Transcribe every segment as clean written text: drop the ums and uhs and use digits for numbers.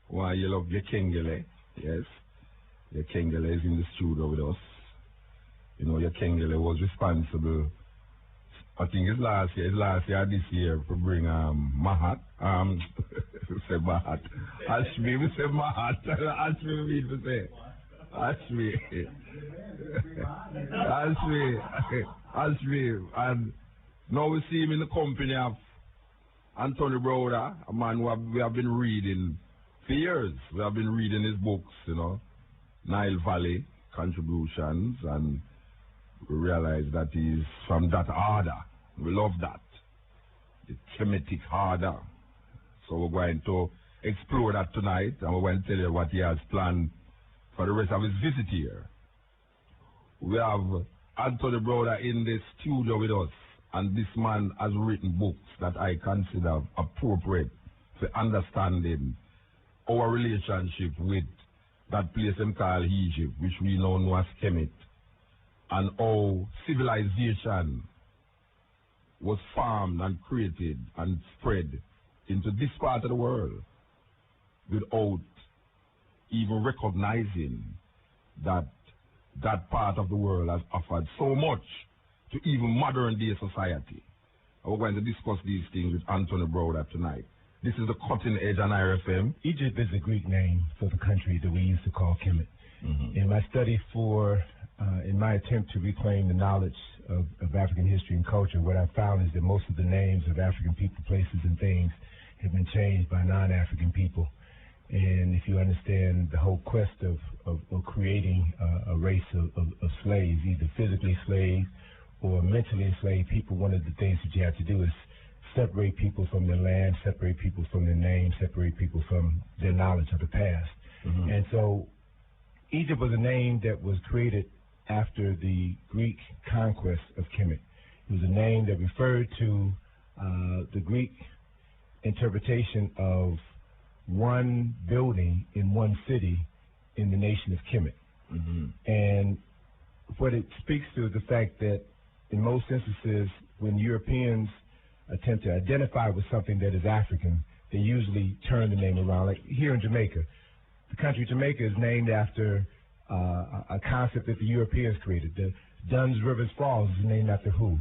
Why you love your Kengele? Yes. Your Kengele is in the studio with us. You know, your Kengele was responsible, I think it's last year, this year, to bring Mahat. Say Mahat. Ashmi, we say Mahat. Ashmi, we need to say. Ashmi. Ashmi. And now we see him in the company of Anthony Browder, a man we have been reading for years. We have been reading his books, you know, Nile Valley Contributions, and we realize that he's from that order. We love that. The Kemetic order. So we're going to explore that tonight, and we're going to tell you what he has planned for the rest of his visit here. We have Anthony Browder in the studio with us, and this man has written books that I consider appropriate for understanding our relationship with that place in called Egypt, which we now know as Kemet, and how civilization was formed and created and spread into this part of the world without even recognizing that that part of the world has offered so much to even modern day society. And we're going to discuss these things with Anthony Browder tonight. This is the Cutting Edge on IRFM. Egypt is a Greek name for the country that we used to call Kemet. In my study in my attempt to reclaim the knowledge of African history and culture, what I found is that most of the names of African people, places, and things have been changed by non-African people. And if you understand the whole quest of creating a race of slaves, either physically slaves or mentally enslaved people, one of the things that you have to do is separate people from their land, separate people from their name, separate people from their knowledge of the past. And so Egypt was a name that was created after the Greek conquest of Kemet. It was a name that referred to the Greek interpretation of one building in one city in the nation of Kemet. And what it speaks to is the fact that in most instances, when Europeans attempt to identify with something that is African, they usually turn the name around. Like here in Jamaica, the country Jamaica is named after a concept that the Europeans created. The Duns Rivers Falls is named after who?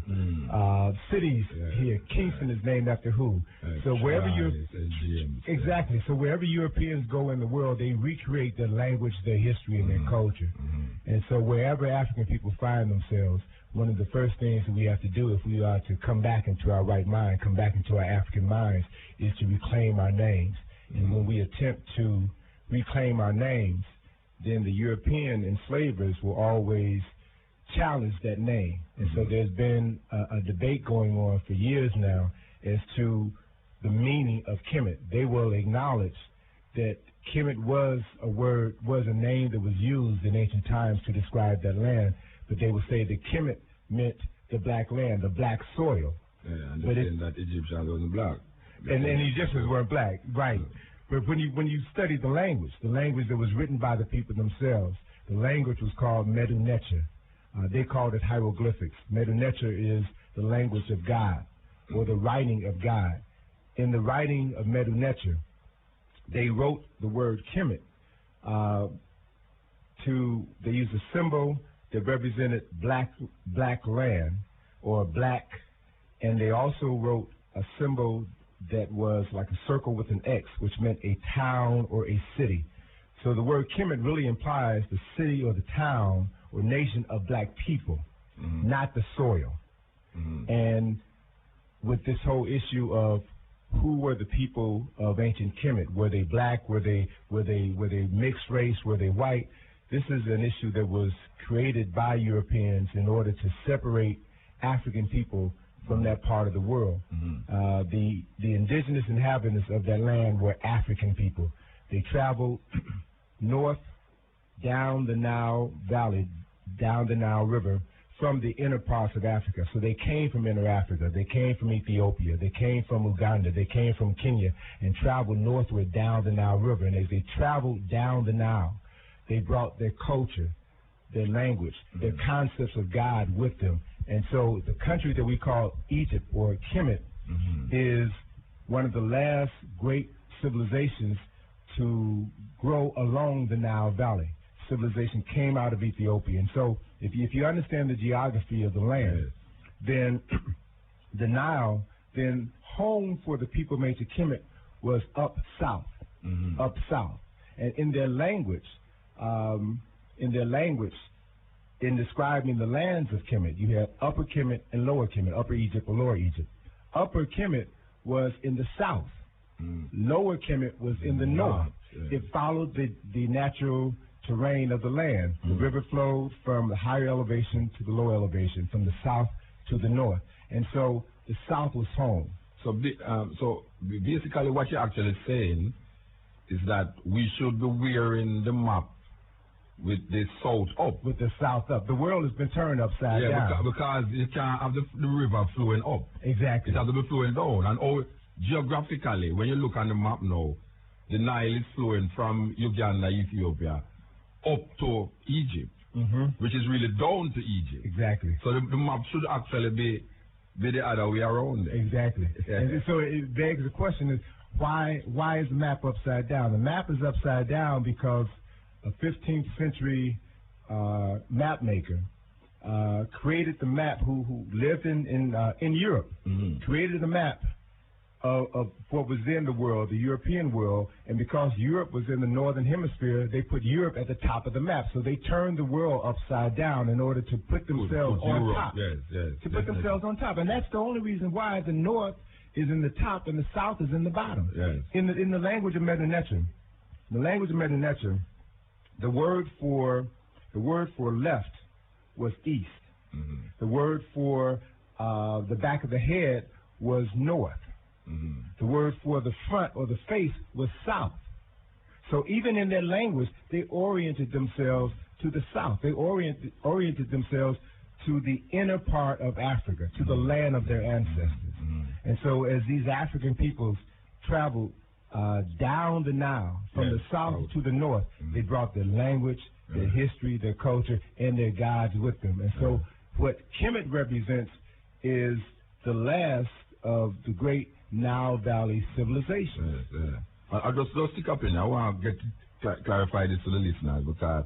Cities here, Kingston is named after who? So wherever exactly. So wherever Europeans go in the world, they recreate their language, their history, and their culture. And so wherever African people find themselves, one of the first things that we have to do if we are to come back into our right mind, come back into our African minds, is to reclaim our names. And when we attempt to reclaim our names, then the European enslavers will always challenge that name. And so there's been a debate going on for years now as to the meaning of Kemet. They will acknowledge that Kemet was a name that was used in ancient times to describe that land, but they will say that Kemet meant the black land, the black soil. Yeah, and that Egyptians wasn't black. And Egyptians weren't black, right. But when you study the language that was written by the people themselves, the language was called Medu Neter. They called it hieroglyphics. Medu Neter is the language of God, or the writing of God. In the writing of Medu Neter, they wrote the word Kemet. They used a symbol that represented black land, or black, and they also wrote a symbol that was like a circle with an X, which meant a town or a city. So the word Kemet really implies the city or the town or nation of black people, not the soil. And with this whole issue of who were the people of ancient Kemet, were they black, were they mixed race, were they white? This is an issue that was created by Europeans in order to separate African people from that part of the world. The indigenous inhabitants of that land were African people. They traveled north down the Nile Valley, down the Nile River, from the inner parts of Africa. So they came from inner Africa. They came from Ethiopia. They came from Uganda. They came from Kenya and traveled northward down the Nile River. And as they traveled down the Nile, they brought their culture, their language, their concepts of God with them. And so the country that we call Egypt, or Kemet, is one of the last great civilizations to grow along the Nile Valley. Civilization came out of Ethiopia. And so if you understand the geography of the land, then the Nile, then home for the people made to Kemet was up south, up south. And in their language, in describing the lands of Kemet, you have Upper Kemet and Lower Kemet, Upper Egypt or Lower Egypt. Upper Kemet was in the south. Lower Kemet was in the north. It followed the natural terrain of the land. The river flowed from the higher elevation to the lower elevation, from the south to the north. And so the south was home. So basically what you're actually saying is that we should be wearing the map with the south up. With the south up. The world has been turned upside down. Yeah, because you can't have the river flowing up. Exactly. It has to be flowing down. And geographically, when you look on the map now, the Nile is flowing from Uganda, Ethiopia, up to Egypt, which is really down to Egypt. Exactly. So the map should actually be the other way around. Exactly. And so it begs the question is, why is the map upside down? The map is upside down because a 15th century map maker created the map who lived in Europe, created a map of what was in the world, the European world, and because Europe was in the northern hemisphere, they put Europe at the top of the map. So they turned the world upside down in order to put themselves on top. To put themselves on top. And that's the only reason why the north is in the top and the south is in the bottom. In the language of Medu Neter, the word for left was east. The word for the back of the head was north. The word for the front or the face was south. So even in their language, they oriented themselves to the south. They oriented themselves to the inner part of Africa, to the land of their ancestors. And so as these African peoples traveled down the Nile, from the south to the north, they brought their language, their history, their culture, and their gods with them. And so what Kemet represents is the last of the great Nile Valley civilization. I'll just stick up in. I want to clarify this to the listeners, because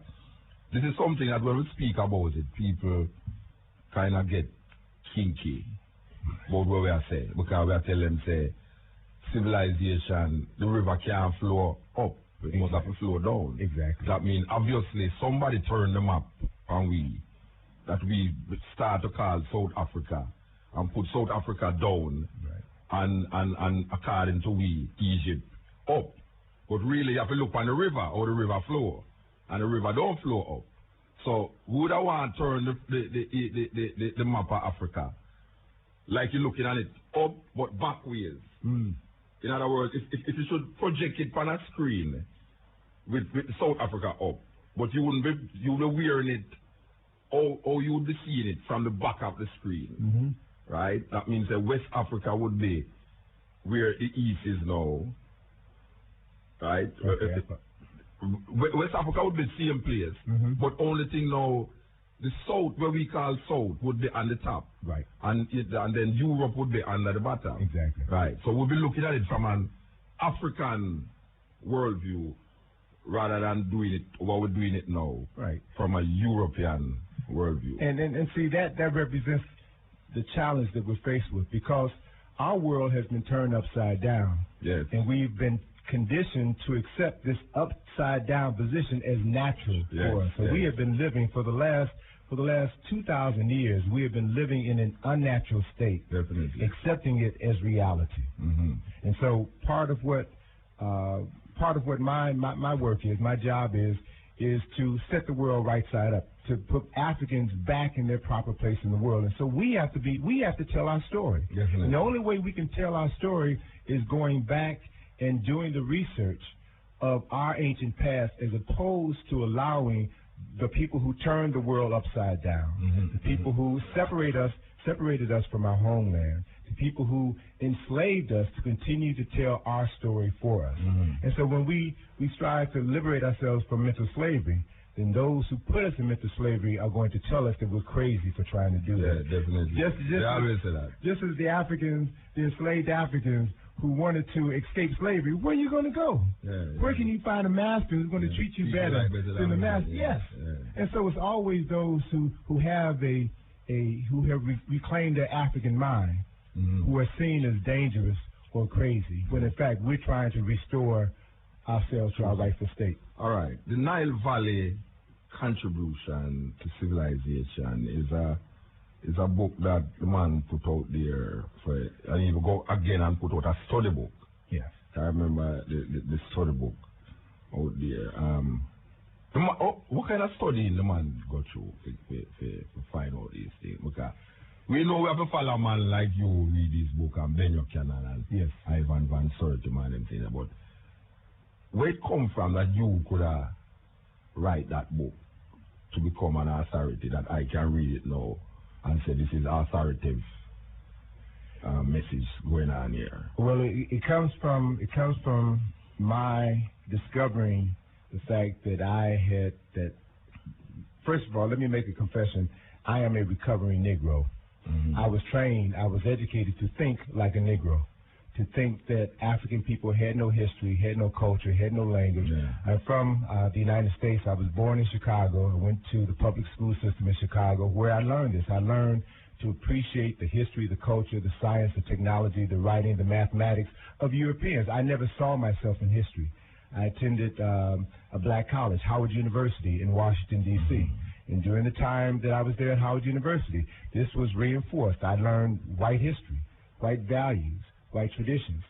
this is something that when we speak about it, people kind of get kinky about what we are saying, because we are telling them, say, civilization, the river can't flow up, it must have to flow down. Exactly. That means obviously somebody turned the map and that we start to call South Africa and put South Africa down. And according to Egypt, up. But really, you have to look on the river, or the river flow, and the river don't flow up. So, would I want to turn the map of Africa, like you're looking at it, up, but backwards? In other words, if you should project it on a screen with South Africa up, but you would be wearing it, or you would be seeing it from the back of the screen. Right? That means that West Africa would be where the East is now. Right? Okay. West Africa would be the same place. But only thing now, the South, where we call South, would be on the top. Right. And then Europe would be under the bottom. Exactly. Right. So we'll be looking at it from an African worldview rather than doing it what we're doing it now. Right. From a European worldview. And see, that represents the challenge that we're faced with, because our world has been turned upside down. Yes. And we've been conditioned to accept this upside down position as natural for us. So we have been living for the last 2,000 years, we have been living in an unnatural state. Definitely. Accepting it as reality. And so part of what my work is, my job is to set the world right side up, to put Africans back in their proper place in the world. And so we have to tell our story. Definitely. And the only way we can tell our story is going back and doing the research of our ancient past, as opposed to allowing the people who turned the world upside down, the people who separated us from our homeland, the people who enslaved us, to continue to tell our story for us. And so when we strive to liberate ourselves from mental slavery, then those who put us in mental slavery are going to tell us that we're crazy for trying to do that. Definitely. They always say that. Just as the enslaved Africans who wanted to escape slavery, where are you going to go? Where can you find a master who's going to treat you better than the master? Yes. And so it's always those who have reclaimed their African mind, who are seen as dangerous or crazy, when in fact we're trying to restore ourselves to our rightful state. All right. The Nile Valley Contribution to Civilization is a book that the man put out there and he will go again and put out a study book. Yes. I remember the study book out there. What kind of studying the man go through to find out these things? Because we know we have to follow a man like you read this book and Ben Buchanan and Ivan Van Sertima and things, but where it come from that you could write that book to become an authority that I can read it now and say this is authoritative message going on here? Well, it comes from my discovering the fact that first of all, let me make a confession. I am a recovering Negro. I was educated to think like a Negro, to think that African people had no history, had no culture, had no language. I'm from the United States. I was born in Chicago. I went to the public school system in Chicago where I learned this. I learned to appreciate the history, the culture, the science, the technology, the writing, the mathematics of Europeans. I never saw myself in history. I attended a black college, Howard University in Washington, D.C. And during the time that I was there at Howard University, this was reinforced. I learned white history, white values, white traditions.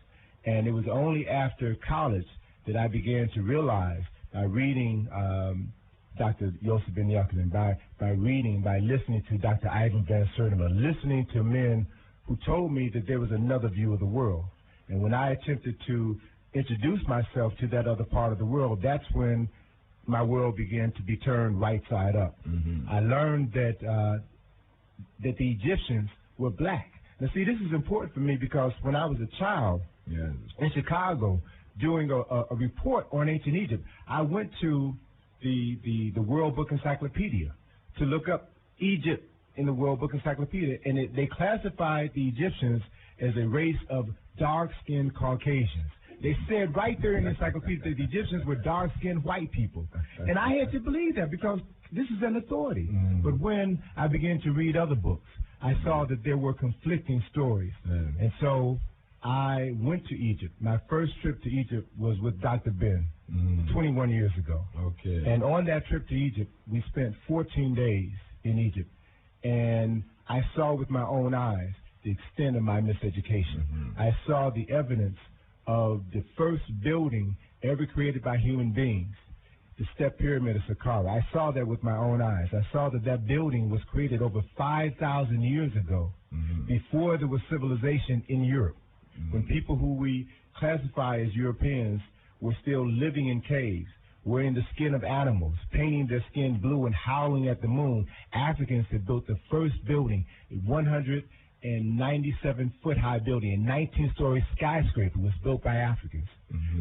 And it was only after college that I began to realize, by reading Dr. Joseph Ben Yakin, by listening to Dr. Ivan Van Sertima, listening to men who told me that there was another view of the world. And when I attempted to introduce myself to that other part of the world, that's when my world began to be turned right side up. I learned that the Egyptians were black. Now, see, this is important for me because when I was a child in Chicago doing a report on ancient Egypt, I went to the World Book Encyclopedia to look up Egypt in the World Book Encyclopedia, and they classified the Egyptians as a race of dark-skinned Caucasians. They said right there in the encyclopedia that the Egyptians were dark-skinned white people. And I had to believe that because this is an authority. But when I began to read other books, I saw that there were conflicting stories. And so I went to Egypt. My first trip to Egypt was with Dr. Ben 21 years ago. And on that trip to Egypt, we spent 14 days in Egypt. And I saw with my own eyes the extent of my miseducation. I saw the evidence of the first building ever created by human beings, the Step Pyramid of Saqqara. I saw that with my own eyes. I saw that building was created over 5,000 years ago, before there was civilization in Europe, when people who we classify as Europeans were still living in caves, wearing the skin of animals, painting their skin blue and howling at the moon. Africans had built the first building, a 197-foot-high building, a 19-story skyscraper was built by Africans.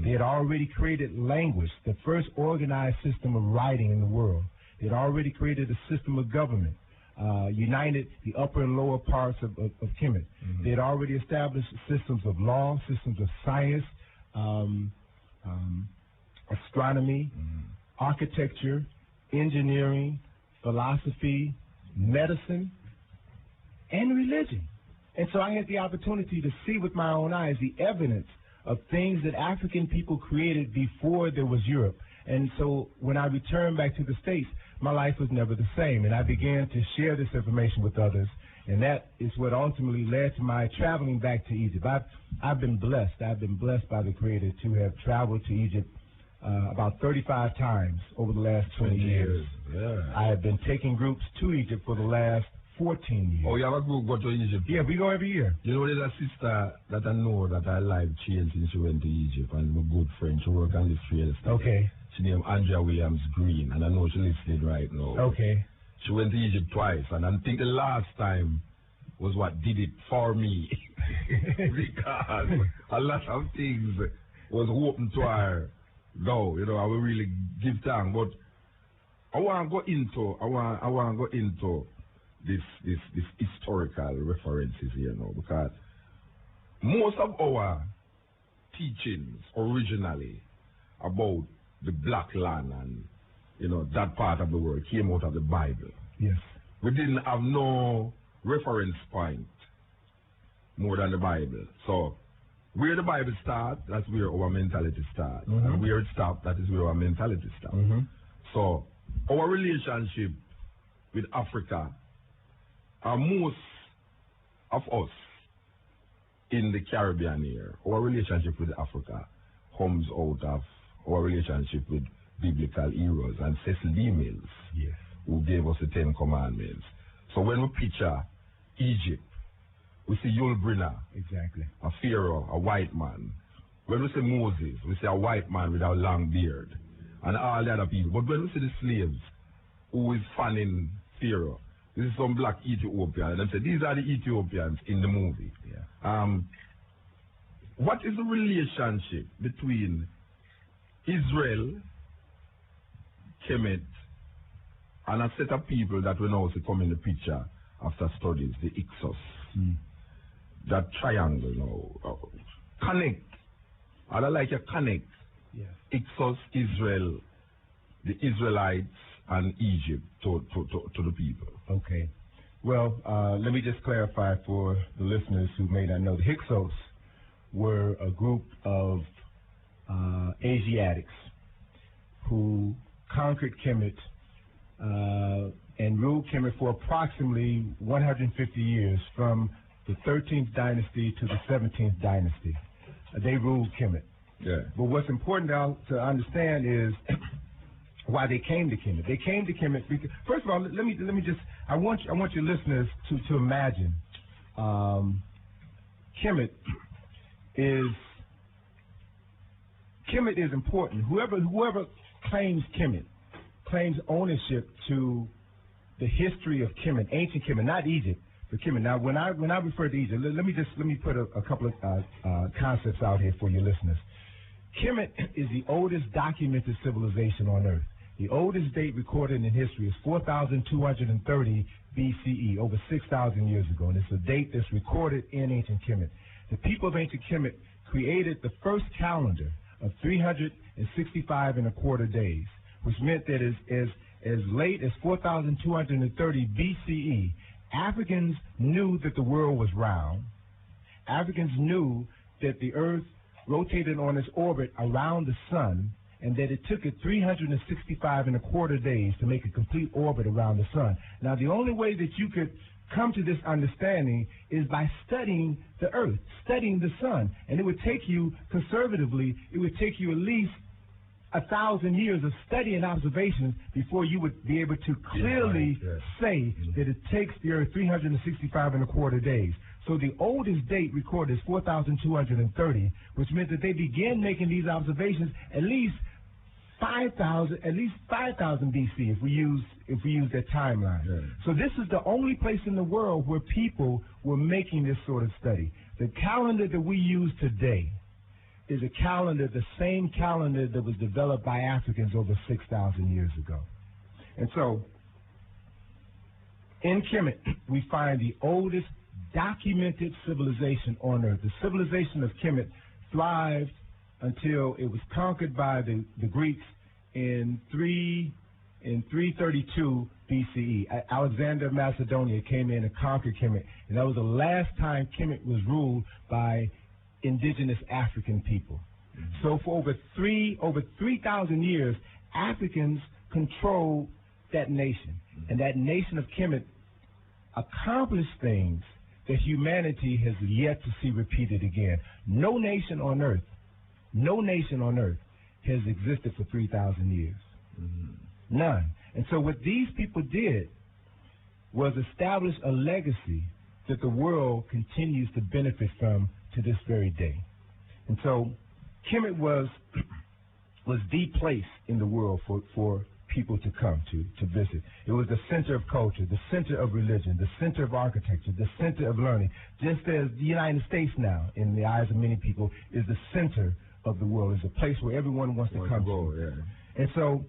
They had already created language, the first organized system of writing in the world. They had already created a system of government, united the upper and lower parts of Kemet. They had already established systems of law, systems of science, astronomy, architecture, engineering, philosophy, medicine, and religion. And so I had the opportunity to see with my own eyes the evidence of things that African people created before there was Europe. And so when I returned back to the States, my life was never the same. And I began to share this information with others. And that is what ultimately led to my traveling back to Egypt. I've been blessed. I've been blessed by the Creator to have traveled to Egypt about 35 times over the last 20 years. I have been taking groups to Egypt for the last 14 years. Oh, you have a group go to Egypt? Yeah, we go every year. You know, there's a sister that I know that her life changed since she went to Egypt, and a good friend. She works on the street. Okay. She named Andrea Williams Green, and I know she's listening right now. Okay. She went to Egypt twice, and I think the last time was what did it for me. Because a lot of things was open to her. No, you know, I will really give thanks, but I want to go into this historical references here now, because most of our teachings originally about the black land and, you know, that part of the world came out of the Bible. Yes. We didn't have no reference point more than the Bible. So where the Bible starts, that's where our mentality starts. And where it stops, that is where our mentality stops. So our relationship with Africa, most of us in the Caribbean here, our relationship with Africa comes out of our relationship with biblical heroes and Cecil B. Mills, yes, who gave us the 10 Commandments. So when we picture Egypt, we see Yul Brynner, exactly, a Pharaoh, a white man. When we say Moses, we see a white man with a long beard, and all the other people. But when we see the slaves who is fanning Pharaoh, this is some black Ethiopian, and they say these are the Ethiopians in the movie. Yeah. What is the relationship between Israel, Kemet, and a set of people that we now see come in the picture after studies, the Ixos? That triangle now. Connect. I don't like a connect. Yes. Ixos, Israel, the Israelites, and Egypt to the people. Okay. Well, let me just clarify for the listeners who may not know. The Hyksos were a group of Asiatics who conquered Kemet and ruled Kemet for approximately 150 years, from the 13th dynasty to the 17th dynasty. They ruled Kemet. Yeah. But what's important now to understand is why they came to Kemet. They came to Kemet because, first of all, let me just, I want your listeners to imagine Kemet is important. Whoever claims Kemet claims ownership to the history of Kemet, ancient Kemet, not Egypt, but Kemet. Now, when I refer to Egypt, let me put a couple of concepts out here for your listeners. Kemet is the oldest documented civilization on Earth. The oldest date recorded in history is 4,230 BCE, over 6,000 years ago, and it's a date that's recorded in ancient Kemet. The people of ancient Kemet created the first calendar of 365 and a quarter days, which meant that as late as 4,230 BCE, Africans knew that the world was round. Africans knew that the Earth rotated on its orbit around the sun, and that it took it 365 and a quarter days to make a complete orbit around the sun. Now, the only way that you could come to this understanding is by studying the Earth, studying the sun. And it would take you, conservatively, it would take you at least 1,000 years of study and observations before you would be able to clearly say that it takes the Earth 365 and a quarter days. So the oldest date recorded is 4,230, which meant that they began making these observations at least 5,000 BC if we use that timeline. Yeah. So this is the only place in the world where people were making this sort of study. The calendar that we use today is a calendar, the same calendar that was developed by Africans over 6,000 years ago. And so in Kemet, we find the oldest documented civilization on Earth. The civilization of Kemet thrived until it was conquered by the Greeks in 332 BCE. Alexander of Macedonia came in and conquered Kemet, and that was the last time Kemet was ruled by indigenous African people. So for over 3,000 years, Africans controlled that nation, and that nation of Kemet accomplished things that humanity has yet to see repeated again. No nation on Earth has existed for 3,000 years. None. And so what these people did was establish a legacy that the world continues to benefit from to this very day. And so Kemet was the place in the world for people to come to visit. It was the center of culture, the center of religion, the center of architecture, the center of learning, just as the United States now, in the eyes of many people, is the center of the world, is a place where everyone wants to come to. Yeah. And so,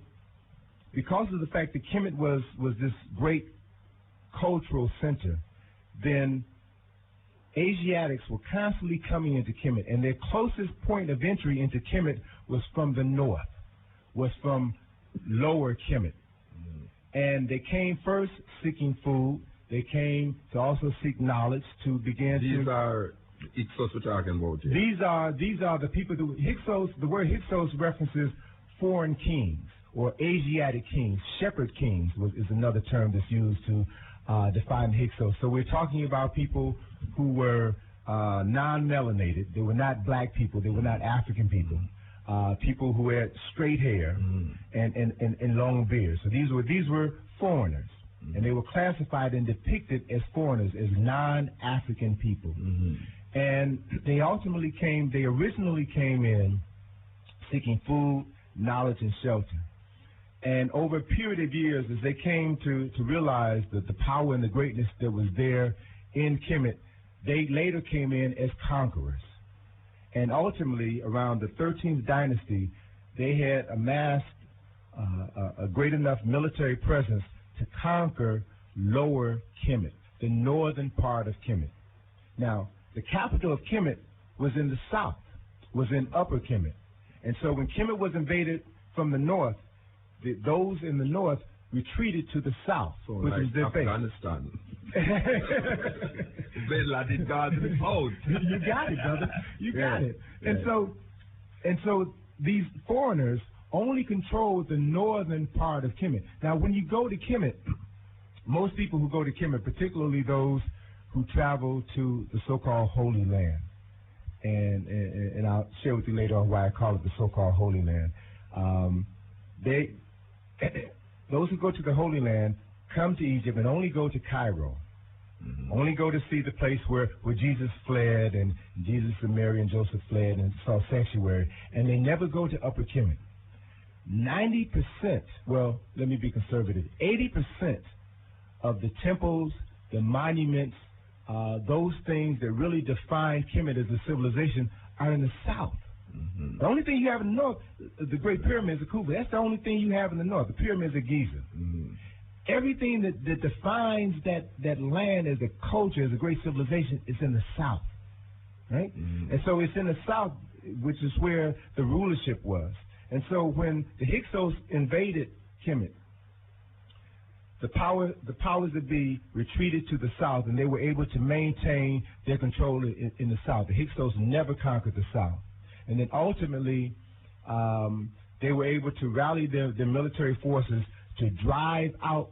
because of the fact that Kemet was this great cultural center, then Asiatics were constantly coming into Kemet, and their closest point of entry into Kemet was from the north, was from Lower Kemet. And they came first seeking food. They came to also seek knowledge, to begin These are Hyksos we're talking about here. These are the people who Hyksos. The word Hyksos references foreign kings or Asiatic kings. Shepherd kings is another term that's used to define Hyksos. So we're talking about people who were non-melanated. They were not black people. They were not African people. People who had straight hair and long beards. So these were foreigners, and they were classified and depicted as foreigners, as non-African people. And they originally came in seeking food, knowledge, and shelter. And over a period of years, as they came to realize that the power and the greatness that was there in Kemet, they later came in as conquerors. And ultimately, around the 13th dynasty, they had amassed a great enough military presence to conquer Lower Kemet, the northern part of Kemet. Now, the capital of Kemet was in the south, was in Upper Kemet. And so when Kemet was invaded from the north, those in the north retreated to the south, so which like was their base. Afghanistan. Did God in the south. You got it, brother. You got it. And so these foreigners only controlled the northern part of Kemet. Now, when you go to Kemet, most people who go to Kemet, particularly those who travel to the so-called Holy Land, and I'll share with you later on why I call it the so-called Holy Land. Those who go to the Holy Land come to Egypt and only go to Cairo, only go to see the place where Jesus fled, and Jesus and Mary and Joseph fled and saw sanctuary, and they never go to Upper Kemet. 90%, well, let me be conservative, 80% of the temples, the monuments, those things that really define Kemet as a civilization are in the south. The only thing you have in the north, the Great Pyramids of Kufa, that's the only thing you have in the north, the Pyramids of Giza. Everything that defines that land as a culture, as a great civilization, is in the south, right? And so it's in the south, which is where the rulership was. And so when the Hyksos invaded Kemet, the powers that be retreated to the south, and they were able to maintain their control in the south. The Hyksos never conquered the south. And then ultimately, they were able to rally their military forces to drive out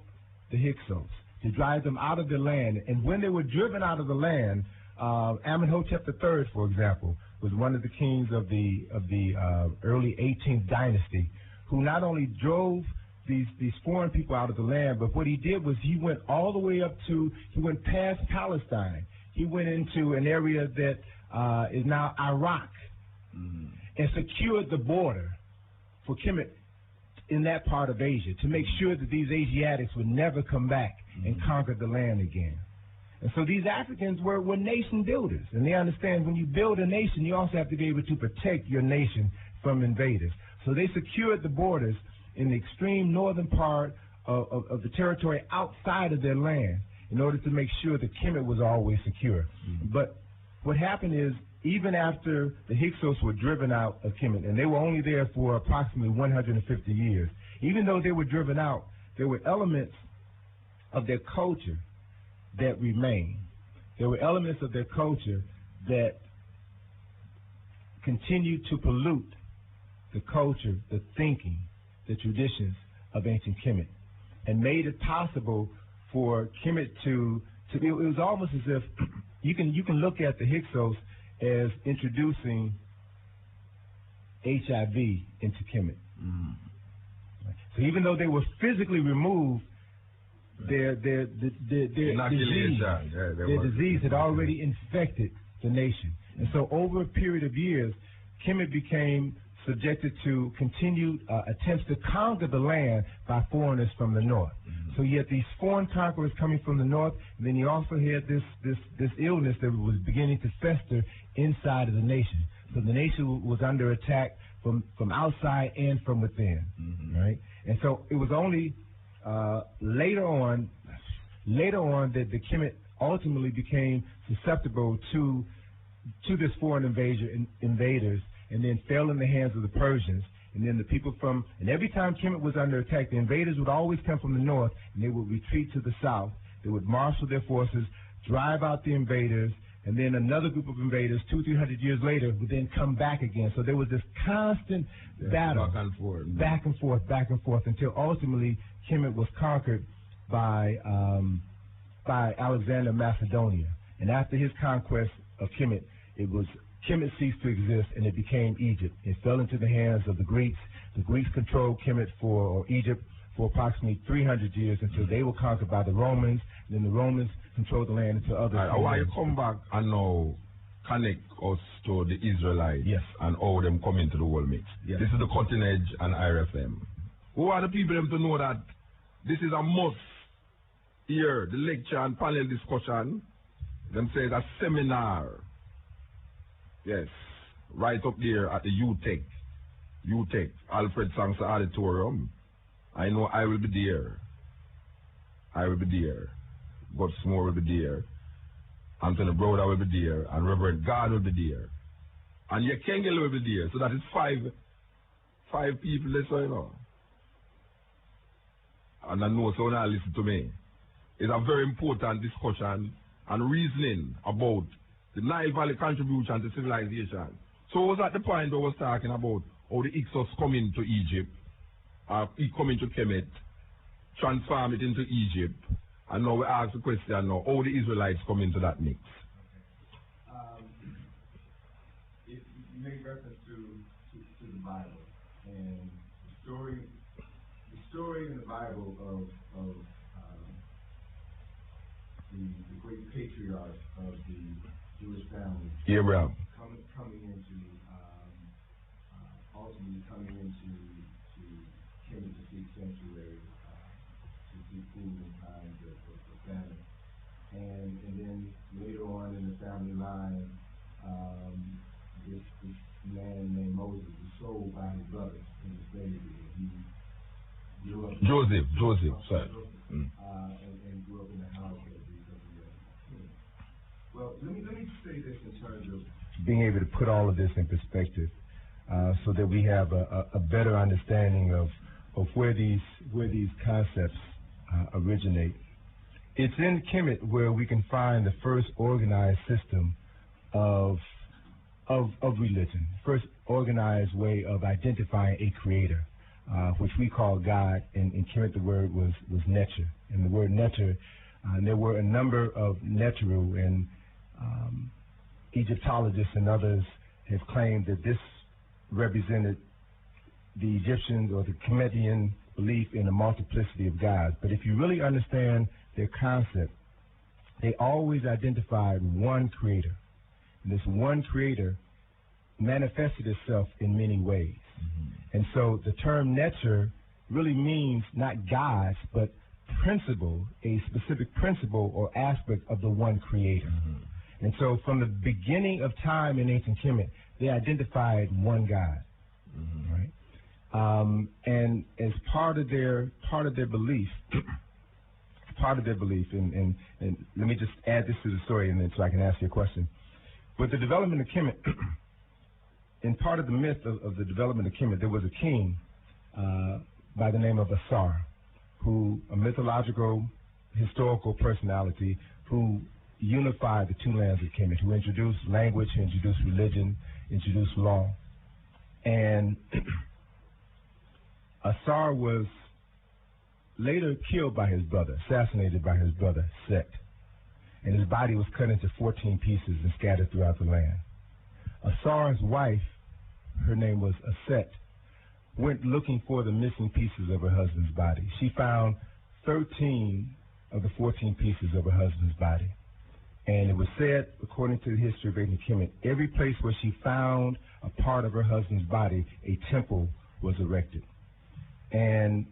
the Hyksos, to drive them out of the land. And when they were driven out of the land, Amenhotep III, for example, was one of the kings of the early 18th dynasty, who not only drove these foreign people out of the land, but what he did was he went all the way he went past Palestine. He went into an area that is now Iraq, and secured the border for Kemet in that part of Asia to make sure that these Asiatics would never come back and conquer the land again. And so these Africans were nation builders, and they understand when you build a nation, you also have to be able to protect your nation from invaders. So they secured the borders in the extreme northern part of the territory outside of their land in order to make sure that Kemet was always secure. But what happened is, even after the Hyksos were driven out of Kemet, and they were only there for approximately 150 years, even though they were driven out, there were elements of their culture that remained. There were elements of their culture that continued to pollute the culture, the thinking, the traditions of ancient Kemet, and made it possible for Kemet to be. It was almost as if you can look at the Hyksos as introducing HIV into Kemet. So even though they were physically removed, their disease had already infected the nation. And so over a period of years, Kemet became subjected to continued attempts to conquer the land by foreigners from the north. So you had these foreign conquerors coming from the north, and then you also had this illness that was beginning to fester inside of the nation. So the nation was under attack from outside and from within, right? And so it was only later on that the Kemet ultimately became susceptible to this foreign invaders, and then fell in the hands of the Persians. And then the people and every time Kemet was under attack, the invaders would always come from the north, and they would retreat to the south. They would marshal their forces, drive out the invaders, and then another group of invaders 200-300 years later would then come back again. So there was this constant battle, back and forth, until ultimately Kemet was conquered by Alexander of Macedonia. And after his conquest of Kemet, Kemet ceased to exist, and it became Egypt. It fell into the hands of the Greeks. The Greeks controlled Egypt for approximately 300 years until they were conquered by the Romans. And then the Romans controlled the land until others. Why you come back and now connect us to the Israelites, yes, and how them come into the whole mix? Yes. This is the Cutting Edge and IRFM. Who are the people them to know that this is a must here? The lecture and panel discussion, them say it's a seminar. Yes, right up there at the UTech, Alfred Sangster Auditorium. I know I will be there. God Smore will be there. Anthony Browder will be there. And Reverend God will be there. And Yekengel will be there. So that is five people, that's all you know. And I know so now listen to me. It's a very important discussion and reasoning about the Nile Valley contribution to civilization. So was at the point where I was talking about how the Ixos come into Egypt, come into Kemet, transform it into Egypt, and now we ask the question now, how the Israelites come into that mix? You make reference to the Bible, and the story in the Bible of the great patriarch of the Jewish family, Abraham, ultimately coming into Kemet to seek sanctuary, to seek food in times of famine, and then later on in the family line, this man named Moses was sold by his brothers in his baby. He grew up. Joseph, sorry. And grew up in the house of the king. Well, let me say this in terms of being able to put all of this in perspective, so that we have a better understanding of where these concepts originate. It's in Kemet where we can find the first organized system of religion, first organized way of identifying a creator, which we call God. In Kemet, the word was Neter, and the word Neter, and there were a number of Neteru, and Egyptologists and others have claimed that this represented the Egyptians or the Kemetian belief in a multiplicity of gods. But if you really understand their concept, they always identified one creator. And this one creator manifested itself in many ways. Mm-hmm. And so the term Neter really means not gods, but principle, a specific principle or aspect of the one creator. Mm-hmm. And so from the beginning of time in ancient Kemet, they identified one God, mm-hmm. right? And as part of their belief, and let me just add this to the story, and then so I can ask you a question. With the development of Kemet, in part of the myth of the development of Kemet, there was a king by the name of Asar, who a mythological, historical personality who unified the two lands of Kemet, who introduced language, introduced religion, introduced law. And Asar was later killed by his brother, assassinated by his brother, Set. And his body was cut into 14 pieces and scattered throughout the land. Asar's wife, her name was Aset, went looking for the missing pieces of her husband's body. She found 13 of the 14 pieces of her husband's body. And it was said, according to the history of ancient Kemet, every place where she found a part of her husband's body, a temple was erected. And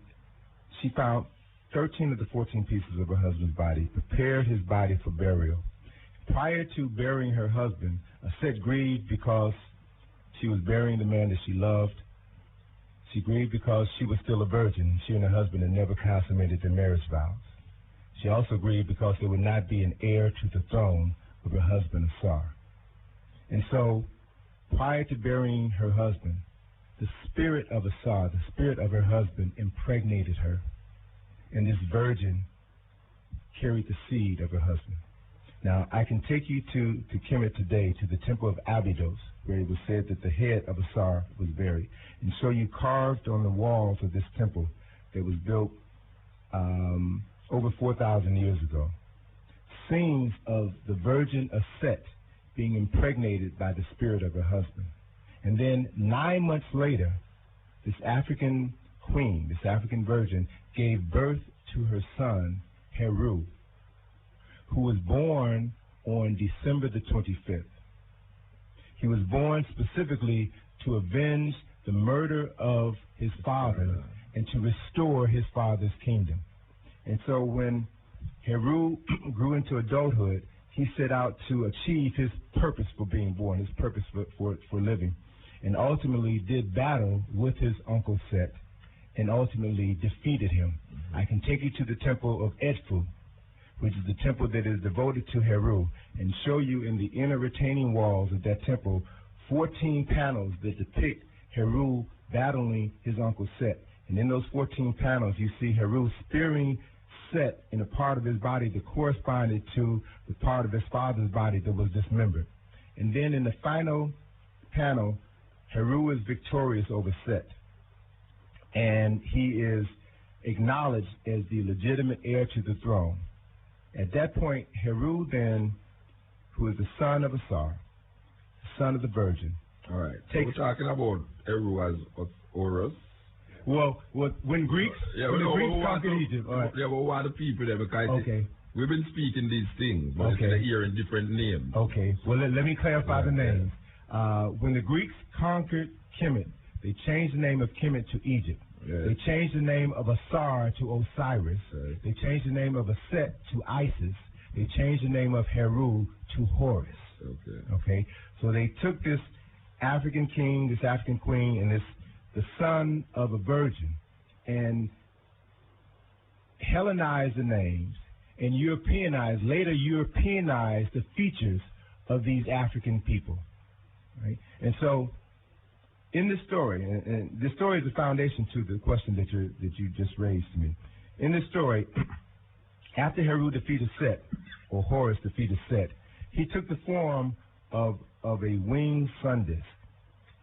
she found 13 of the 14 pieces of her husband's body, prepared his body for burial. Prior to burying her husband, Aset grieved because she was burying the man that she loved. She grieved because she was still a virgin. She and her husband had never consummated their marriage vows. She also grieved because there would not be an heir to the throne of her husband Asar. And so, prior to burying her husband, the spirit of Asar, the spirit of her husband, impregnated her. And this virgin carried the seed of her husband. Now, I can take you to Kemet today, to the temple of Abydos, where it was said that the head of Asar was buried, and show you carved on the walls of this temple that was built over 4,000 years ago, scenes of the virgin Aset being impregnated by the spirit of her husband. And then 9 months later, this African queen, this African virgin, gave birth to her son, Heru, who was born on December the 25th. He was born specifically to avenge the murder of his father and to restore his father's kingdom. And so when Heru grew into adulthood, he set out to achieve his purpose for being born, his purpose for living, and ultimately did battle with his uncle Set and ultimately defeated him. I can take you to the temple of Edfu, which is the temple that is devoted to Heru, and show you in the inner retaining walls of that temple 14 panels that depict Heru battling his uncle Set. And in those 14 panels, you see Heru spearing Set in a part of his body that corresponded to the part of his father's body that was dismembered. And then in the final panel, Heru is victorious over Set, and he is acknowledged as the legitimate heir to the throne. At that point, Heru then, who is the son of Asar, son of the virgin. All right. So we're talking about Heru as Horus. Well, when Greeks conquered Egypt. Right. Yeah, but who are the people there? Because we've been speaking these things, but they're hearing different names. Okay. Well, let me clarify the names. When the Greeks conquered Kemet, they changed the name of Kemet to Egypt. Yes. They changed the name of Asar to Osiris. Yes. They changed the name of Aset to Isis. They changed the name of Heru to Horus. Okay. So they took this African king, this African queen, and the son of a virgin, and Hellenized the names and later Europeanized the features of these African people. Right? And so in this story, and this story is the foundation to the question that you just raised to me. In this story, after Heru defeated Set, or Horus defeated Set, he took the form of a winged sun disk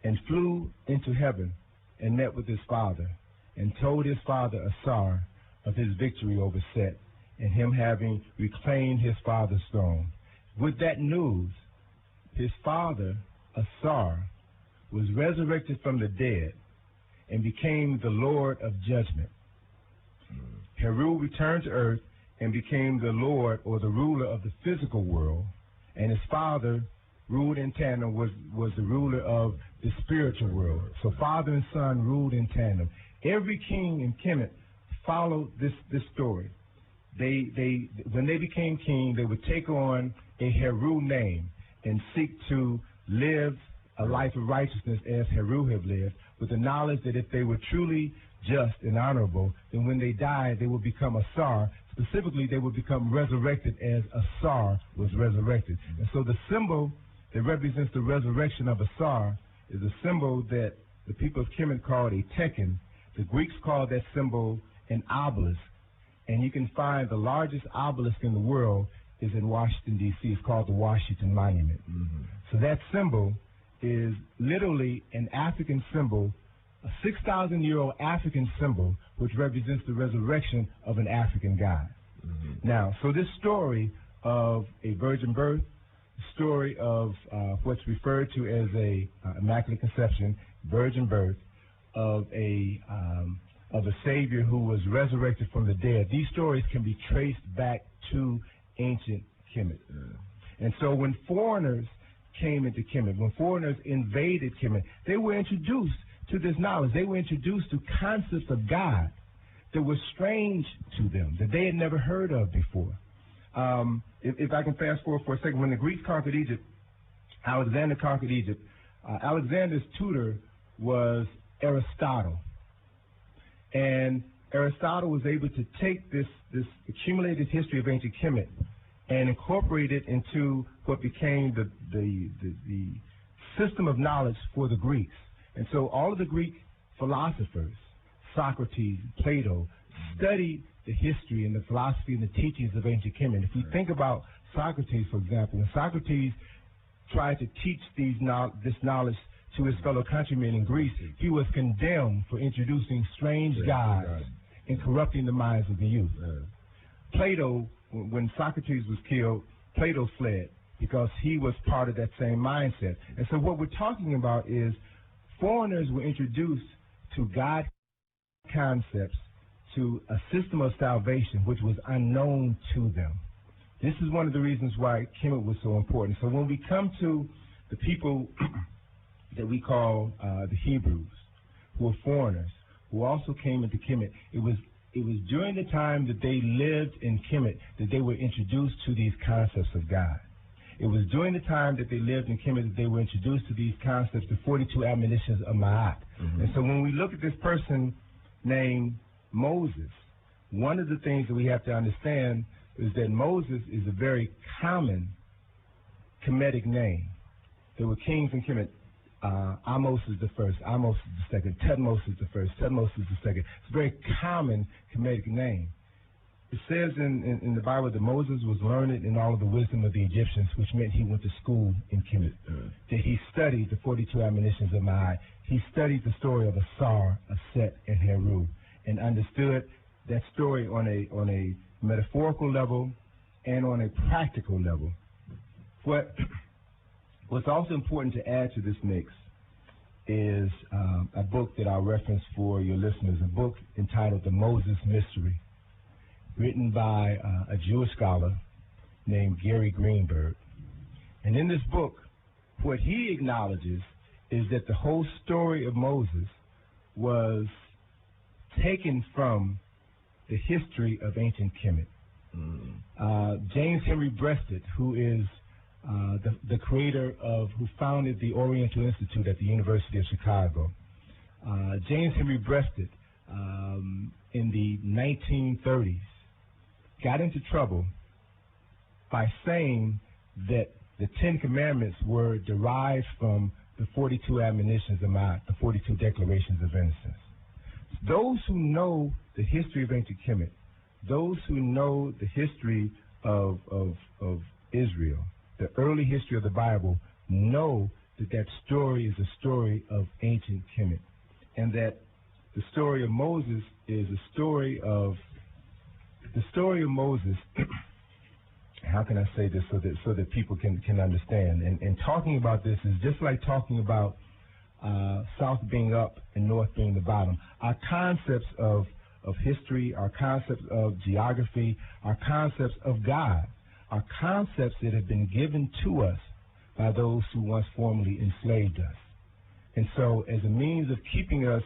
and flew into heaven and met with his father and told his father Asar of his victory over Set and him having reclaimed his father's throne. With that news, his father Asar was resurrected from the dead and became the Lord of judgment. Heru returned to earth and became the Lord or the ruler of the physical world, and his father ruled in tandem, was the ruler of the spiritual world. So father and son ruled in tandem. Every king in Kemet followed this story. When they became king, they would take on a Heru name and seek to live a life of righteousness as Heru have lived, with the knowledge that if they were truly just and honorable, then when they died, they would become Asar. Specifically, they would become resurrected as Asar was resurrected. And so the symbol that represents the resurrection of Asar is a symbol that the people of Kemet called a tekken. The Greeks called that symbol an obelisk. And you can find the largest obelisk in the world is in Washington, D.C. It's called the Washington Monument. So that symbol is literally an African symbol, a 6,000-year-old African symbol, which represents the resurrection of an African god. Now, so this story of a virgin birth, story of what's referred to as a immaculate conception, virgin birth, of a Savior who was resurrected from the dead. These stories can be traced back to ancient Kemet. And so when foreigners came into Kemet, when foreigners invaded Kemet, they were introduced to this knowledge. They were introduced to concepts of God that were strange to them, that they had never heard of before. If I can fast forward for a second, when the Greeks conquered Egypt, Alexander conquered Egypt. Alexander's tutor was Aristotle. And Aristotle was able to take this accumulated history of ancient Kemet and incorporate it into what became the system of knowledge for the Greeks. And so all of the Greek philosophers, Socrates, Plato, studied the history and the philosophy and the teachings of ancient Kemet. If we think about Socrates, for example, when Socrates tried to teach this knowledge to his fellow countrymen in Greece, he was condemned for introducing strange gods and corrupting the minds of the youth. Plato, when Socrates was killed, Plato fled because he was part of that same mindset. And so what we're talking about is foreigners were introduced to God concepts, to a system of salvation which was unknown to them. This is one of the reasons why Kemet was so important. So when we come to the people that we call the Hebrews, who were foreigners, who also came into Kemet, it was during the time that they lived in Kemet that they were introduced to these concepts of God. It was during the time that they lived in Kemet that they were introduced to these concepts, the 42 admonitions of Ma'at. And so when we look at this person named Moses, one of the things that we have to understand is that Moses is a very common Kemetic name. There were kings in Kemet. Amos is the first, Amos is the second, Tutmos is the first, Tutmos is the second. It's a very common Kemetic name. It says in the Bible that Moses was learned in all of the wisdom of the Egyptians, which meant he went to school in Kemet. That he studied the 42 admonitions of Ma'at. He studied the story of Asar, Aset, and Heru, and understood that story on a metaphorical level and on a practical level. What's also important to add to this mix is a book that I'll reference for your listeners, a book entitled The Moses Mystery, written by a Jewish scholar named Gary Greenberg. And in this book, what he acknowledges is that the whole story of Moses was taken from the history of ancient Kemet. James Henry Breasted, who is the creator who founded the Oriental Institute at the University of Chicago. James Henry Breasted, in the 1930s, got into trouble by saying that the 10 Commandments were derived from the 42 admonitions of Ma'at, the 42 declarations of innocence. Those who know the history of ancient Kemet, those who know the history of Israel, the early history of the Bible, know that story is a story of ancient Kemet, and that the story of Moses is a story of Moses. How can I say this so that people can understand? And talking about this is just like talking about south being up and north being the bottom. Our concepts of history, our concepts of geography, our concepts of God, are concepts that have been given to us by those who once formerly enslaved us. And so as a means of keeping us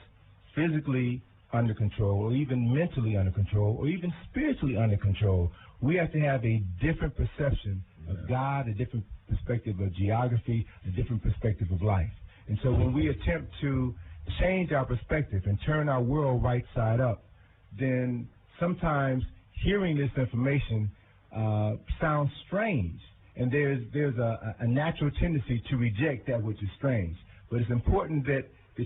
physically under control, or even mentally under control, or even spiritually under control, we have to have a different perception of God, a different perspective of geography, a different perspective of life. And so when we attempt to change our perspective and turn our world right side up, then sometimes hearing this information sounds strange, and there's a natural tendency to reject that which is strange. But it's important that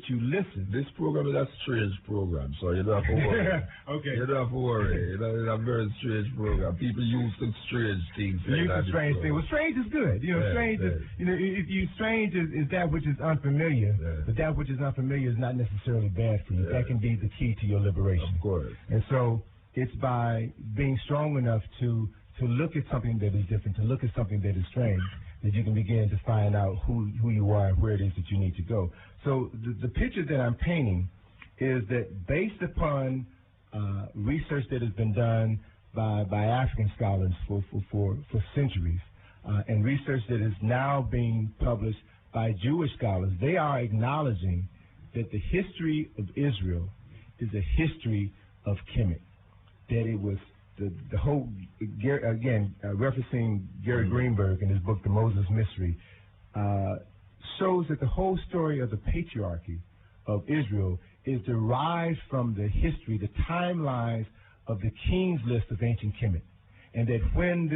you listen. This program is a strange program, so you don't have to worry. Okay. You don't have to worry. It's a very strange program. People use some strange things. Strange things. Well, strange is good. Strange is, strange is that which is unfamiliar, but that which is unfamiliar is not necessarily bad for you. That can be the key to your liberation. Of course. And so it's by being strong enough to look at something that is different, to look at something that is strange, that you can begin to find out who you are and where it is that you need to go. So the picture that I'm painting is that based upon research that has been done by African scholars for centuries, and research that is now being published by Jewish scholars, they are acknowledging that the history of Israel is a history of Kemet, that it was the whole, again, referencing Gary Greenberg in his book, The Moses Mystery, shows that the whole story of the patriarchy of Israel is derived from the history, the timelines of the King's List of ancient Kemet. And that when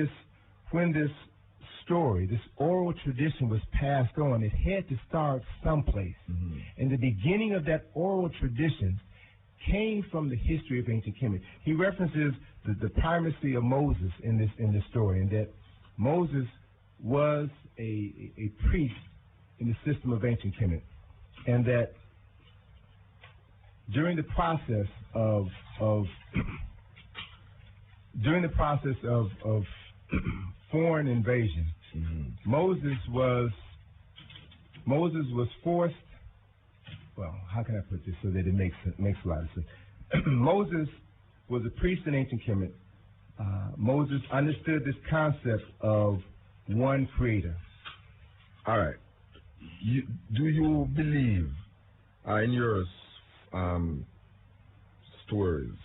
this story, this oral tradition was passed on, it had to start someplace. Mm-hmm. And the beginning of that oral tradition came from the history of ancient Kemet. He references the primacy of Moses in this story, and that Moses was a priest in the system of ancient Kemet, and that during the process of foreign invasion, mm-hmm. Moses was forced. Well, how can I put this so that it makes a lot of sense? Moses was a priest in ancient Kemet. Moses understood this concept of one creator. All right. Do you believe in your stories,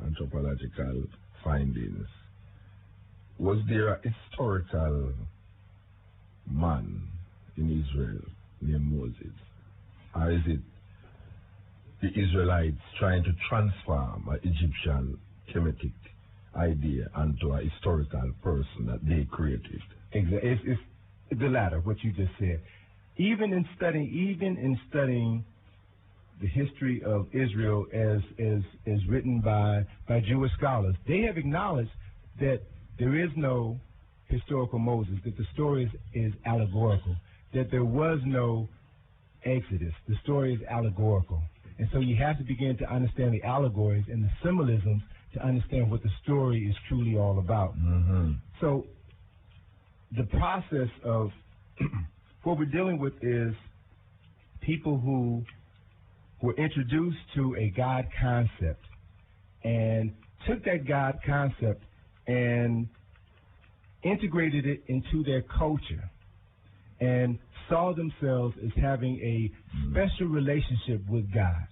anthropological findings, was there a historical man in Israel named Moses? Or is it the Israelites trying to transform an Egyptian Kemetic idea onto a historical person that they created? It's the latter, what you just said. Even in studying the history of Israel as written by Jewish scholars, they have acknowledged that there is no historical Moses, that the story is allegorical, that there was no Exodus. The story is allegorical. And so you have to begin to understand the allegories and the symbolisms to understand what the story is truly all about. Mm-hmm. So the process of what we're dealing with is people who were introduced to a God concept and took that God concept and integrated it into their culture and saw themselves as having a special relationship with God,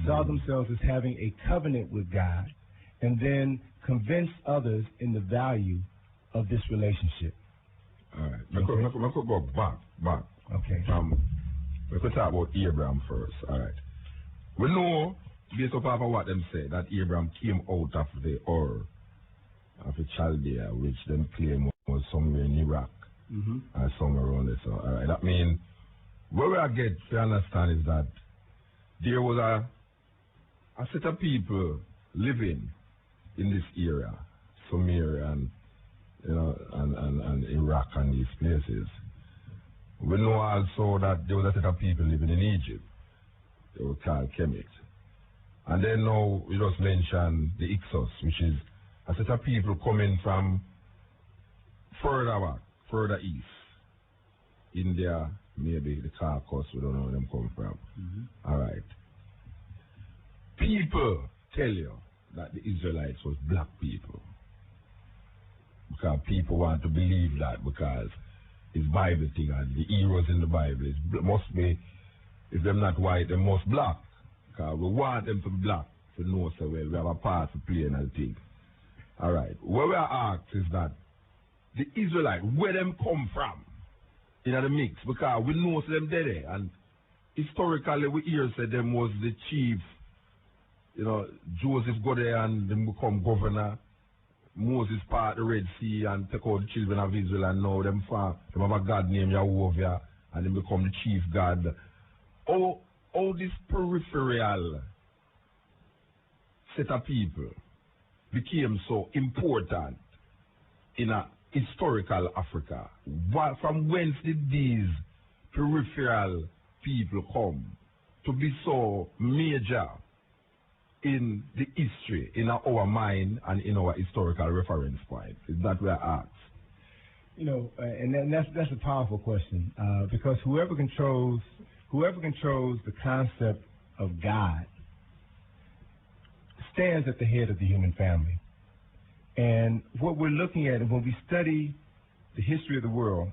saw themselves as having a covenant with God, and then convinced others in the value of this relationship. All right. I could go back. Okay. We could talk about Abraham first. All right. We know, based upon what them say, that Abraham came out of the Ur of the Chaldea, which them claim was somewhere in Iraq. Mm-hmm. Or somewhere around there. So, all right. That means, where I get to understand is that there was a set of people living in this area, Sumeria and and Iraq and these places. We know also that there was a set of people living in Egypt. They were called Kemet. And then now we just mentioned the Ixos, which is a set of people coming from further back, further east. India, maybe the Caucasus, we don't know where them come from. Mm-hmm. All right. People tell you that the Israelites was black people. Because people want to believe that because it's Bible thing and the heroes in the Bible must be, if they're not white, they must black. Because we want them to be black to know so well. We have a part to play and all things. All right. What we are asked is that the Israelites, where them come from in the mix, because we know them there, and historically we hear say them was the chief, Joseph go there and them become governor. Moses part the Red Sea and take out the children of Israel, and now them have a God named Yahweh and they become the chief God. All this peripheral set of people became so important in a historical Africa. From whence did these peripheral people come to be so major in the history, in our mind and in our historical reference point? Is that we are asked? And that's a powerful question, because whoever controls the concept of God stands at the head of the human family. And what we're looking at, when we study the history of the world,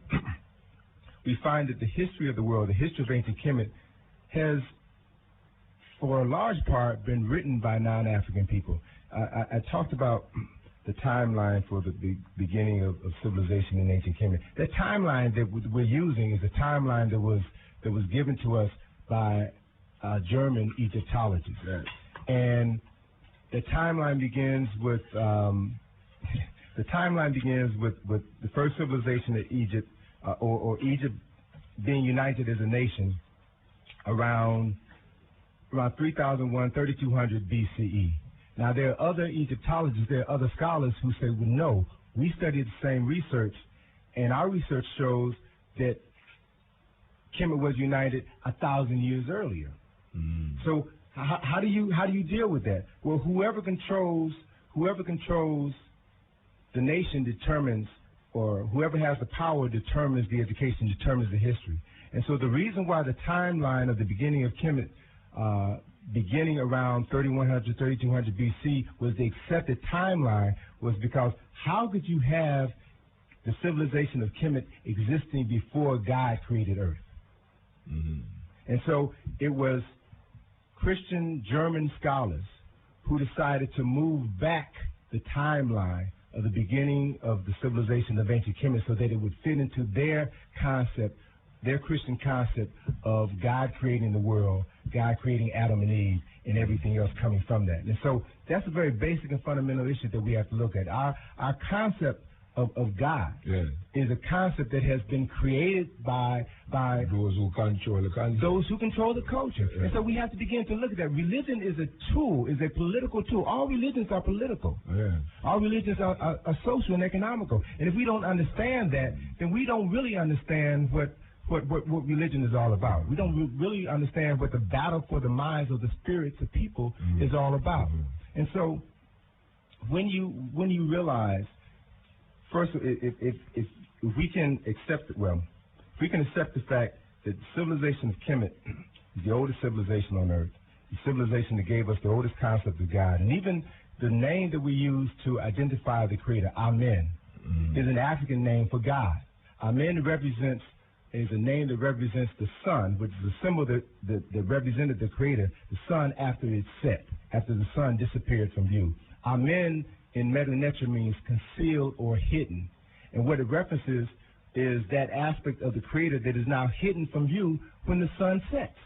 we find that the history of the world, the history of ancient Kemet, has, for a large part, been written by non-African people. I talked about the timeline for the beginning of civilization in ancient Kemet. The timeline that we're using is a timeline that was given to us by German Egyptologists. Yes. And the timeline begins with the first civilization of Egypt, or Egypt being united as a nation around 3001, 3200 BCE. Now, there are other Egyptologists, there are other scholars who say, well, no, we studied the same research, and our research shows that Kemet was united 1,000 years earlier. So how do you deal with that? Well, whoever controls the nation determines, or whoever has the power determines the education, determines the history. And so the reason why the timeline of the beginning of Kemet, beginning around 3100, 3200 BC, was the accepted timeline, was because how could you have the civilization of Kemet existing before God created Earth? And so it was Christian German scholars who decided to move back the timeline of the beginning of the civilization of ancient Kemet so that it would fit into their concept, their Christian concept of God creating the world, God creating Adam and Eve, and everything else coming from that. And so that's a very basic and fundamental issue that we have to look at. Our concept of God is a concept that has been created by those who control the culture. Those who control the culture. And so we have to begin to look at that. Religion is a tool, is a political tool. All religions are political. All religions are social and economical. And if we don't understand that, then we don't really understand what religion is all about. We don't really understand what the battle for the minds of the spirits of people is all about. And so when you realize, first, if we can accept it, if we can accept the fact that the civilization of Kemet is the oldest civilization on Earth, the civilization that gave us the oldest concept of God, and even the name that we use to identify the Creator, Amen, is an African name for God. Amen is a name that represents the sun, which is a symbol that represented the Creator, the sun after it set, after the sun disappeared from view. Amen in Medu Neter means concealed or hidden. And what it references is that aspect of the Creator that is now hidden from view when the sun sets.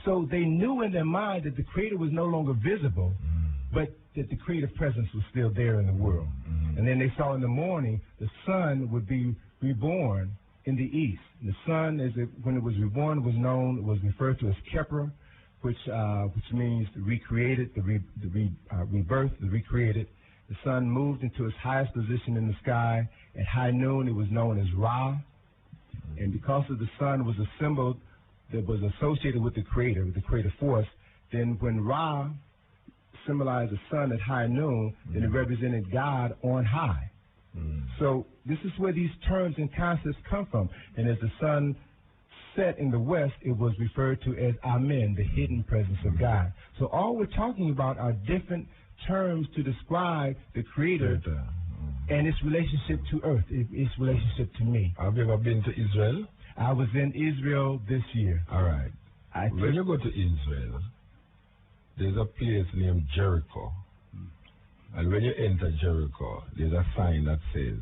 So they knew in their mind that the Creator was no longer visible, but that the creative presence was still there in the world. And then they saw in the morning the sun would be reborn in the east. And the sun, when it was reborn, was referred to as Kepra, which means the recreated, the rebirth, the recreated. The sun moved into its highest position in the sky. At high noon, it was known as Ra. And because of the sun was a symbol that was associated with the Creator, with the creative force, then when Ra symbolized the sun at high noon, then it represented God on high. So this is where these terms and concepts come from. And as the sun set in the west, it was referred to as Amen, the hidden presence of God. So all we're talking about are different terms to describe the Creator and its relationship to Earth, its relationship to me. Have you ever been to Israel? I was in Israel this year. All right. When you go to Israel, there's a place named Jericho. And when you enter Jericho, there's a sign that says,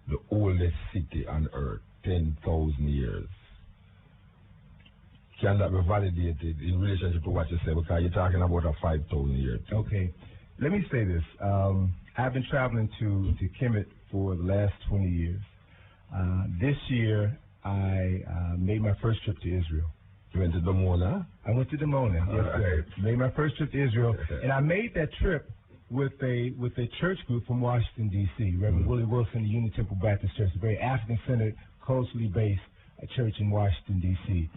the oldest city on earth, 10,000 years. Can that be validated in relationship to what you say? Because you're talking about a 5,000 years. Okay. Let me say this. I've been traveling to Kemet for the last 20 years. This year, I made my first trip to Israel. You went to Dimona? I went to Dimona, yes, sir. Made my first trip to Israel. And I made that trip with a church group from Washington, D.C., Reverend Willie Wilson, the Union Temple Baptist Church, a very African-centered, culturally based church in Washington, D.C.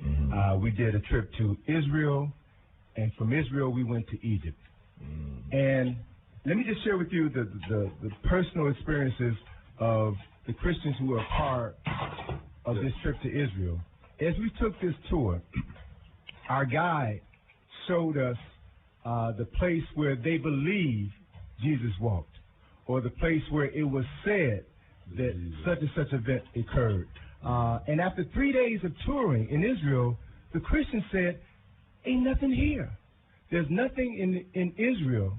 We did a trip to Israel, and from Israel we went to Egypt. And let me just share with you the personal experiences of the Christians who were a part of this trip to Israel. As we took this tour, our guide showed us the place where they believe Jesus walked, or the place where it was said that such and such event occurred. And after 3 days of touring in Israel, the Christians said, ain't nothing here. There's nothing in Israel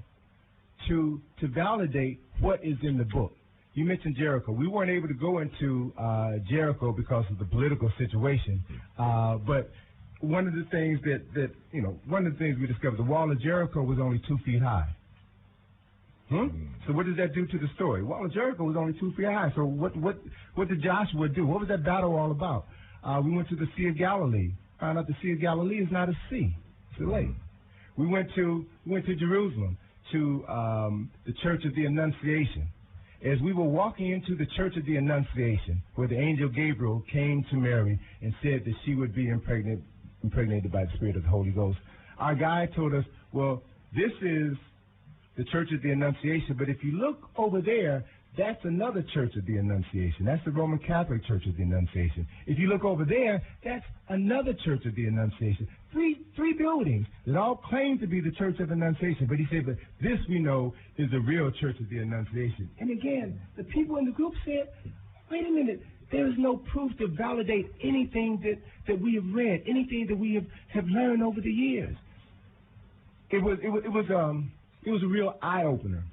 to validate what is in the book. You mentioned Jericho. We weren't able to go into Jericho because of the political situation, but one of the things one of the things we discovered, the wall of Jericho was only 2 feet high. So what does that do to the story? Wall of Jericho was only 2 feet high. So what did Joshua do? What was that battle all about? We went to the Sea of Galilee. Found out the Sea of Galilee is not a sea; it's a lake. We went to Jerusalem to the Church of the Annunciation. As we were walking into the Church of the Annunciation, where the angel Gabriel came to Mary and said that she would be impregnated by the Spirit of the Holy Ghost, our guide told us, well, this is the Church of the Annunciation, but if you look over there, that's another Church of the Annunciation. That's the Roman Catholic Church of the Annunciation. If you look over there, that's another Church of the Annunciation. Three buildings that all claim to be the Church of the Annunciation. But he said, but this we know is the real Church of the Annunciation. And again, the people in the group said, wait a minute, there is no proof to validate anything that we have read, anything that we have learned over the years. It was a real eye-opener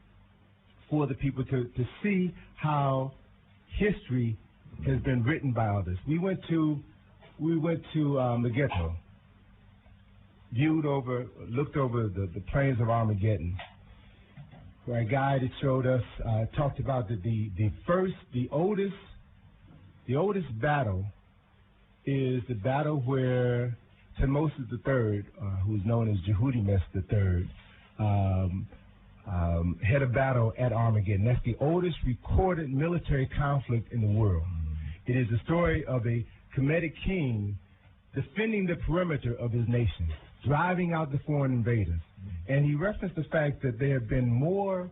for the people to see how history has been written by others. We went to Megiddo, looked over the plains of Armageddon, where a guide that showed us talked about the oldest battle is the battle where Thutmose III, who is known as Jehoiakim III, had a battle at Armageddon. That's the oldest recorded military conflict in the world. It is the story of a Kemetic king defending the perimeter of his nation, driving out the foreign invaders. And he referenced the fact that there have been more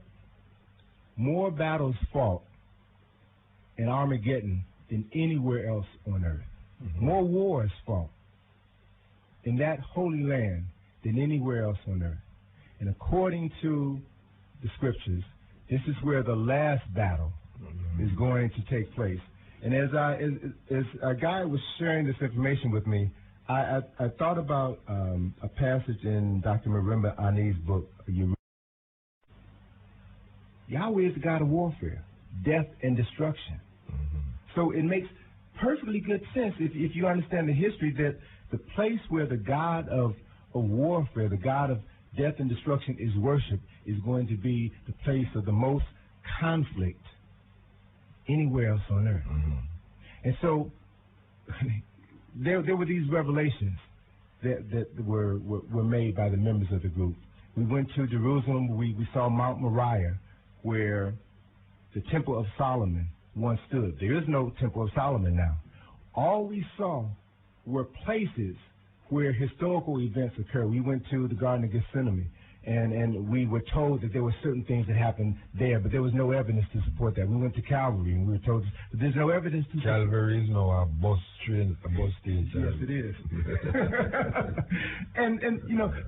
battles fought in Armageddon than anywhere else on earth. More wars fought in that holy land than anywhere else on earth. And according to the scriptures, this is where the last battle is going to take place. And as a guy was sharing this information with me, I thought about a passage in Dr. Marimba Ani's book, Yahweh is the God of warfare, death and destruction. So it makes perfectly good sense if you understand the history that the place where the God of warfare, the God of death and destruction is worshipped, is going to be the place of the most conflict anywhere else on earth. And so there were these revelations that were made by the members of the group. We went to Jerusalem. We saw Mount Moriah, where the Temple of Solomon once stood. There is no Temple of Solomon now. All we saw were places where historical events occur. We went to the Garden of Gethsemane, and we were told that there were certain things that happened there, but there was no evidence to support that. We went to Calvary, and we were told that there's no evidence to support. Calvary is now a bus station. Yes, it is. and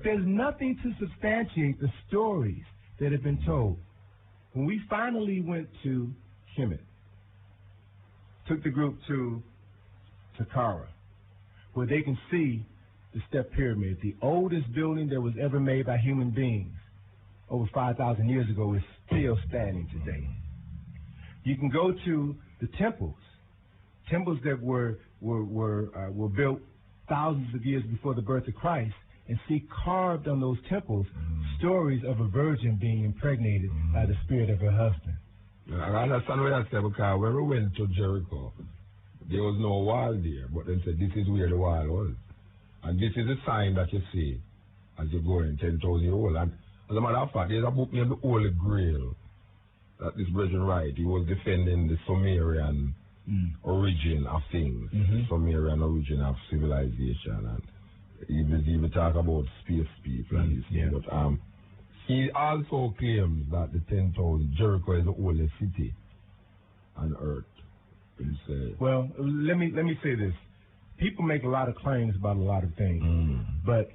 there's nothing to substantiate the stories that have been told. When we finally went to Kemet, took the group to Saqqara, where they can see the Step Pyramid, the oldest building that was ever made by human beings, over 5,000 years ago, is still standing today. You can go to the temples that were built thousands of years before the birth of Christ, and see carved on those temples stories of a virgin being impregnated by the spirit of her husband. I understand what I said, because when we went to Jericho, there was no wall there, but they said this is where the wall was. And this is a sign that you see as you go in 10,000 years old. And as a matter of fact, there's a book named The Holy Grail that this brethren write. He was defending the Sumerian origin of things, Sumerian origin of civilization. And he will talk about space people and this thing. But he also claims that the 10,000, Jericho is the oldest city on earth. Well, let me say this. People make a lot of claims about a lot of things, but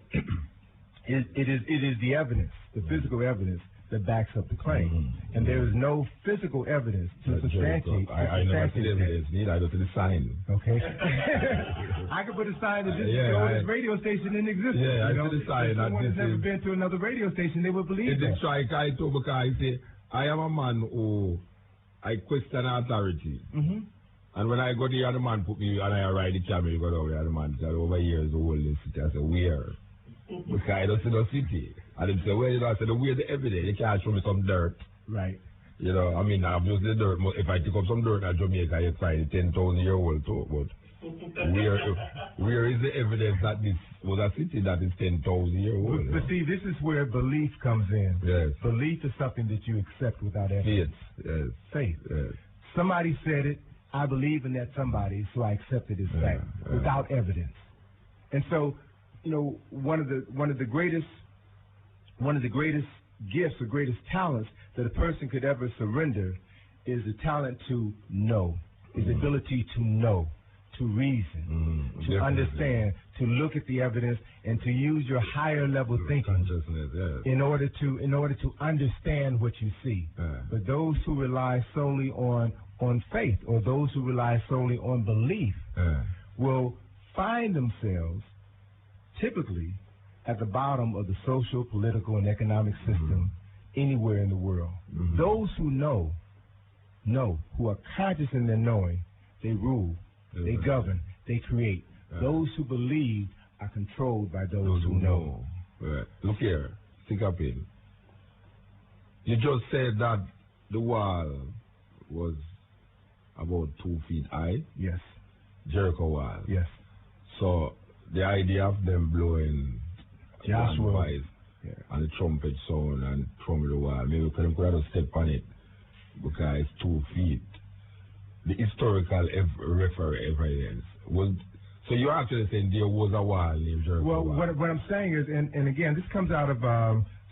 it is the evidence, the physical evidence, that backs up the claim. And there is no physical evidence to substantiate. I never see the evidence. I go to the sign. Okay. I could put a sign that this is the oldest radio station in existence. Yeah, I see the sign. If someone has never been to another radio station, they would believe that. It's strike I too, because I say, I am a man who I question authority. And when I go there, the man put me, and I ride the camel, go down there, the man said, over here is the whole city. I said, where? Because I don't see no city. And they say, well, you know, I said, where's the evidence? You can't show me some dirt. Right. You know, I mean, obviously the dirt, if I pick up some dirt at Jamaica, you find it 10,000-year-old too, but where is the evidence that this was a city that is 10,000-year-old? But see, this is where belief comes in. Yes. Belief is something that you accept without evidence. Faith. Yes. Faith. Yes. Somebody said it. I believe in that somebody, so I accept it as fact without evidence. And so, you know, one of the greatest gifts or greatest talents that a person could ever surrender is the talent to know, is the ability to know, to reason, to understand, to look at the evidence, and to use your higher level thinking in order to understand what you see. But those who rely solely on faith, or those who rely solely on belief, will find themselves typically at the bottom of the social, political, and economic system anywhere in the world. Those who know, who are conscious in their knowing, they rule, they govern, they create. Those who believe are controlled by those who know. Right. Look here, think up in. You just said that the wall was about 2 feet high. Yes. Jericho wall. Yes. So the idea of them blowing Joshua and the trumpet sound and trumpet the wall, maybe we could have step on it because it's 2 feet. The historical evidence was. So you're actually saying there was a wall named Jericho Well, wall. what I'm saying is, and again, this comes out of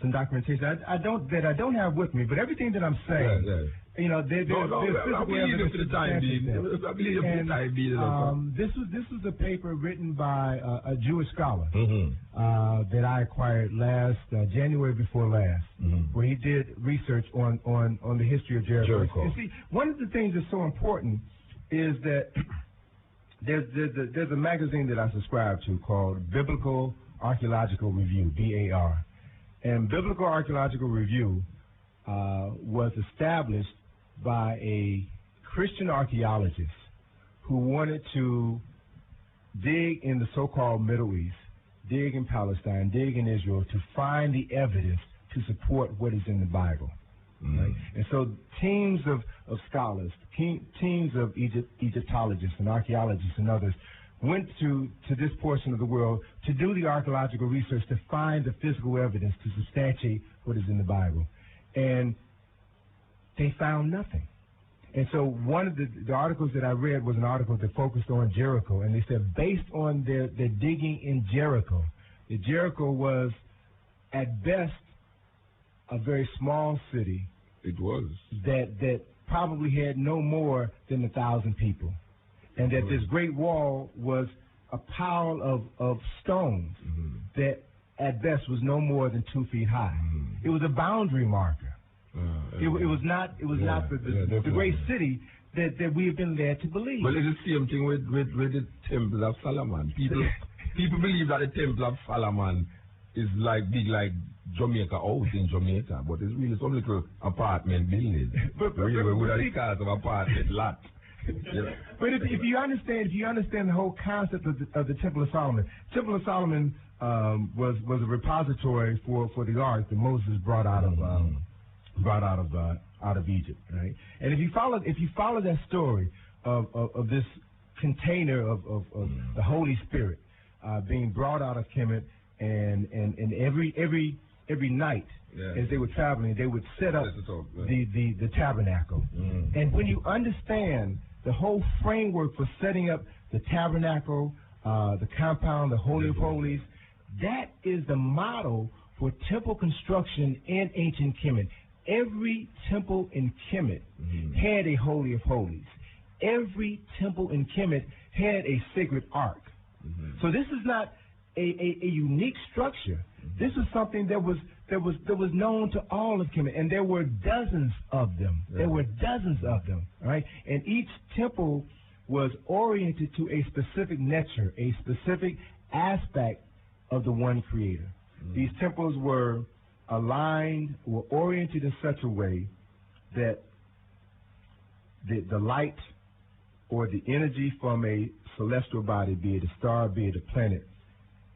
some documentation I don't have with me, but everything that I'm saying, you know, there's physical evidence for the time being. I believe for the time being. This was a paper written by a Jewish scholar that I acquired last January before last, where he did research on the history of Jericho. You see, one of the things that's so important is that there's a magazine that I subscribe to called Biblical Archaeological Review, BAR. And Biblical Archaeological Review was established by a Christian archaeologist who wanted to dig in the so-called Middle East, dig in Palestine, dig in Israel to find the evidence to support what is in the Bible. Right? And so teams of scholars, teams of Egyptologists and archaeologists and others went to this portion of the world to do the archaeological research to find the physical evidence to substantiate what is in the Bible. And they found nothing. And so one of the articles that I read was an article that focused on Jericho. And they said based on their digging in Jericho, that Jericho was at best a very small city. It was. That probably had no more than 1,000 people. And that this great wall was a pile of stones that at best was no more than 2 feet high. It was a boundary marker. It was not the great city that we have been led to believe. Well, it's the same thing with the Temple of Solomon. People believe that the Temple of Solomon is like big like Jamaica house in Jamaica, but it's really some little apartment building. But really, with the cars of apartment lot. Yeah. But if you understand the whole concept of the Temple of Solomon, Temple of Solomon was a repository for the ark that Moses brought out of Egypt, right? And if you follow that story of this container of the Holy Spirit being brought out of Kemet, and every night as they were traveling, they would set up the tabernacle. And when you understand the whole framework for setting up the tabernacle, the compound, the Holy of Holies, that is the model for temple construction in ancient Kemet. Every temple in Kemet had a Holy of Holies. Every temple in Kemet had a sacred ark. So this is not a unique structure. This is something that was known to all of Kemet, and there were dozens of them. There were dozens of them, right? And each temple was oriented to a specific nature, a specific aspect of the one Creator. These temples were aligned, were oriented in such a way that the light or the energy from a celestial body, be it a star, be it a planet,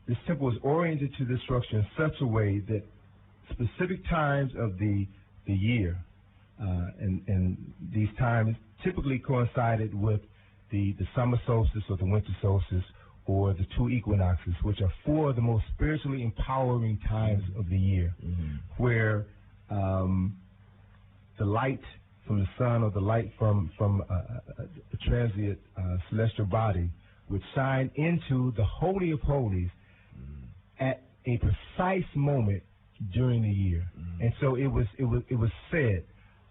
this temple is oriented to the structure in such a way that specific times of the year, and these times typically coincided with the summer solstice or the winter solstice or the two equinoxes, which are four of the most spiritually empowering times of the year, where the light from the sun or the light from a transient celestial body would shine into the Holy of Holies at a precise moment during the year. And so it was said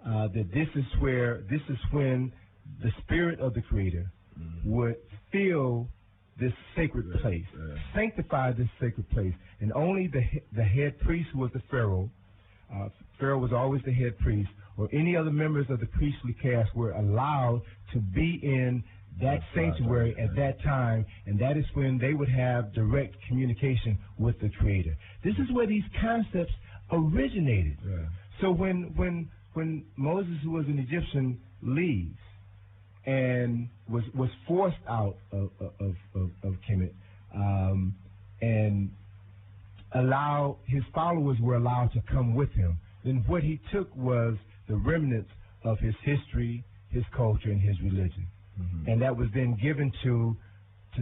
that this is when the spirit of the Creator would fill this sacred place, sanctify this sacred place, and only the head priest, who was the Pharaoh, Pharaoh was always the head priest, or any other members of the priestly caste were allowed to be in that sanctuary at that time, and that is when they would have direct communication with the Creator. This is where these concepts originated. So when Moses, who was an Egyptian, leaves and was forced out of Kemet, and his followers were allowed to come with him, then what he took was the remnants of his history, his culture, and his religion. And that was then given to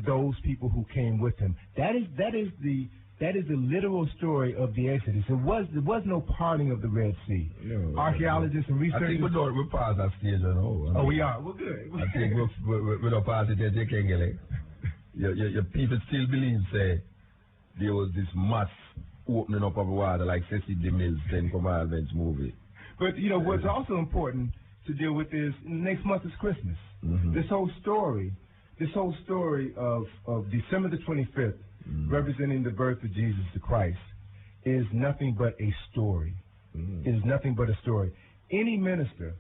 those people who came with him. That is the literal story of the Exodus. There was no parting of the Red Sea. Archaeologists and researchers. I think we passed that stage, you know. We are. We're good. I think we don't pass it yet. Your people still believe, say, there was this mass opening up of water like Cecil DeMille's 10 Commandments movie. But, what's also important to deal with is next month is Christmas. This whole story of December the 25th, representing the birth of Jesus the Christ, is nothing but a story. It is nothing but a story. Any minister,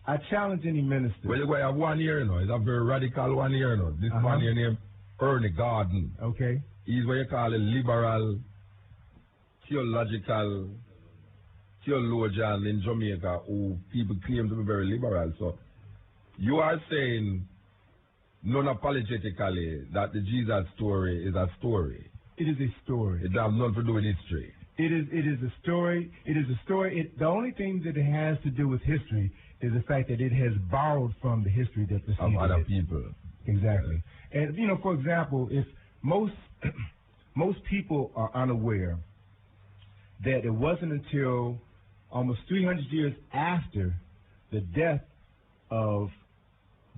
I challenge any minister. Well, you have 1 year, It's a very radical 1 year, This 1 year named Ernie Gordon. Okay. He's what you call a liberal, theologian in Jamaica who people claim to be very liberal. So you are saying non-apologetically that the Jesus story is a story. It is a story. It has nothing to do with history. It is a story. It is a story. The only thing that it has to do with history is the fact that it has borrowed from the history that preceded of other people. Exactly. And for example, if most people are unaware that it wasn't until almost 300 years after the death of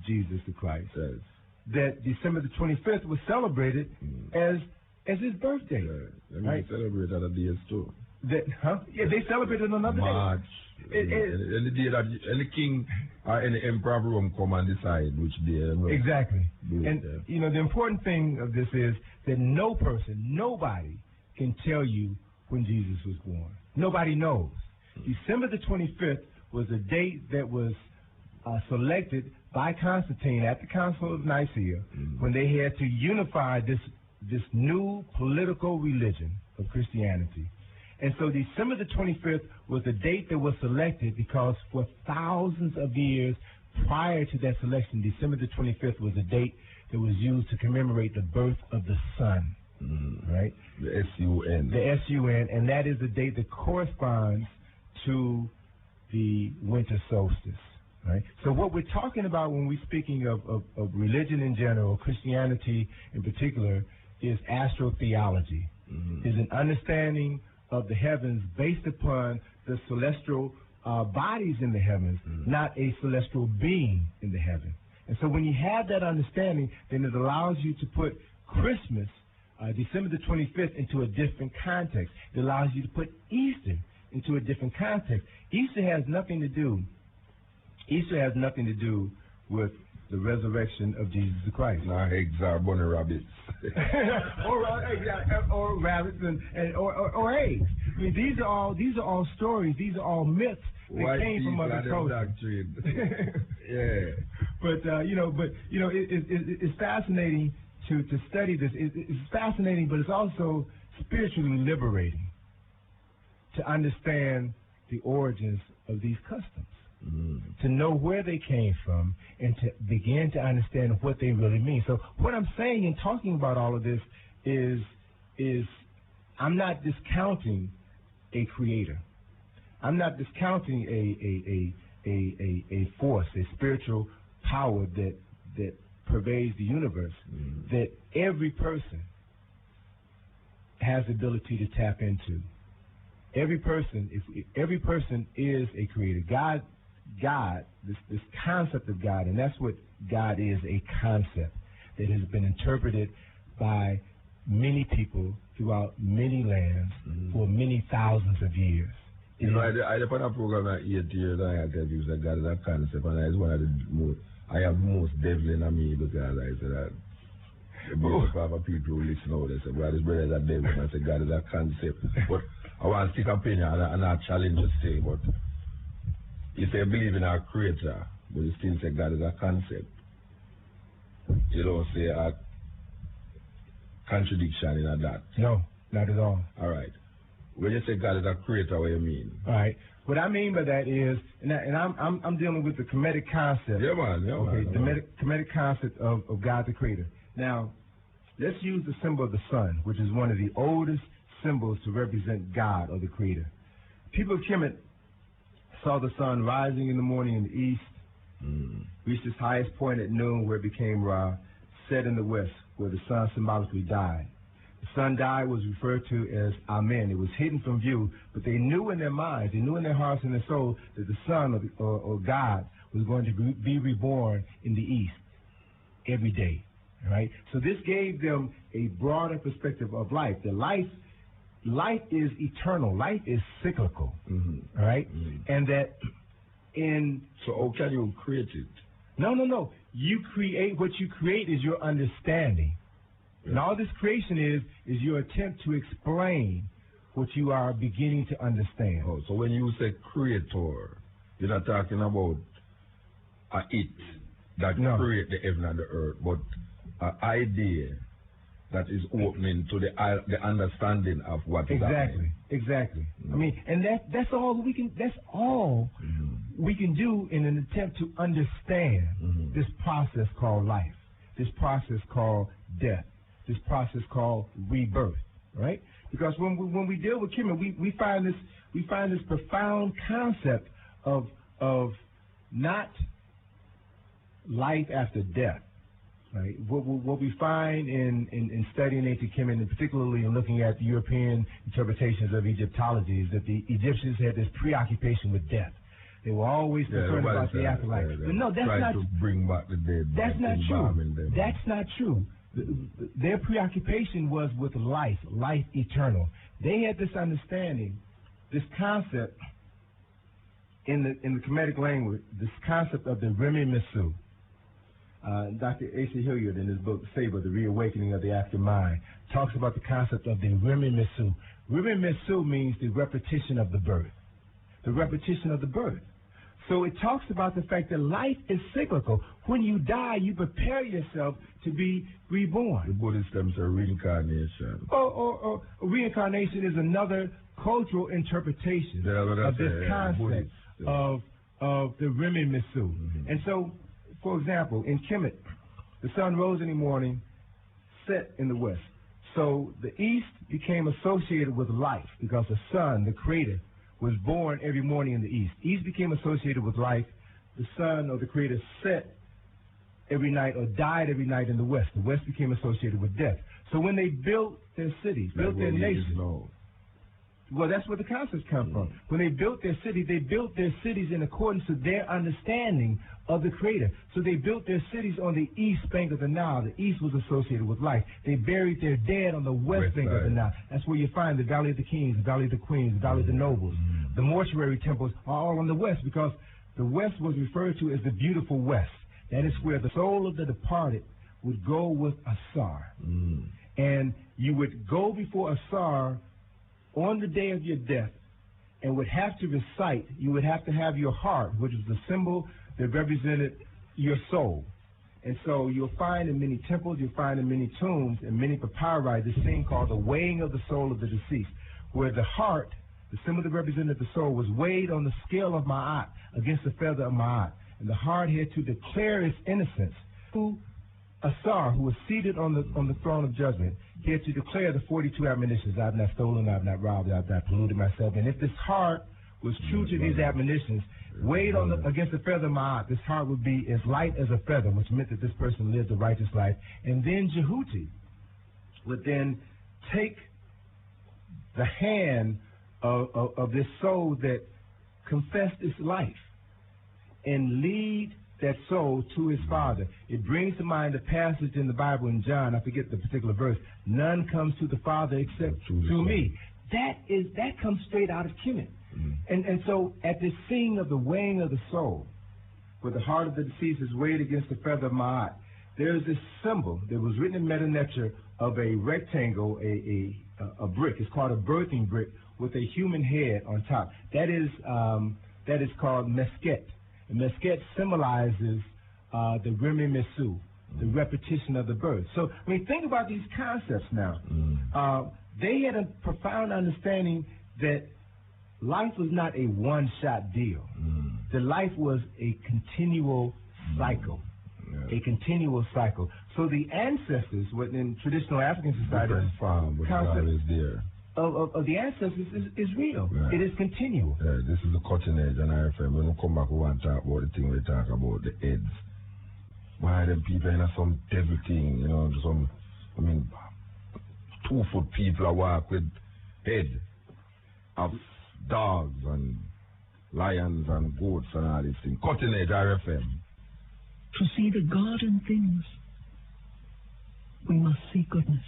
Jesus the Christ that December the 25th was celebrated as his birthday. Right? Celebrate other days too. Yeah, they celebrated another March. day. And the day that any king or any emperor of Rome come and decide which day. Exactly. And the important thing of this is that nobody can tell you when Jesus was born. Nobody knows. December the 25th was a date that was selected by Constantine at the Council of Nicaea when they had to unify this new political religion of Christianity. And so December the 25th was a date that was selected because for thousands of years prior to that selection, December the 25th was a date that was used to commemorate the birth of the sun. Right? The S-U-N. The S-U-N, and that is the date that corresponds to the winter solstice. Right? So what we're talking about when we're speaking of religion in general, Christianity in particular, is astrotheology. Is an understanding of the heavens based upon the celestial bodies in the heavens, not a celestial being in the heaven. And so when you have that understanding, then it allows you to put Christmas, December the 25th, into a different context. It allows you to put Easter into a different context. Easter has nothing to do with the resurrection of Jesus Christ. Nah, eggs are bunny rabbits. or rabbits or eggs. I mean, these are all stories. These are all myths that came from other cultures. Yeah. But it's fascinating to study this. It's fascinating, but it's also spiritually liberating to understand the origins of these customs. to know where they came from, and to begin to understand what they really mean. So what I'm saying in talking about all of this is I'm not discounting a creator. I'm not discounting a force, a spiritual power that pervades the universe, that every person has the ability to tap into. Every person is a creator. God, this concept of God, and that's what God is, a concept that has been interpreted by many people throughout many lands for many thousands of years. You know, I did a program at 8 years, and I tell you that God is a concept, and it's one of the most, I have the most devil in me, because I said that the most of people who listen out, they say, well, this brother is a devil, and I say God is a concept. But I want to stick opinion and not challenge the say, but you say believe in our creator, but you still say God is a concept. You don't say a contradiction in that. No, not at all. All right. When you say God is a creator, what do you mean? All right. What I mean by that is, and I'm dealing with the Kemetic concept. Yeah, man. Yeah, okay, man. The Kemetic concept of God the Creator. Now, let's use the symbol of the sun, which is one of the oldest symbols to represent God or the Creator. People of Kemet saw the sun rising in the morning in the east, reached its highest point at noon, where it became Ra, set in the west, where the sun symbolically died. The sun died was referred to as Amen. It was hidden from view, but they knew in their minds, they knew in their hearts and their soul that the sun or God was going to be reborn in the east every day. Right? So this gave them a broader perspective of life. That life is eternal. Life is cyclical. All right? And that So how can you create it? No. You create, what you create is your understanding. Yeah. And all this creation is your attempt to explain what you are beginning to understand. Oh, so when you say creator, you're not talking about it that create the heaven and the earth, but an idea that is opening to the understanding of what is happening. Exactly. I mean, and that's all we can. That's all we can do in an attempt to understand this process called life, this process called death, this process called rebirth. Right? Because when we deal with Kemet, we find this profound concept of not life after death. Right. What we find in studying ancient Kemet, and particularly in looking at the European interpretations of Egyptology, is that the Egyptians had this preoccupation with death. They were always concerned about the afterlife. But no, that's not to bring back the dead. That's not true. That's not true. Their preoccupation was with life eternal. They had this understanding, this concept in the Kemetic language, this concept of the Remi Mesu. Dr. Asa Hilliard, in his book, Saber, The Reawakening of the African Mind, talks about the concept of the Remi Mesu. Remi Mesu means the repetition of the birth. The repetition of the birth. So it talks about the fact that life is cyclical. When you die, you prepare yourself to be reborn. The Buddhist terms are reincarnation. Or reincarnation is another cultural interpretation of this concept of the Remi Mesu. And so, for example, in Kemet, the sun rose in the morning, set in the west. So the east became associated with life because the sun, the creator, was born every morning in the east. East became associated with life. The sun or the creator set every night or died every night in the west. The west became associated with death. So when they built their cities, built their nation, well, that's where the concepts come from. When they built their cities in accordance to their understanding of the Creator. So they built their cities on the east bank of the Nile. The east was associated with life. They buried their dead on the west bank of the Nile. That's where you find the Valley of the Kings, the Valley of the Queens, the Valley of the Nobles. The mortuary temples are all on the west because the west was referred to as the beautiful west. That is where the soul of the departed would go with Asar. And you would go before Asar on the day of your death and would have to recite, you would have to have your heart, which is the symbol that represented your soul. And so you'll find in many temples, you'll find in many tombs, and many papyri, this thing called the weighing of the soul of the deceased, where the heart, the symbol that represented the soul, was weighed on the scale of Ma'at against the feather of Ma'at, and the hard head to declare its innocence. Who Asar, who was seated on the throne of judgment, he had to declare the 42 admonitions. I have not stolen, I have not robbed, I have not polluted myself. And if this heart was true to these admonitions, weighed against the feather of Ma'at, this heart would be as light as a feather, which meant that this person lived a righteous life. And then Jehuti would then take the hand of this soul that confessed its life and lead that soul to his Father. It brings to mind a passage in the Bible in John, I forget the particular verse, none comes to the Father except through me. That comes straight out of Kemet. And so at this scene of the weighing of the soul, where the heart of the deceased is weighed against the feather of Ma'at, there is this symbol that was written in Metanetra of a rectangle, a brick. It's called a birthing brick with a human head on top. That is called Mesket. And Mesket symbolizes the Remi Mesu, the repetition of the birth. So, I mean, think about these concepts now. They had a profound understanding that life was not a one-shot deal. The life was a continual cycle. A continual cycle. So the ancestors, in traditional African society, the concept is there. Of the ancestors is real. It is continual. This is the cutting edge, and I FM. When we come back, we want to talk about the thing we talk about, the heads. Why them people in some devil thing, you know, 2-foot people that walk with head of dogs and lions and goats and all these things. Cutting edge, RFM. To see the God in things, we must see goodness.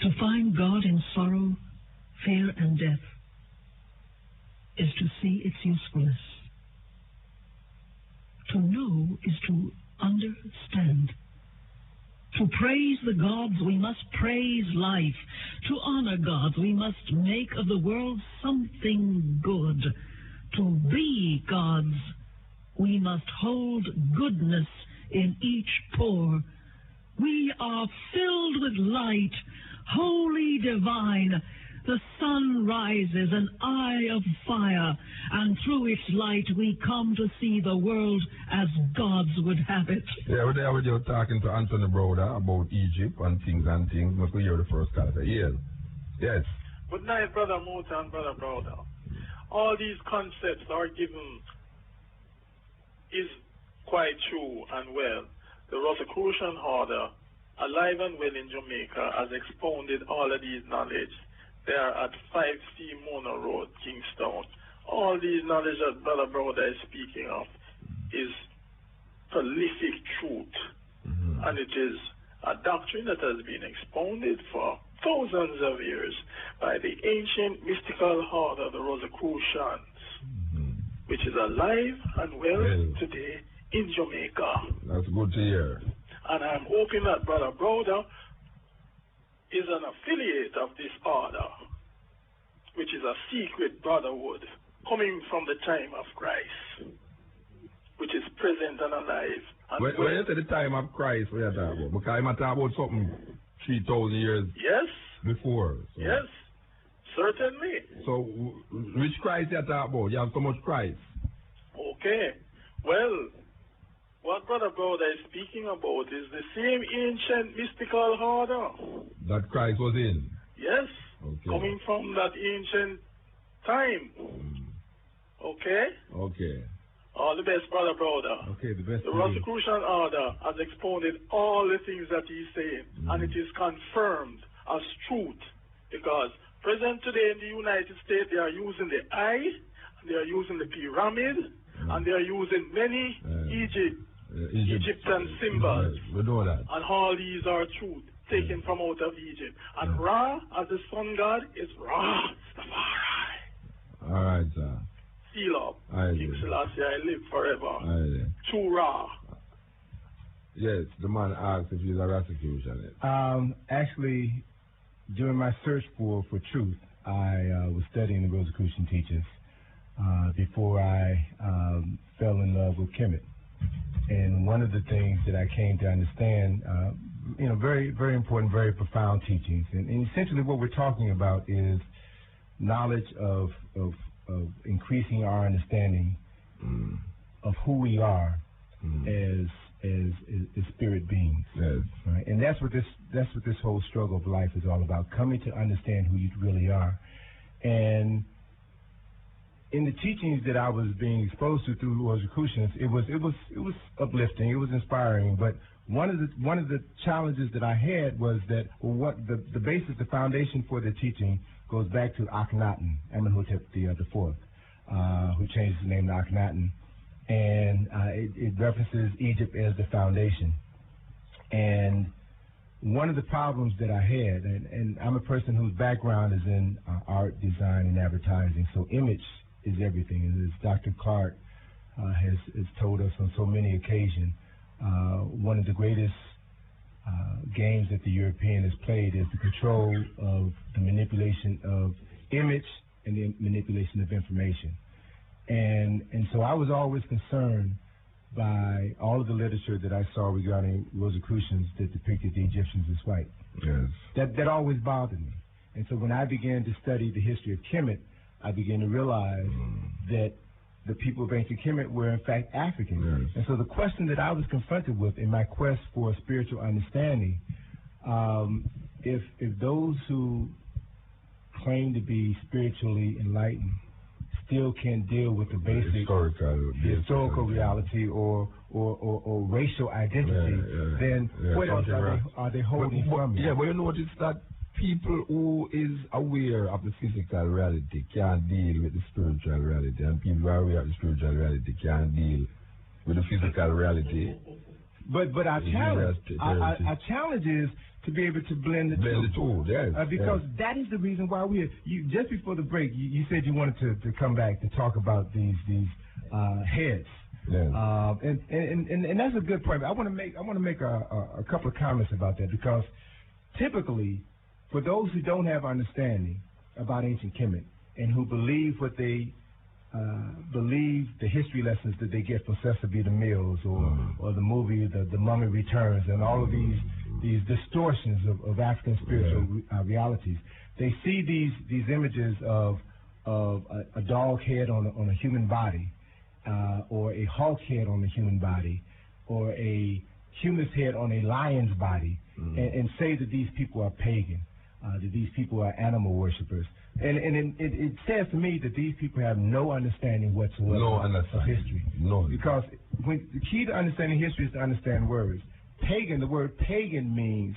To find God in sorrow, fear, and death is to see its usefulness. To know is to understand. To praise the gods, we must praise life. To honor gods, we must make of the world something good. To be gods, we must hold goodness in each pore. We are filled with light, holy divine. The sun rises, an eye of fire, and through its light we come to see the world as gods would have it. Yeah, we're there with you talking to Anthony Browder about Egypt and things. Must we hear the first call? Yes. Good night, Brother Muta and Brother Browder. All these concepts are given is quite true and well. The Rosicrucian order, alive and well in Jamaica, has expounded all of these knowledge. They are at 5C Mona Road, Kingstown. All these knowledge that Brother Browder is speaking of is prolific truth. And it is a doctrine that has been expounded for thousands of years by the ancient mystical order, the Rosicrucians, which is alive and well today in Jamaica. That's good to hear. And I'm hoping that Brother Browder is an affiliate of this order, which is a secret brotherhood coming from the time of Christ, which is present and alive. And when you say the time of Christ, what are you talking about? Because I'm talking about something 3,000 years before. So. Yes, certainly. So, which Christ you talking about? You have so much Christ. Okay. Well, what Brother Browder is speaking about is the same ancient mystical order that Christ was in. Yes. Okay. Coming from that ancient time. Okay? Okay. All the best, Brother Browder. Okay, the best. The Rosicrucian order has expounded all the things that he's saying, and it is confirmed as truth, because present today in the United States, they are using the eye, they are using the pyramid, and they are using many Egyptian symbols. We know that. And all these are truth, taken from out of Egypt. And Ra, as the sun god, is Ra Rastafari. All right, sir. Seal up. King Selassie, I live forever. True Ra. Yes, the man asked if he's a Rosicrucian. Actually, during my search for truth, I was studying the Rosicrucian teachings before I fell in love with Kemet. And one of the things that I came to understand, very, very important, very profound teachings. And essentially what we're talking about is knowledge of increasing our understanding of who we are as spirit beings. Yes. Right? And that's what this whole struggle of life is all about, coming to understand who you really are. And in the teachings that I was being exposed to through Rosicrucians, it was uplifting, it was inspiring. But one of the challenges that I had was that the basis, the foundation for the teaching goes back to Akhenaten, Amenhotep IV, who changed his name to Akhenaten, and it references Egypt as the foundation. And one of the problems that I had, and I'm a person whose background is in art, design, and advertising, so image is everything. And as Dr. Clark has told us on so many occasions, one of the greatest games that the European has played is the control of the manipulation of image and the manipulation of information. And so I was always concerned by all of the literature that I saw regarding Rosicrucians that depicted the Egyptians as white. Yes. That always bothered me. And so when I began to study the history of Kemet, I began to realize that the people of ancient Kemet were in fact African. Yes. And so the question that I was confronted with in my quest for spiritual understanding, if those who claim to be spiritually enlightened still can't deal with the basic historical reality or racial identity, then what else are they holding from you? Yeah, but you notice that people who is aware of the physical reality can't deal with the spiritual reality, and people who are aware of the spiritual reality can't deal with the physical reality. But our challenge is to be able to blend the two. Yes. Because that is the reason why we're just before the break. You said you wanted to come back to talk about these heads. Yes. And that's a good point. I want to make a couple of comments about that, because typically, for those who don't have understanding about ancient Kemet and who believe what they believe the history lessons that they get from Cecil B. DeMille's or the movie The Mummy Returns and all of these distortions of African spiritual realities, they see these images of a dog head on a human body, or a hawk head on a human body, or a human's head on a lion's body, and say that these people are pagan. That these people are animal worshippers. And it says to me that these people have no understanding whatsoever of history. No. Because the key to understanding history is to understand words. Pagan, the word pagan means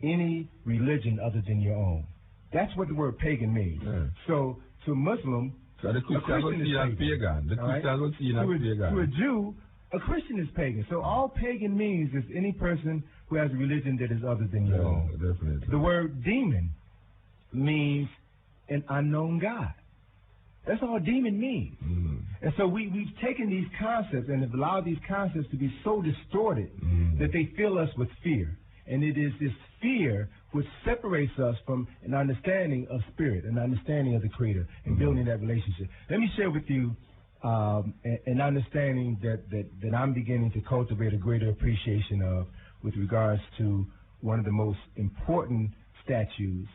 any religion other than your own. That's what the word pagan means. Yeah. So to a Muslim, the Christian will see as pagan. The Christian will see as pagan. To a Jew, a Christian is pagan. So all pagan means is any person who has a religion that is other than your own. Definitely. The word demon means an unknown God. That's all demon means. And so we've taken these concepts and have allowed these concepts to be so distorted that they fill us with fear. And it is this fear which separates us from an understanding of spirit, an understanding of the Creator, and building that relationship. Let me share with you an understanding that I'm beginning to cultivate a greater appreciation of with regards to one of the most important statues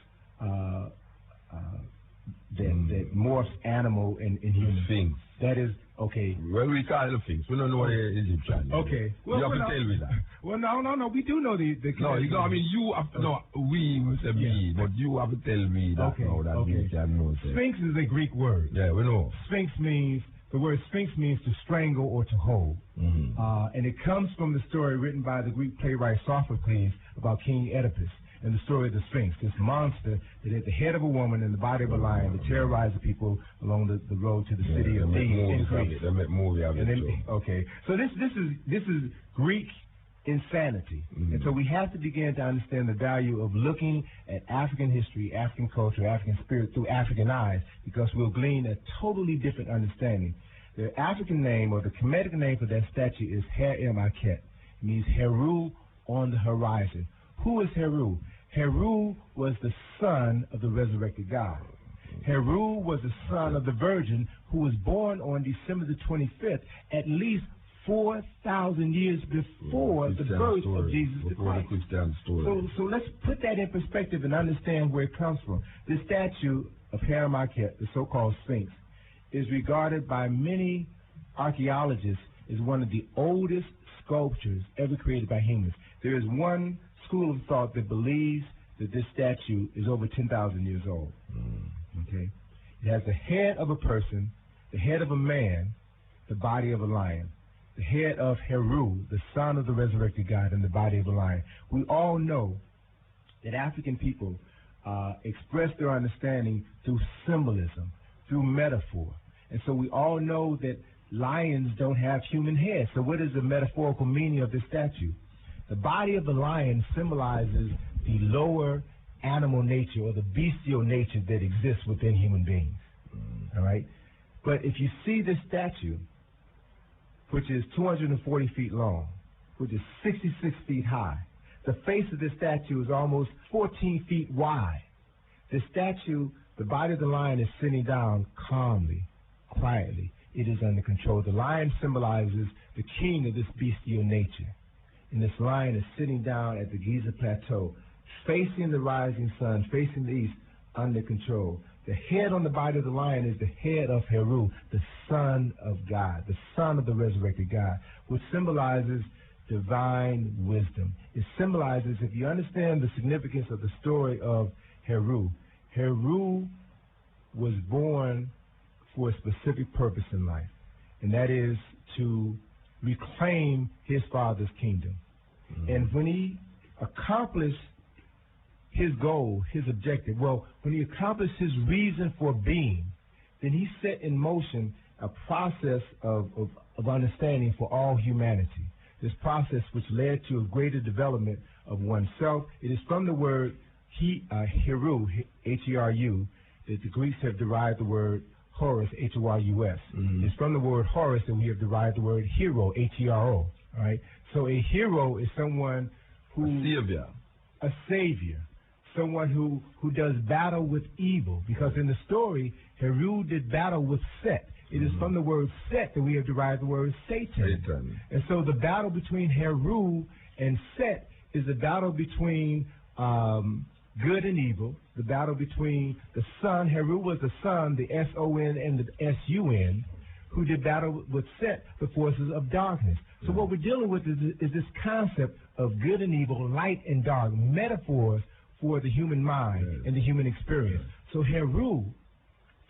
that morphs animal and human. Sphinx. That is, okay. Well, we call it Sphinx. We don't know the Egyptian. Okay. Well, you have to tell me that. Well, no. We do know the no, I mean, you have to, we will say me, but you have to tell me that now that we can know. Sphinx is a Greek word. Yeah, we know. The word sphinx means to strangle or to hold. And it comes from the story written by the Greek playwright Sophocles about King Oedipus and the story of the Sphinx, this monster that had the head of a woman and the body of a lion that terrorized the people along the road to the city of Thebes in Greece. They make movie of it. Okay. So this is Greek insanity. And so we have to begin to understand the value of looking at African history, African culture, African spirit through African eyes, because we'll glean a totally different understanding. The African name or the Kemetic name for that statue is Her-Em-Aket. It means Heru on the horizon. Who is Heru? Heru was the son of the resurrected God. Heru was the son of the Virgin who was born on December the 25th, at least 4,000 years before the birth of Jesus the Christ. So let's put that in perspective and understand where it comes from. The statue of Haramakhet, the so-called Sphinx, is regarded by many archaeologists as one of the oldest sculptures ever created by humans. There is one school of thought that believes that this statue is over 10,000 years old. Okay, it has the head of a person, the head of a man, the body of a lion, the head of Heru, the son of the resurrected God, and the body of a lion. We all know that African people express their understanding through symbolism, through metaphor. And so we all know that lions don't have human heads. So what is the metaphorical meaning of this statue? The body of the lion symbolizes the lower animal nature or the bestial nature that exists within human beings. All right? But if you see this statue, which is 240 feet long, which is 66 feet high, the face of this statue is almost 14 feet wide. The statue, the body of the lion is sitting down calmly, quietly. It is under control. The lion symbolizes the king of this bestial nature. And this lion is sitting down at the Giza Plateau, facing the rising sun, facing the east, under control. The head on the body of the lion is the head of Heru, the son of God, the son of the resurrected God, which symbolizes divine wisdom. It symbolizes, if you understand the significance of the story of Heru, Heru was born for a specific purpose in life, and that is to reclaim his father's kingdom. And when he accomplished his goal, his objective, when he accomplished his reason for being, then he set in motion a process of understanding for all humanity. This process which led to a greater development of oneself. It is from the word Heru, H-E-R-U, that the Greeks have derived the word Horus, H-O-R-U-S. It's from the word Horus that we have derived the word hero, H-E-R-O. All right? So a hero is someone who... A savior. Someone who does battle with evil. Because in the story, Heru did battle with Set. It is from the word Set that we have derived the word Satan. And so the battle between Heru and Set is a battle between good and evil, the battle between the sun. Heru was the sun, the S-O-N and the S-U-N, who did battle with Set, the forces of darkness. So what we're dealing with is this concept of good and evil, light and dark, metaphors for the human mind and the human experience. So Heru,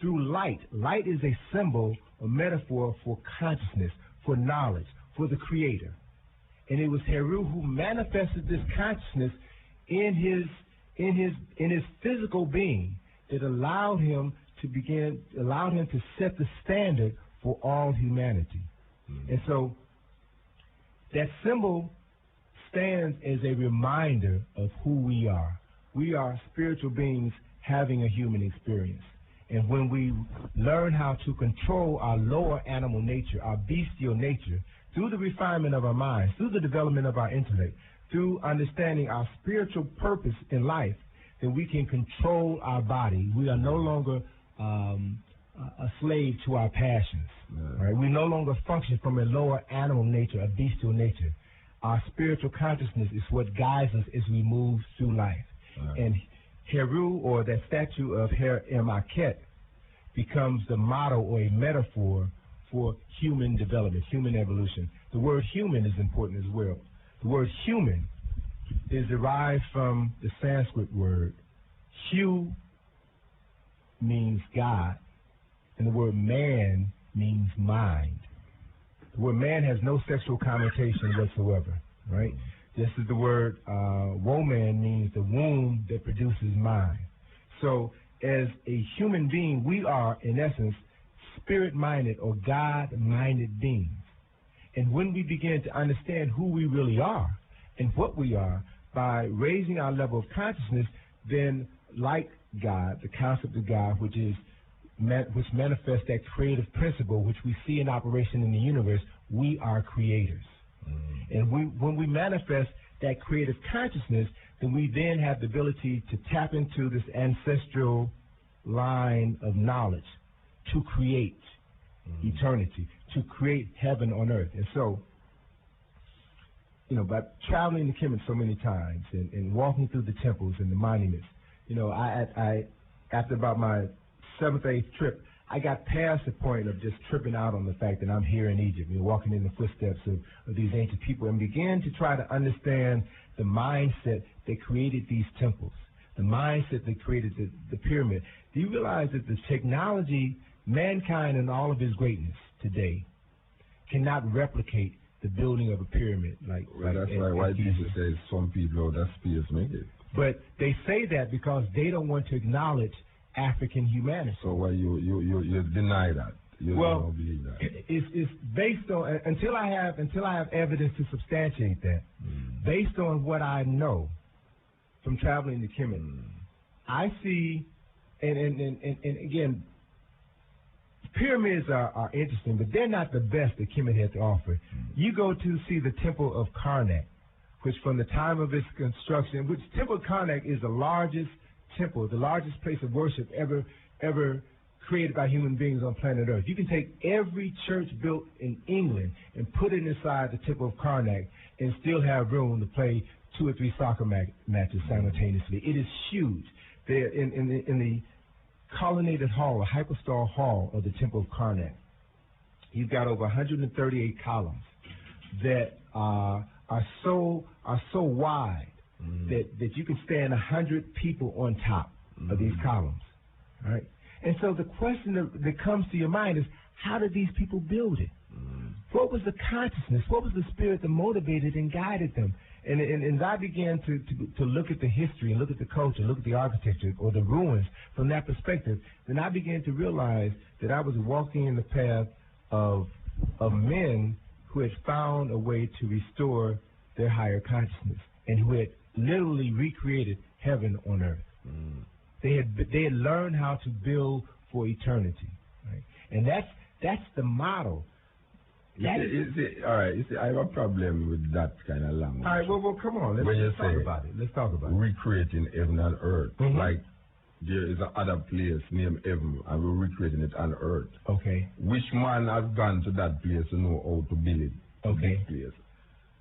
through light is a symbol or metaphor for consciousness, for knowledge, for the Creator. And it was Heru who manifested this consciousness in his physical being that allowed him to set the standard for all humanity. And so that symbol stands as a reminder of who we are. We are spiritual beings having a human experience. And when we learn how to control our lower animal nature, our bestial nature, through the refinement of our minds, through the development of our intellect, through understanding our spiritual purpose in life, then we can control our body. We are no longer a slave to our passions. Right? We no longer function from a lower animal nature, a bestial nature. Our spiritual consciousness is what guides us as we move through life. And Heru, or that statue of Haramakhet, becomes the model or a metaphor for human development, human evolution. The word human is important as well. The word human is derived from the Sanskrit word. Hu means God, and the word man means mind. The word man has no sexual connotation whatsoever, right? This is the word woman, means the womb that produces mind. So as a human being, we are, in essence, spirit-minded or God-minded beings. And when we begin to understand who we really are and what we are by raising our level of consciousness, then like God, the concept of God, which manifests that creative principle which we see in operation in the universe, we are creators. And when we manifest that creative consciousness, then we then have the ability to tap into this ancestral line of knowledge to create eternity, to create heaven on earth. And so, by traveling to Kemet so many times and walking through the temples and the monuments, I after about my 7th or 8th trip, I got past the point of just tripping out on the fact that I'm here in Egypt, walking in the footsteps of these ancient people, and began to try to understand the mindset that created these temples, the mindset that created the pyramid. Do you realize that the technology, mankind in all of its greatness today, cannot replicate the building of a pyramid? That's why people say some people that space make it. But they say that because they don't want to acknowledge African humanity. So why you deny that? You don't believe that? It's based on until I have evidence to substantiate that. Based on what I know from traveling to Kemet, I see, and again, pyramids are interesting, but they're not the best that Kemet had to offer. You go to see the Temple of Karnak, which from the time of its construction, which Temple of Karnak is the largest temple, the largest place of worship ever created by human beings on planet Earth. You can take every church built in England and put it inside the Temple of Karnak and still have room to play 2 or 3 soccer matches simultaneously. It is huge. There in the colonnaded hall, a hypostyle hall of the Temple of Karnak, you've got over 138 columns that are so wide that you can stand 100 people on top of these columns. All right. And so the question that comes to your mind is, how did these people build it? What was the consciousness? What was the spirit that motivated and guided them? And as I began to look at the history and look at the culture, look at the architecture or the ruins from that perspective, then I began to realize that I was walking in the path of men who had found a way to restore their higher consciousness and who had literally recreated heaven on earth. They had learned how to build for eternity, right? And that's the model. All right. I have a problem with that kind of language. All right. Well, come on. Let's talk about it. Let's talk about it. Recreating heaven and earth, like there is another place named heaven, and we're recreating it on earth. Okay. Which man has gone to that place to know how to build it? Okay. Place.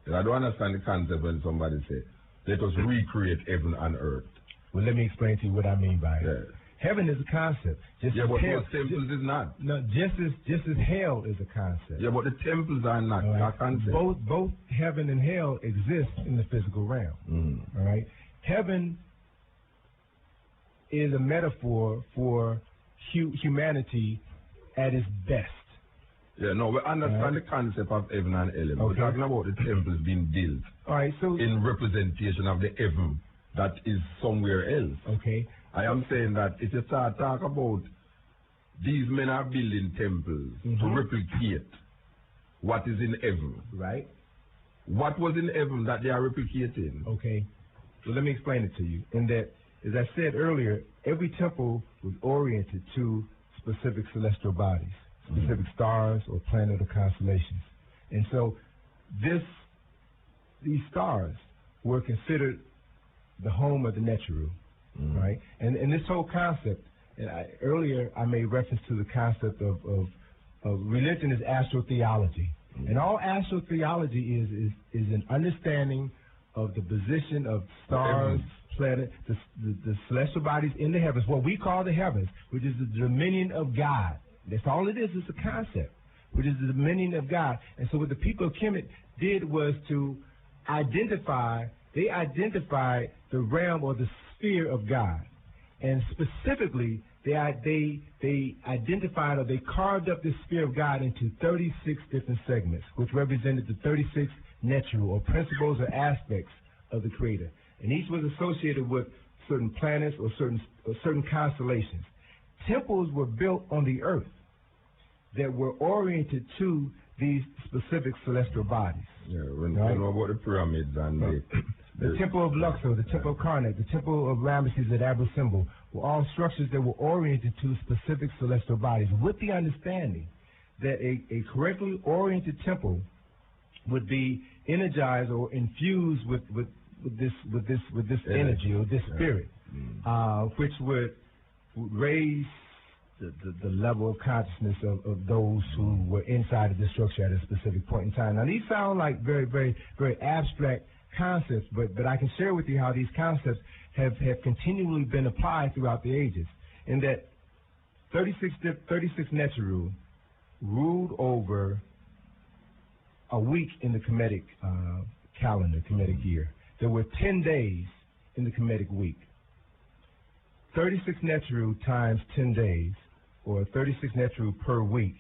And I don't understand the concept when somebody say, "Let us recreate heaven and earth." Well, let me explain to you what I mean by it. Yeah. Heaven is a concept. But most temples is not. No, just as hell is a concept. Yeah, but the temples are not a concept. Both heaven and hell exist in the physical realm. All right. Heaven is a metaphor for humanity at its best. Yeah, no, we understand the concept of heaven and hell. We're talking about the temples being built. All right, so in representation of the heaven that is somewhere else. Okay. I am saying that if you start talk about these men are building temples to replicate what is in heaven. Right. What was in heaven that they are replicating? Okay. So let me explain it to you. In that, as I said earlier, every temple was oriented to specific celestial bodies, specific stars or planet or constellations. And so these stars were considered the home of the Neteru. Right, and this whole concept. And earlier I made reference to the concept of religion as astrotheology, and all astrotheology is an understanding of the position of stars, planets, the celestial bodies in the heavens, what we call the heavens, which is the dominion of God. That's all it is. It's a concept, which is the dominion of God. And so what the people of Kemet did was to identify. They identified the realm or the sphere of God, and specifically they identified or they carved up this sphere of God into 36 different segments, which represented the 36 Neteru or principles or aspects of the Creator, and each was associated with certain planets or certain constellations. Temples were built on the earth that were oriented to these specific celestial bodies. Yeah, when you know about the pyramids and the Temple of Luxor, the Temple of Karnak, the Temple of Ramesses at Abu Simbel were all structures that were oriented to specific celestial bodies, with the understanding that a correctly oriented temple would be energized or infused with this energy or this spirit, which would raise the level of consciousness of those who were inside of the structure at a specific point in time. Now, these sound like very, very, very abstract concepts, but I can share with you how these concepts have continually been applied throughout the ages, in that 36 Neteru ruled over a week in the Kemetic calendar, Kemetic year. There were 10 days in the Kemetic week. 36 Neteru times 10 days, or 36 Neteru per week,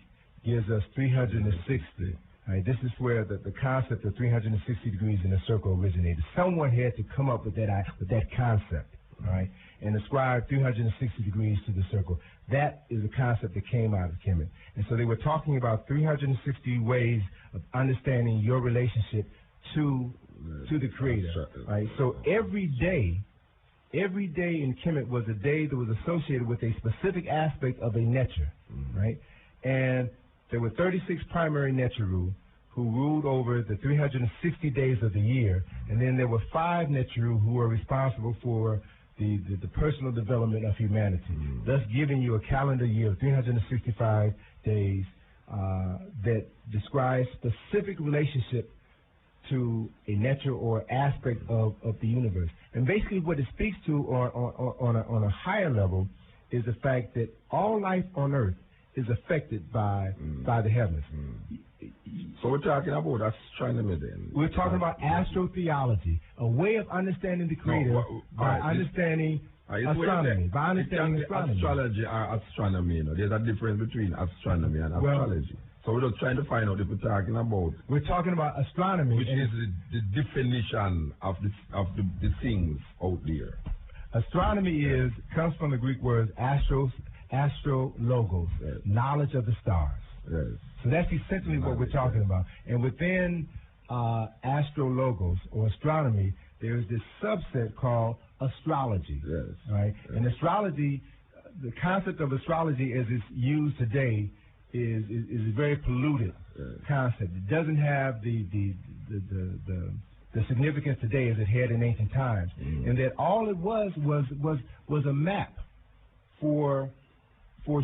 gives us 360. Right, this is where the concept of 360 degrees in a circle originated. Someone had to come up with that concept, right, and ascribe 360 degrees to the circle. That is a concept that came out of Kemet. And so they were talking about 360 ways of understanding your relationship to the Creator. Right? So every day in Kemet was a day that was associated with a specific aspect of a Neter, right? And there were 36 primary Neteru who ruled over the 360 days of the year, and then there were 5 Neteru who were responsible for the personal development of humanity, thus giving you a calendar year of 365 days that describes specific relationship to a nature or aspect of the universe. And basically what it speaks to on a higher level is the fact that all life on earth is affected by the heavens. So we're talking about astronomy then? We're talking about astrotheology, a way of understanding the Creator by understanding astronomy. By understanding astronomy. Astrology or astronomy, you know, there's a difference between astronomy and astrology. So we're just trying to find out if we're talking about... We're talking about astronomy. Which is the definition of the things out there. Astronomy comes from the Greek words astrologos, yes. Knowledge of the stars. Yes. So that's essentially what we're talking about. And within astrologos or astronomy, there's this subset called astrology. Yes. Right? Yes. And astrology, the concept of astrology as it's used today is a very polluted concept. It doesn't have the significance today as it had in ancient times, and that all it was a map for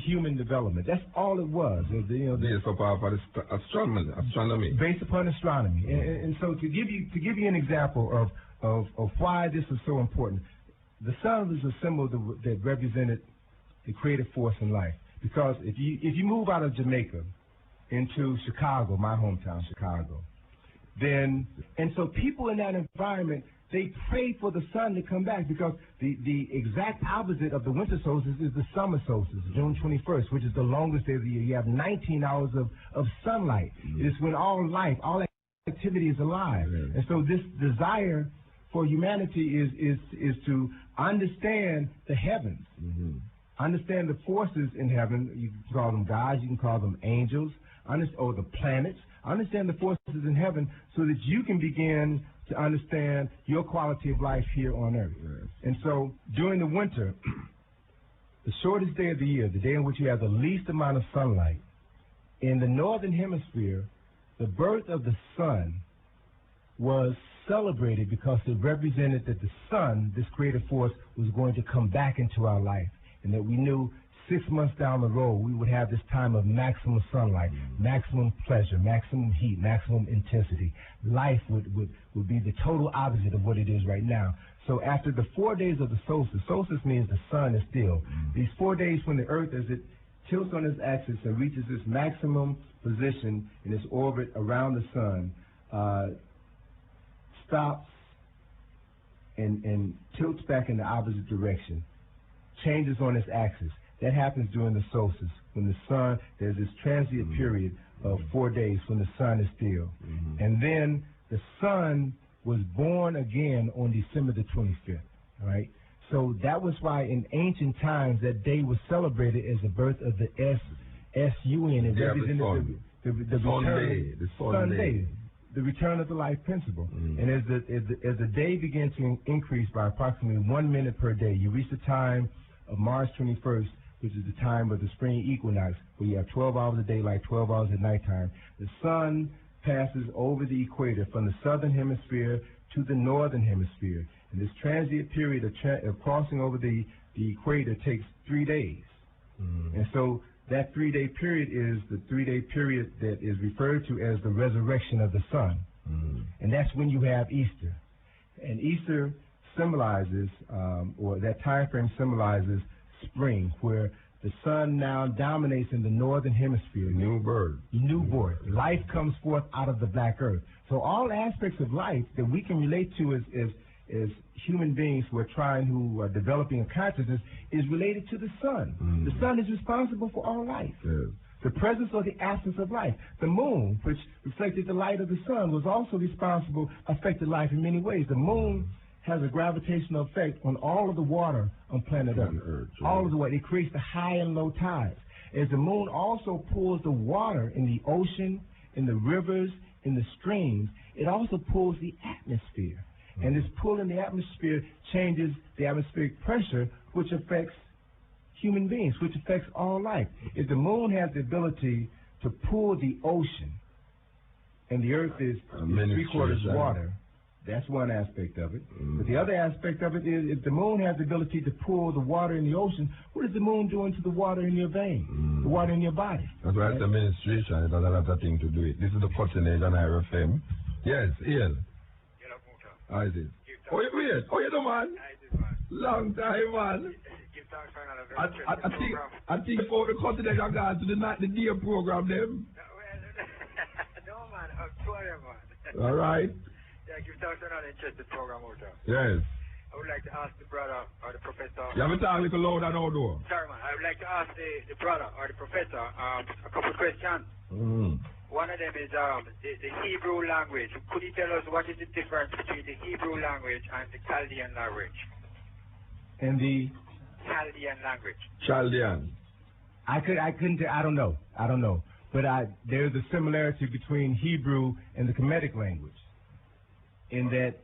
human development. That's all it was. Based upon astronomy. Based upon astronomy, and so to give you an example of why this is so important, the sun was a symbol that represented the creative force in life. Because if you move out of Jamaica into Chicago, my hometown, Chicago, and so people in that environment, they pray for the sun to come back, because the exact opposite of the winter solstice is the summer solstice, June 21st, which is the longest day of the year. You have 19 hours of sunlight. It is when all life, all activity is alive. And so this desire for humanity is to understand the heavens. Understand the forces in heaven. You can call them gods, you can call them angels, or the planets. Understand the forces in heaven so that you can begin to understand your quality of life here on earth. Yes. And so during the winter, the shortest day of the year, the day in which you have the least amount of sunlight, in the northern hemisphere, the birth of the sun was celebrated because it represented that the sun, this creative force, was going to come back into our life. And that we knew 6 months down the road we would have this time of maximum sunlight, maximum pleasure, maximum heat, maximum intensity. Life would be the total opposite of what it is right now. So after the 4 days of the solstice means the sun is still. These 4 days when the earth, as it tilts on its axis and reaches its maximum position in its orbit around the sun, stops and tilts back in the opposite direction. Changes on its axis. That happens during the solstice, when the sun, there's this transient period of 4 days when the sun is still. And then the sun was born again on December the 25th, right? So that was why in ancient times that day was celebrated as the birth of the S-U-N. It represented the Sunday, the return of the life principle. And as the day began to increase by approximately 1 minute per day, you reach the time of March 21st, which is the time of the spring equinox, where you have 12 hours of daylight, 12 hours at nighttime. The sun passes over the equator from the southern hemisphere to the northern hemisphere. And this transient period of crossing over the equator takes 3 days. And so that 3-day period is the 3-day period that is referred to as the resurrection of the sun. And that's when you have Easter. And Easter symbolizes, or that time frame symbolizes spring, where the sun now dominates in the northern hemisphere. New birth. New birth. Life comes forth out of the black earth. So all aspects of life that we can relate to as human beings who are developing a consciousness is related to the sun. The sun is responsible for all life. Yes. The presence or the absence of life. The moon, which reflected the light of the sun, was also responsible, affected life in many ways. The moon has a gravitational effect on all of the water on planet Earth. All of the water. It creates the high and low tides. As the moon also pulls the water in the ocean, in the rivers, in the streams, it also pulls the atmosphere. And this pull in the atmosphere changes the atmospheric pressure, which affects human beings, which affects all life. If the moon has the ability to pull the ocean, and the earth is 3/4 water, that's one aspect of it. But the other aspect of it is if the moon has the ability to pull the water in the ocean, what is the moon doing to the water in your veins, the water in your body? That's why it's administration. It has a lot of things to do with it. This is the Cutting Edge on IRFM. Yes, Ian. How is it? Oh, you wait. Oh, you know, man. Long time, man. I think for the Cutting Edge, I'm going to the day program, them. No, man. I'm sorry, man. All right. Yeah, give thanks for an interesting program out there. Yes. I would like to ask the brother or the professor. You have to talk a little louder now, though. Sorry, man. I would like to ask the brother or the professor a couple of questions. One of them is the Hebrew language. Could you tell us what is the difference between the Hebrew language and the Chaldean language? And the Chaldean language. Chaldean. I don't know. But there's a similarity between Hebrew and the Kemetic language, in that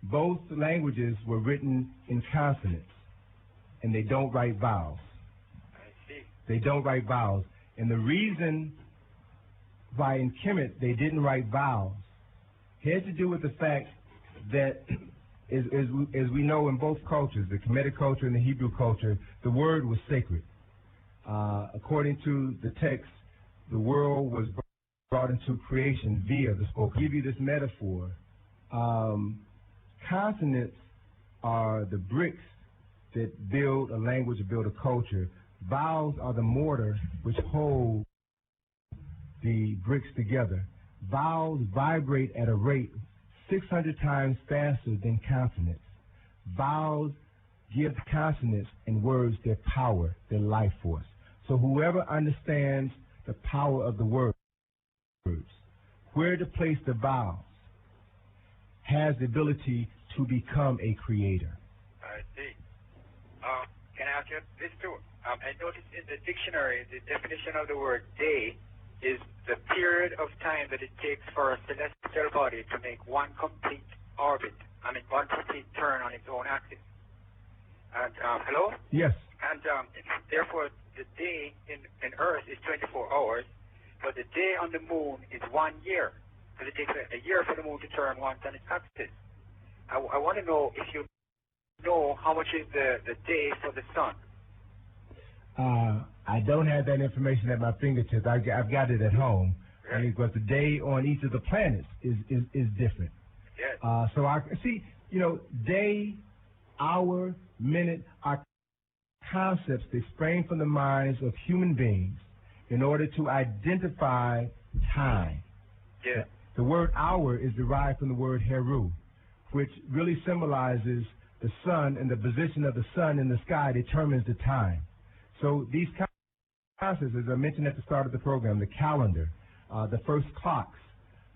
both languages were written in consonants, and they don't write vowels. I see. They don't write vowels. And the reason why in Kemet they didn't write vowels had to do with the fact that, as we know in both cultures, the Kemetic culture and the Hebrew culture, the word was sacred. According to the text, the world was brought into creation via the spoken. I'll give you this metaphor. Consonants are the bricks that build a language, or build a culture. Vowels are the mortar which hold the bricks together. Vowels vibrate at a rate 600 times faster than consonants. Vowels give consonants and words their power, their life force. So whoever understands the power of the words, where to place the vowels, has the ability to become a creator. I see. Can I ask you this too? I noticed in the dictionary, the definition of the word day is the period of time that it takes for a celestial body to make one complete orbit, one complete turn on its own axis. And, hello? Yes. And therefore, the day in Earth is 24 hours, but the day on the moon is 1 year. Because it takes a year for the moon to turn once on its axis. I want to know if you know how much is the day for the sun. I don't have that information at my fingertips. I've got it at home. Right. But the day on each of the planets is different. Yes. So I see, day, hour, minute are concepts that spring from the minds of human beings in order to identify time. Yes. The word hour is derived from the word heru, which really symbolizes the sun, and the position of the sun in the sky determines the time. So these concepts, as I mentioned at the start of the program, the calendar, the first clocks,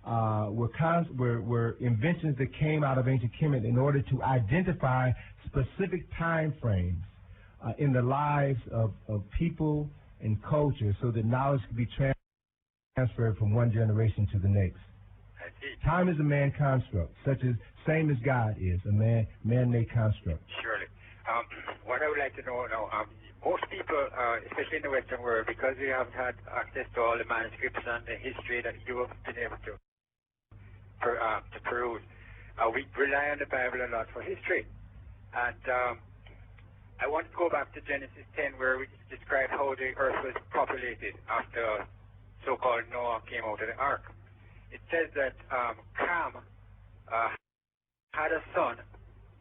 were inventions that came out of ancient Kemet in order to identify specific time frames in the lives of people and culture, so that knowledge could be transferred from one generation to the next. Time is a man construct, same as God is, a man-made construct. Surely. What I would like to know now, most people, especially in the Western world, because we haven't had access to all the manuscripts and the history that you have been able to peruse, we rely on the Bible a lot for history. And I want to go back to Genesis 10 where we describe how the earth was populated after so-called Noah came out of the ark. It says that Ham had a son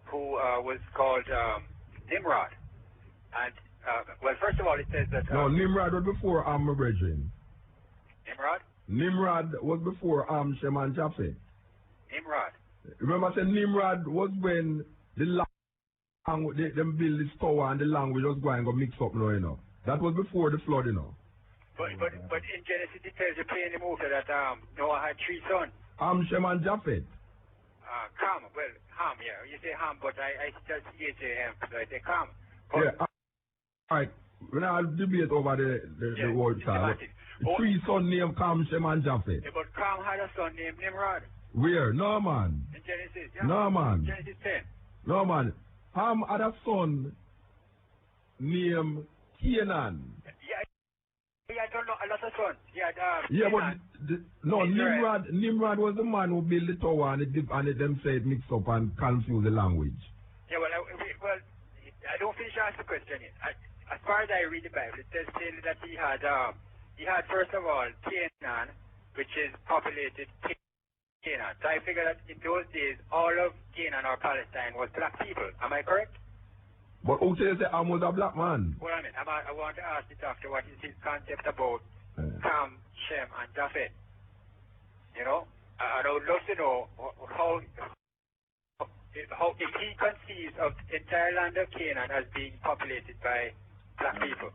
who was called Nimrod. And, well, first of all, it says that... no, Nimrod was before my brethren. Nimrod? Nimrod was before Shem and Japheth. Nimrod. Remember, I said Nimrod was when the them build this tower and the language was going to mix up now, you know. That was before the flood, you know. But in Genesis it tells you plainly that Noah had 3 sons. Shem and Japheth. Ham, well, Ham, yeah. You say Ham, but I still see H-A-M, so I say Ham. Yeah, alright. When I debate over the word called, 3 sons named Ham, Shem and Japheth. Yeah, but Ham had a son named Nimrod. Where? No, man. In Genesis, yeah. No, man. Genesis 10. No, man. Ham had a son named Canaan. Yeah, I don't know, a lot of sons. Yeah, but Nimrod was the man who built the tower and them say it mixed up and confused the language. Yeah, well, I don't finish asking the question yet. As far as I read the Bible, it says clearly that he had first of all Canaan, which is populated Canaan. So I figure that in those days, all of Canaan or Palestine was black people. Am I correct? But who says that Ham was a black man? Well, I mean, I want to ask the doctor what is his concept about Ham, Shem, and Japheth. You know? And I would love to know how if he conceives of the entire land of Canaan as being populated by black people.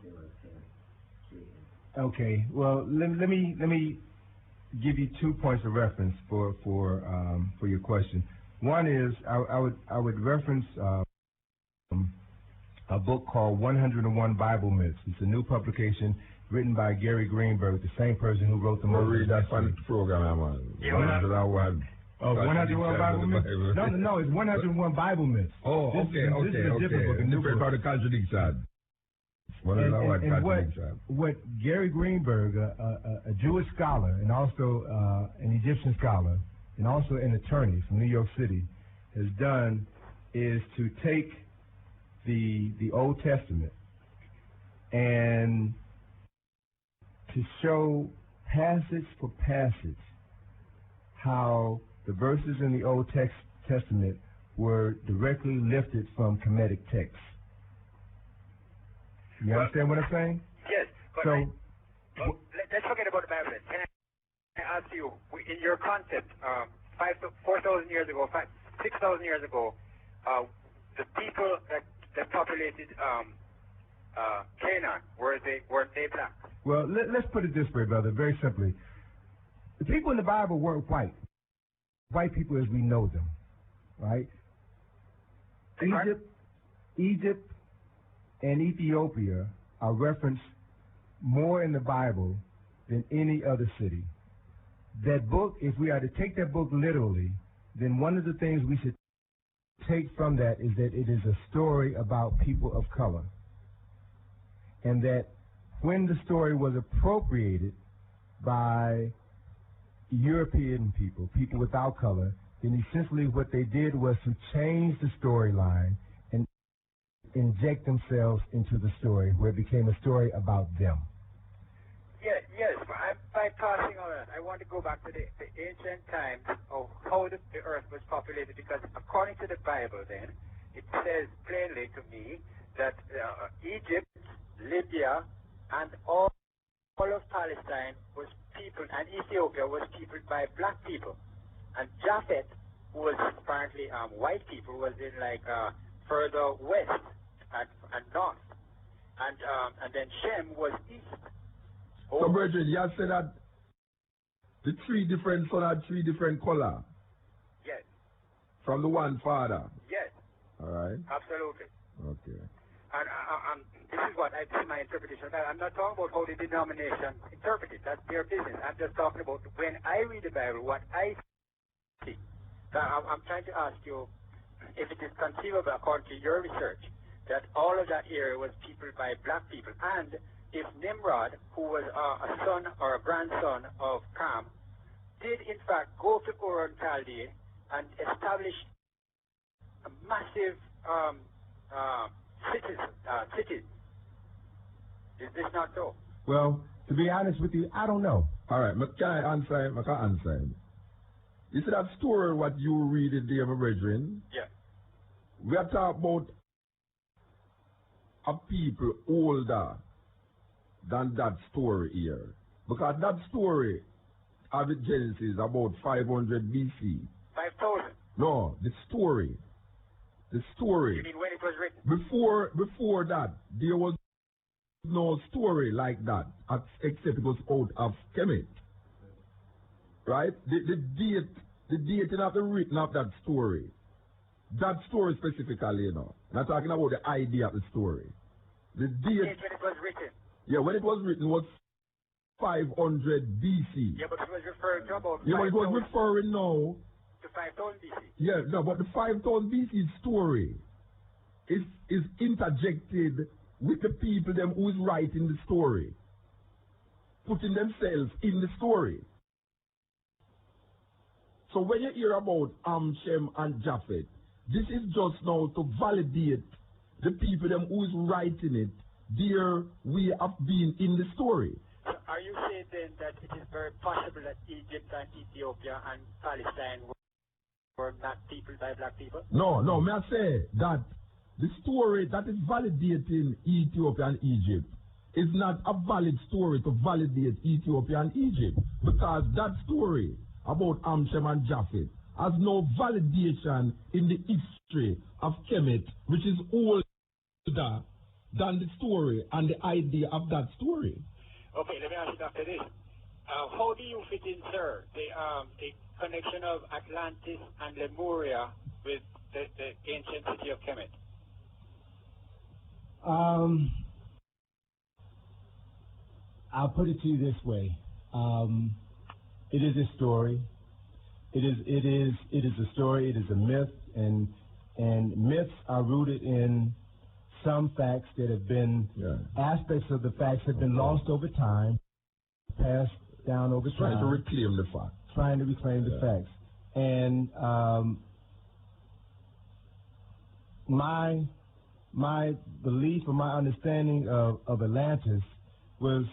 Okay. Well, let me give you 2 points of reference for your question. One is I would reference a book called 101 Bible Myths. It's a new publication written by Gary Greenberg, the same person who wrote the read that fun program, man. 101 Bible Myths? No, it's 101 Bible Myths. Oh, okay. This is a different book. Different about the contradiction. What Gary Greenberg, a Jewish scholar and also an Egyptian scholar and also an attorney from New York City, has done is to take the Old Testament and to show passage for passage how the verses in the Old Testament were directly lifted from Kemetic texts. You understand what I'm saying? Yes, but let's forget about the Bible. Can I ask you, in your concept, 4,000 years ago, 6,000 years ago, the people that populated Canaan, weren't they black? Well, let's put it this way, brother, very simply. The people in the Bible weren't white. White people as we know them, right? Egypt and Ethiopia are referenced more in the Bible than any other city. That book, if we are to take that book literally, then one of the things we should take from that is that it is a story about people of color. And that when the story was appropriated by European people without color, then essentially what they did was to change the storyline and inject themselves into the story, where it became a story about them. Yes, by passing on that, I want to go back to the ancient times of how the earth was populated, because according to the Bible then, it says plainly to me that Egypt, Libya, and all of Palestine was peopled, and Ethiopia was peopled by black people. And Japheth, who was apparently white people, was in further west and north. And then Shem was east. So, brethren, you have said that the 3 different sons had 3 different colors? Yes. From the one father? Yes. All right. Absolutely. Okay. And this is my interpretation. I'm not talking about how the denomination interpret it. That's their business. I'm just talking about when I read the Bible, what I see. So I'm trying to ask you if it is conceivable, according to your research, that all of that area was peopled by black people, and if Nimrod, who was a son or a grandson of Ham, did in fact go to Ur and Chaldea and establish a massive cities. Is this not so? Well, to be honest with you, I don't know. All right, can I answer him? I can answer him. You see that story what you read in there, my brethren? Yeah. We are talking about a people older than that story here. Because that story of the Genesis about 500 BC. 5,000? No, the story. The story. You mean when it was written? Before that, there was no story like that, except it was out of Kemet. Right? The dating of the written of that story. That story specifically, you know. Not talking about the idea of the story. The date when it was written. Yeah, when it was written was 500 BC. Yeah, but it was referring to about Yeah, but it was referring now to 5,000 BC. Yeah, no, but the 5,000 BC story is interjected with the people them who is writing the story, putting themselves in the story. So when you hear about Shem and Japheth, this is just now to validate the people them who is writing it, their way of being in the story. So are you saying then that it is very possible that Egypt and Ethiopia and Palestine were not peopled by black people? No, may I say that the story that is validating Ethiopia and Egypt is not a valid story to validate Ethiopia and Egypt, because that story about Shem and Japheth has no validation in the history of Kemet, which is older than the story and the idea of that story. Okay, let me ask you after this. How do you fit in, sir, the connection of Atlantis and Lemuria with the ancient city of Kemet? I'll put it to you this way. It is a story. It is a story. It is a myth, and myths are rooted in some facts that have been aspects of the facts have been lost over time, passed down over time. Trying to reclaim the facts. Trying to reclaim the facts, and my belief or my understanding of Atlantis was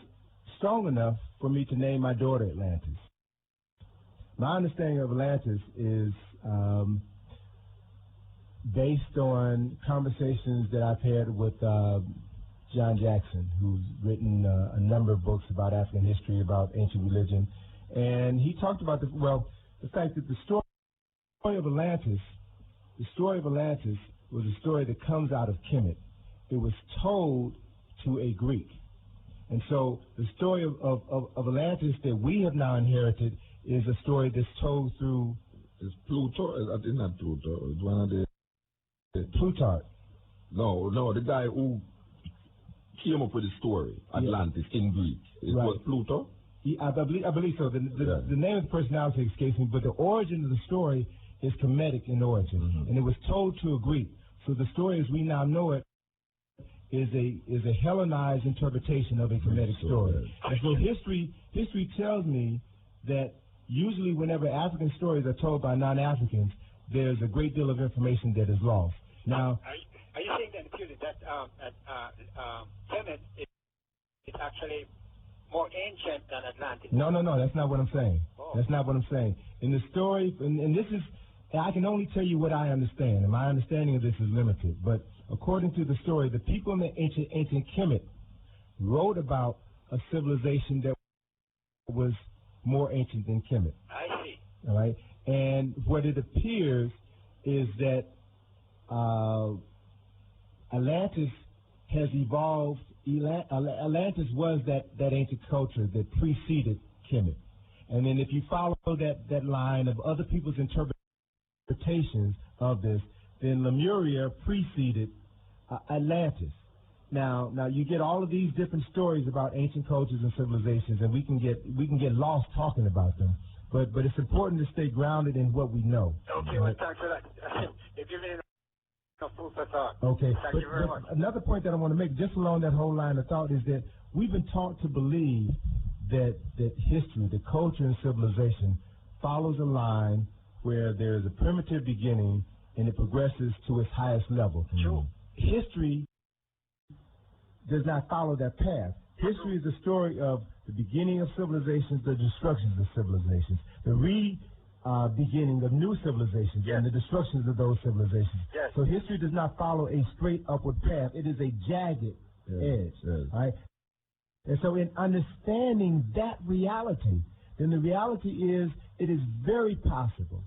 strong enough for me to name my daughter Atlantis. My understanding of Atlantis is based on conversations that I've had with John Jackson, who's written a number of books about African history, about ancient religion, and he talked about the fact that the story of Atlantis was a story that comes out of Kemet. It was told to a Greek, and so the story of Atlantis that we have now inherited is a story that's told through. It's Pluto. I think not Pluto. It's one of the. Plutarch. No, the guy who came up with the story, Atlantis, in Greek. It was Pluto? I believe so. The name of the personality escapes me, but the origin of the story is Kemetic in origin, and it was told to a Greek. So the story as we now know it is a Hellenized interpretation of a Kemetic story. And so history tells me that usually whenever African stories are told by non-Africans, there's a great deal of information that is lost. Now, are you saying then clearly that Kemet is actually more ancient than Atlantis? No, that's not what I'm saying. Oh. That's not what I'm saying. In the story, and this is, I can only tell you what I understand, and my understanding of this is limited. But according to the story, the people in the ancient Kemet wrote about a civilization that was more ancient than Kemet. I see. All right, and what it appears is that Atlantis has evolved. Atlantis was that ancient culture that preceded Kemet. And then if you follow that line of other people's interpretations of this, then Lemuria preceded Atlantis. Now you get all of these different stories about ancient cultures and civilizations, and we can get lost talking about them. But it's important to stay grounded in what we know. Okay, right? Well, thanks for that. You've given enough food for thought. Okay. Thank you very much. Another point that I want to make, just along that whole line of thought, is that we've been taught to believe that history, the culture and civilization, follows a line where there is a primitive beginning and it progresses to its highest level. True. History does not follow that path. History is the story of the beginning of civilizations, the destructions of civilizations, the beginning of new civilizations, and the destructions of those civilizations. Yes. So history does not follow a straight upward path. It is a jagged edge. Yes. Right? And so in understanding that reality, then the reality is it is very possible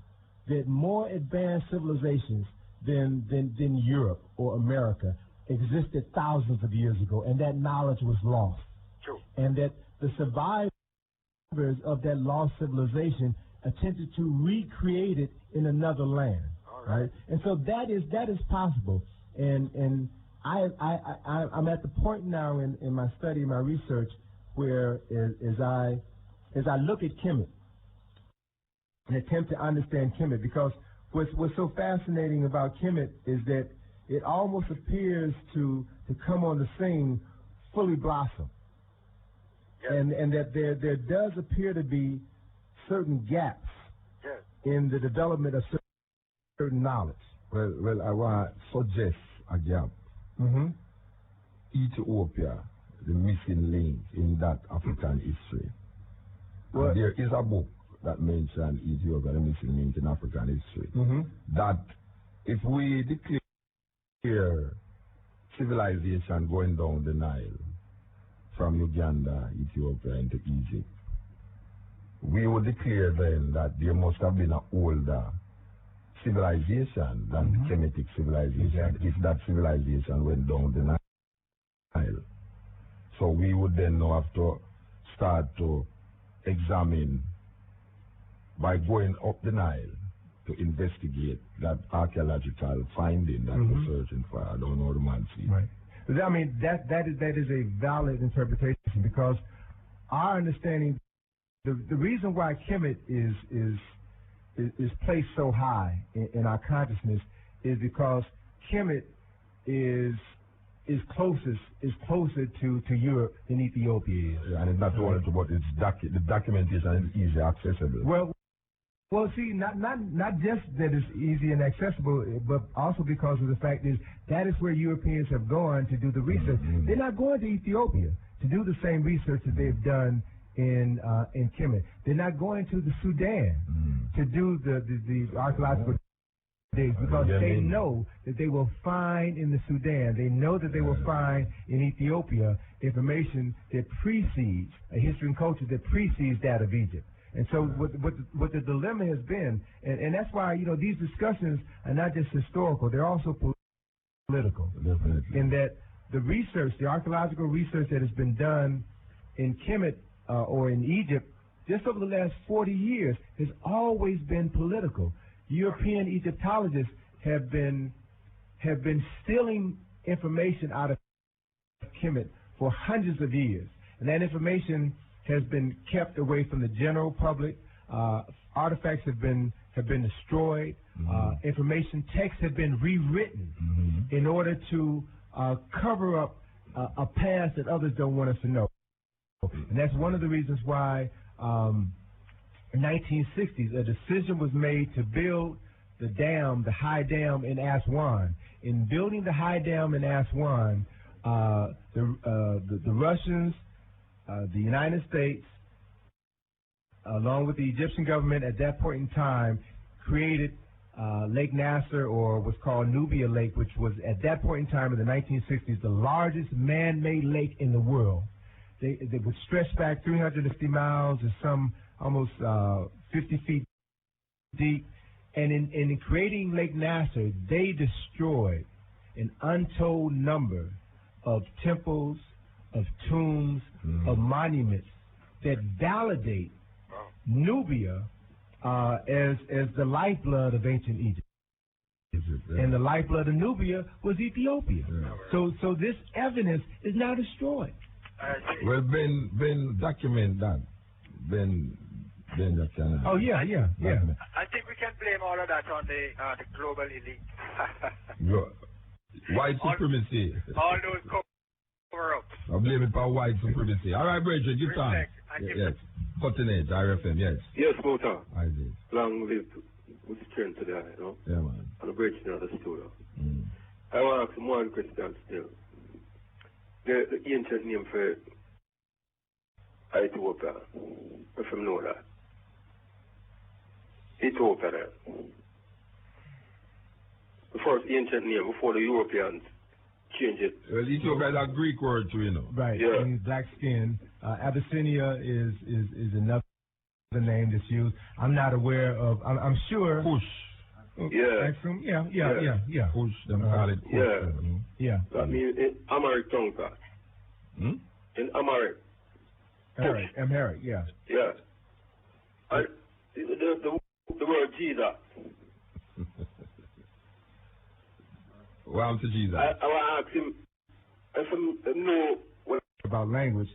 that more advanced civilizations than Europe or America existed thousands of years ago, and that knowledge was lost. True. And that the survivors of that lost civilization attempted to recreate it in another land. All right. And so that is possible. And I'm at the point now in my study, my research, where as I look at Kemet and attempt to understand Kemet, because what's so fascinating about Kemet is that it almost appears to come on the scene fully blossom. Yes. And that there does appear to be certain gaps in the development of certain knowledge. Well, I want to suggest a gap. Mm-hmm. Ethiopia, the missing link in that African history. Well, there is a book that mentions Ethiopia, the missing link in African history. Mm-hmm. That if we declare civilization going down the Nile from Uganda, Ethiopia into Egypt, we would declare then that there must have been an older civilization than the Kemetic civilization, if that civilization went down the Nile. So we would then now have to start to examine by going up the Nile to investigate that archaeological finding that we're searching for. I don't know the man see. Right. I mean, that is a valid interpretation, because our understanding, the reason why Kemet is placed so high in our consciousness is because Kemet is closer to Europe than Ethiopia is. Yeah, and it's not only about its the documentation is easily accessible. Well, see, not just that it's easy and accessible, but also because of the fact is that is where Europeans have gone to do the research. They're not going to Ethiopia to do the same research that they've done in Kemet. They're not going to the Sudan to do the archaeological digs, because they know that they will find in the Sudan, they know that they will find in Ethiopia information that precedes a history and culture that precedes that of Egypt. And so what the dilemma has been, and that's why, these discussions are not just historical, they're also political. Definitely. In that the research, the archaeological research that has been done in Kemet or in Egypt just over the last 40 years has always been political. European Egyptologists have been stealing information out of Kemet for hundreds of years, and that information has been kept away from the general public. Artifacts have been destroyed. Information texts have been rewritten in order to cover up a past that others don't want us to know. And that's one of the reasons why in the 1960s a decision was made to build the high dam in Aswan. In building the high dam in Aswan, the Russians, the United States, along with the Egyptian government at that point in time, created Lake Nasser, or what's called Nubia Lake, which was at that point in time in the 1960s the largest man-made lake in the world. They would stretch back 350 miles and some almost 50 feet deep. And in creating Lake Nasser, they destroyed an untold number of temples, of tombs, of monuments that validate Nubia as the lifeblood of ancient Egypt. And the lifeblood of Nubia was Ethiopia. So this evidence is now destroyed. Well, Ben document that. Ben Canada. Oh yeah. I think we can blame all of that on the global elite. White supremacy. All those cover-ups. I blame it for white supremacy. All right, Bridget, give time. Yes. Cutting edge, RFM, yes. Yes, Mota. I did. Long live with strength to die, Yeah, man. And the Bridget in the studio. I want to ask him one question still. the ancient name for Ethiopia, if you know that. Ethiopia there. The first ancient name before the Europeans change it. Well, Ethiopia is a Greek word too, you know. Right. Yeah. And black skin. Abyssinia is another name that's used. I'm not aware of. I'm sure. Kush. Yeah. Yeah. Kush. Them call it Kush. Yeah. Yeah. That means in Amharic tongue, sir. In Amharic. Amharic. Yeah. Yeah. And the word Jesus. Welcome to Jesus. I want to ask him if I know what. About language,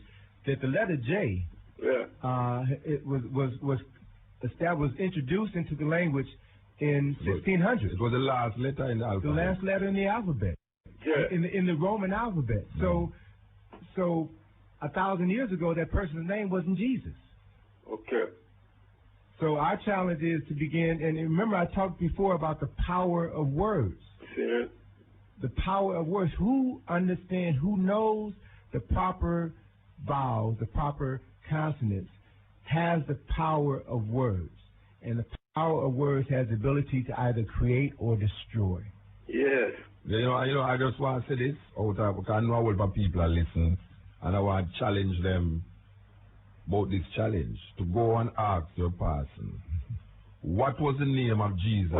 that the letter J, Yeah. it was introduced into the language in 1600. It was the last letter in the alphabet. The last letter in the alphabet. Yeah. In the Roman alphabet. So 1,000 years ago, that person's name wasn't Jesus. Okay. So our challenge is to begin, and remember I talked before about the power of words. Yeah. The power of words. Who understands, who knows the proper vowels, the proper consonants, has the power of words. And the power of words has the ability to either create or destroy. Yes. You know, I just want to say this out of, because I know a lot of people are listening, and I want to challenge them about this challenge, to go and ask your person, what was the name of Jesus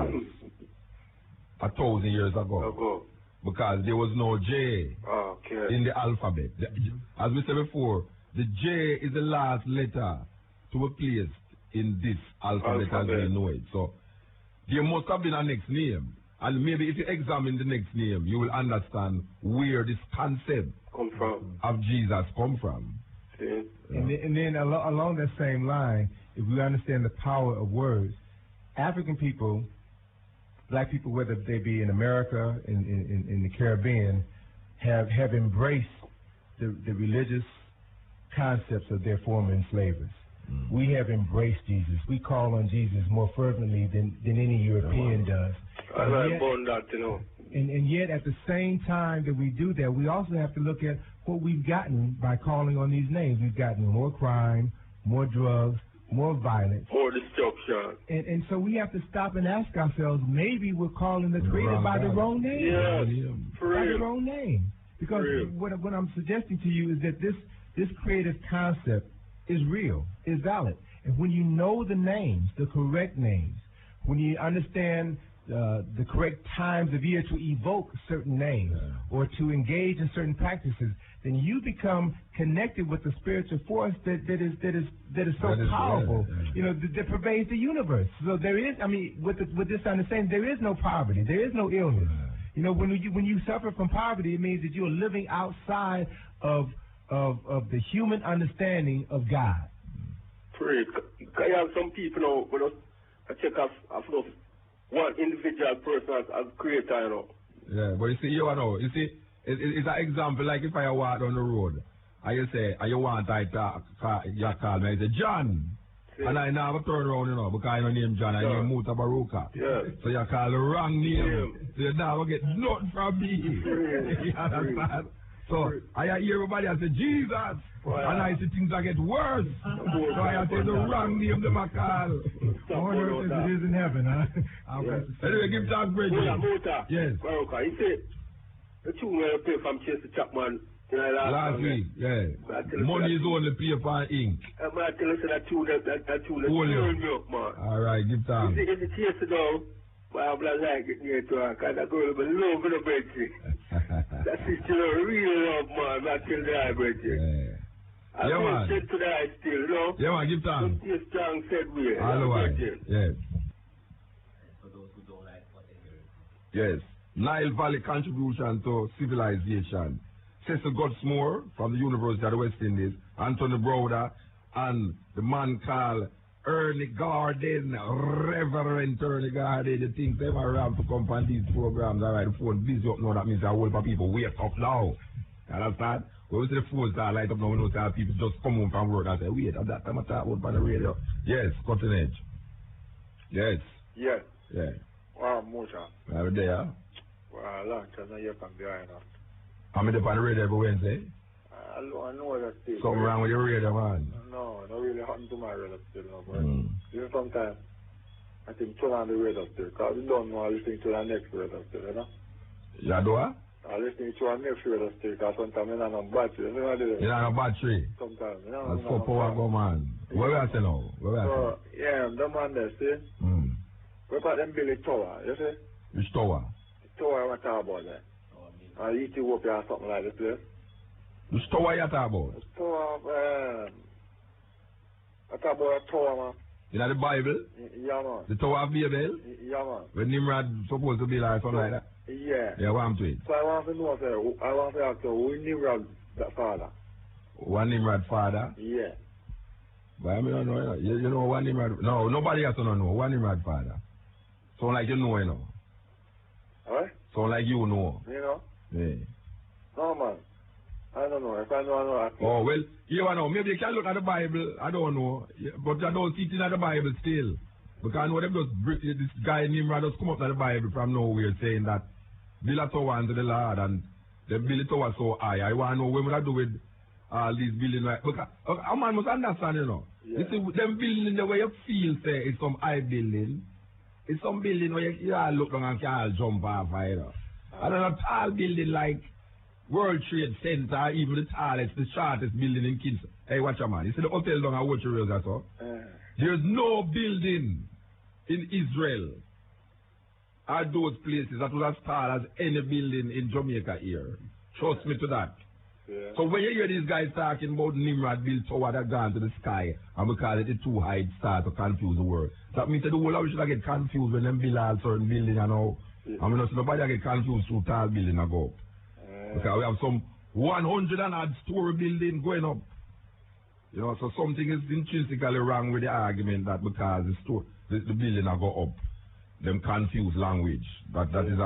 1,000 years ago? Because there was no J in the alphabet. As we said before, the J is the last letter to be placed in this alphabet as we know it. So there must have been a next name. And maybe if you examine the next name, you will understand where this concept of Jesus come from. See? And then along that same line, if we understand the power of words, African people, black people, whether they be in America, in the Caribbean, have embraced the religious concepts of their former enslavers. We have embraced Jesus. We call on Jesus more fervently than any European does. I like born that, you know. And yet, at the same time that we do that, we also have to look at what we've gotten by calling on these names. We've gotten more crime, more drugs, more violence. More destruction. And so we have to stop and ask ourselves, maybe we're calling the Creator by the wrong name. Yes, for by real. the wrong name. Because what I'm suggesting to you is that this creative concept is real, is valid. And when you know the names, the correct names, when you understand the correct times of year to evoke certain names or to engage in certain practices, then you become connected with the spiritual force that is so powerful, you know, that pervades the universe. So there is, I mean, with this understanding, there is no poverty, there is no illness. You know, when you suffer from poverty, it means that you are living outside of the human understanding of God. Great. I have some people now, when I check off one individual person as creator, you know. Yeah, but you see, you it's an example like if I walk down the road, and you say, and you want I talk, you call me, I say, John. See? And I never turn around, you know, because I don't name John, I name Mutabaruka. Yeah. So you call the wrong name. So you never get nothing from me. You understand? So I hear everybody I say, Jesus. And I see things that get worse. So I say the wrong name to my call. On earth as it is in heaven, huh? Anyway, give thanks, Bridget. Yes. Baruka, you see, the tune where I play from Chester Chapman, you know, last week, yeah. Money is only paper and ink. I'm going to tell you that tune that turned me up, man. All right, give thanks. You see, it's a Chester now. But I'm not like it near to her, because that girl will love in the bedroom. That sister real love, man, not till the eye bedroom. I man. Said to the eye still, you know? Yeah, man, give thanks. Don't stay strong, said we. All right, yes. For those who don't like what they hear. Yes. Nile Valley contribution to civilization. Cecil Godsmore from the University of the West Indies, Anthony Browder, and the man called Ernie Garden, Reverend Ernie Garden, the things they were around to come on these programs. All right, the phone busy up now, that means a whole lot of people wake up now. You understand? When we see the phones that light up now, we know that people just come home from work and say, wait, at that time I talk about on the radio. Yes, cutting edge. Yes. Yes. Yeah. Wow, Mucha. Are we there? Wow, long time now you're from behind us. I'm in the radio every Wednesday. I know that still. Something wrong with your radio, man. No, not really happened to my radio still, no, but even sometimes I think turn on the radio still, because we don't know I listening to the next radio still, you know? You do what? I listening to our next radio still, because sometimes I don't have battery, you know what I do? You don't have battery? Sometimes, you know? That's for power go, man. Where we at now? Where we at? So, yeah, the man there, see? We got them build a tower, you see? Which tower? The tower I want to talk about that. Ethiopia or something like this place. Which tower you talk about? The tower, I talk about a tower, man. You know the Bible? Yeah, man. The Tower of Babel? Yeah, man. When Nimrod supposed to be like something like that? Yeah. Yeah, what I'm to it? So I want to know, sir, I want to ask you, who Nimrod that father? One Nimrod father? Yeah. But I mean, I don't know, you know one Nimrod? No, nobody has to know. One Nimrod father. Sound like you know, you know. Alright? Sound like you know. You know? Yeah. No, man. I don't know. If I know, I know. Oh, well, you know, maybe you can look at the Bible, I don't know. But I don't see it in the Bible still. Because I know them this guy Nimrod just come up to the Bible from nowhere saying that build a tower unto the Lord and they build a tower so high. I want to know what would I do with all these buildings. Like, because a man must understand, you know. Yeah. You see, them building the way you feel, say, it's some high building. It's some building where you all look down and can jump off, you know. And then a tall building like World Trade Center, even the tallest, the shortest building in Kingston. Hey, watch your man. You see the hotel down at Watch Your Rails, that's all? There's no building in Israel at those places that was as tall as any building in Jamaica here. Trust me to that. Yeah. So when you hear these guys talking about Nimrod built tower that gone to the sky and we call it the too high star to confuse the world. That means that the whole of us should get confused when them build all certain buildings, you know. Yeah. I mean, nobody get confused through tall building and go up. Because we have some 100 and odd story building going up. You know, so something is intrinsically wrong with the argument that because the building will go up, them confuse language. That is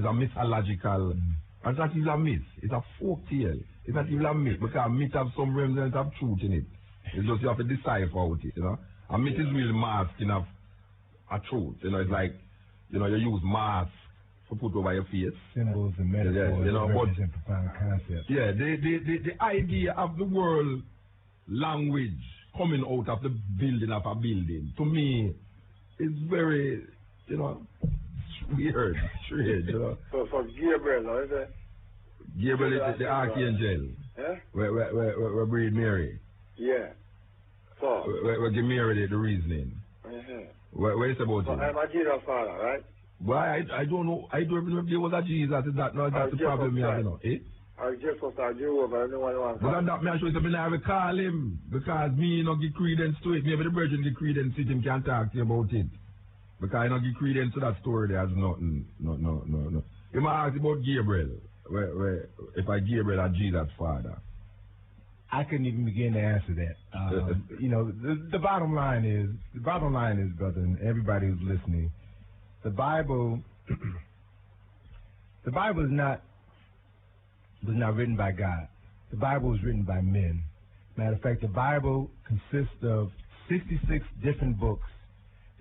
a mythological, and that is a myth. It's a folk tale. It's not even a myth because myth have some remnants of truth in it. It's just you have to decipher out it, you know. A myth is really masking of a truth. You know, it's like, you know, you use masks to put over your face. Symbols and metaphors, you know, represent profound concepts. Yeah, the idea of the world language coming out of the building of a building, to me, is very, you know, weird, strange, you know. So Gabriel, is it? Gabriel is the archangel. Yeah? Where breed Mary. Yeah. So? Where give Mary the reasoning. Where is about so it? I'm a Jesus father, right? Why? I don't know. I don't even know if there was a Jesus. Is that no? That's the problem you have, you know. Eh? I just was a Jehovah, anyone wants to. But that me I show you something I will call him because me no give credence to it. Maybe the virgin give credence to it, him can talk to you about it. Because I don't give credence to that story there as nothing. No. You might ask about Gabriel. Where if I Gabriel are Jesus' father. I couldn't even begin to answer that. You know, the bottom line is, brother, and everybody who's listening, the Bible was not written by God. The Bible was written by men. Matter of fact, the Bible consists of 66 different books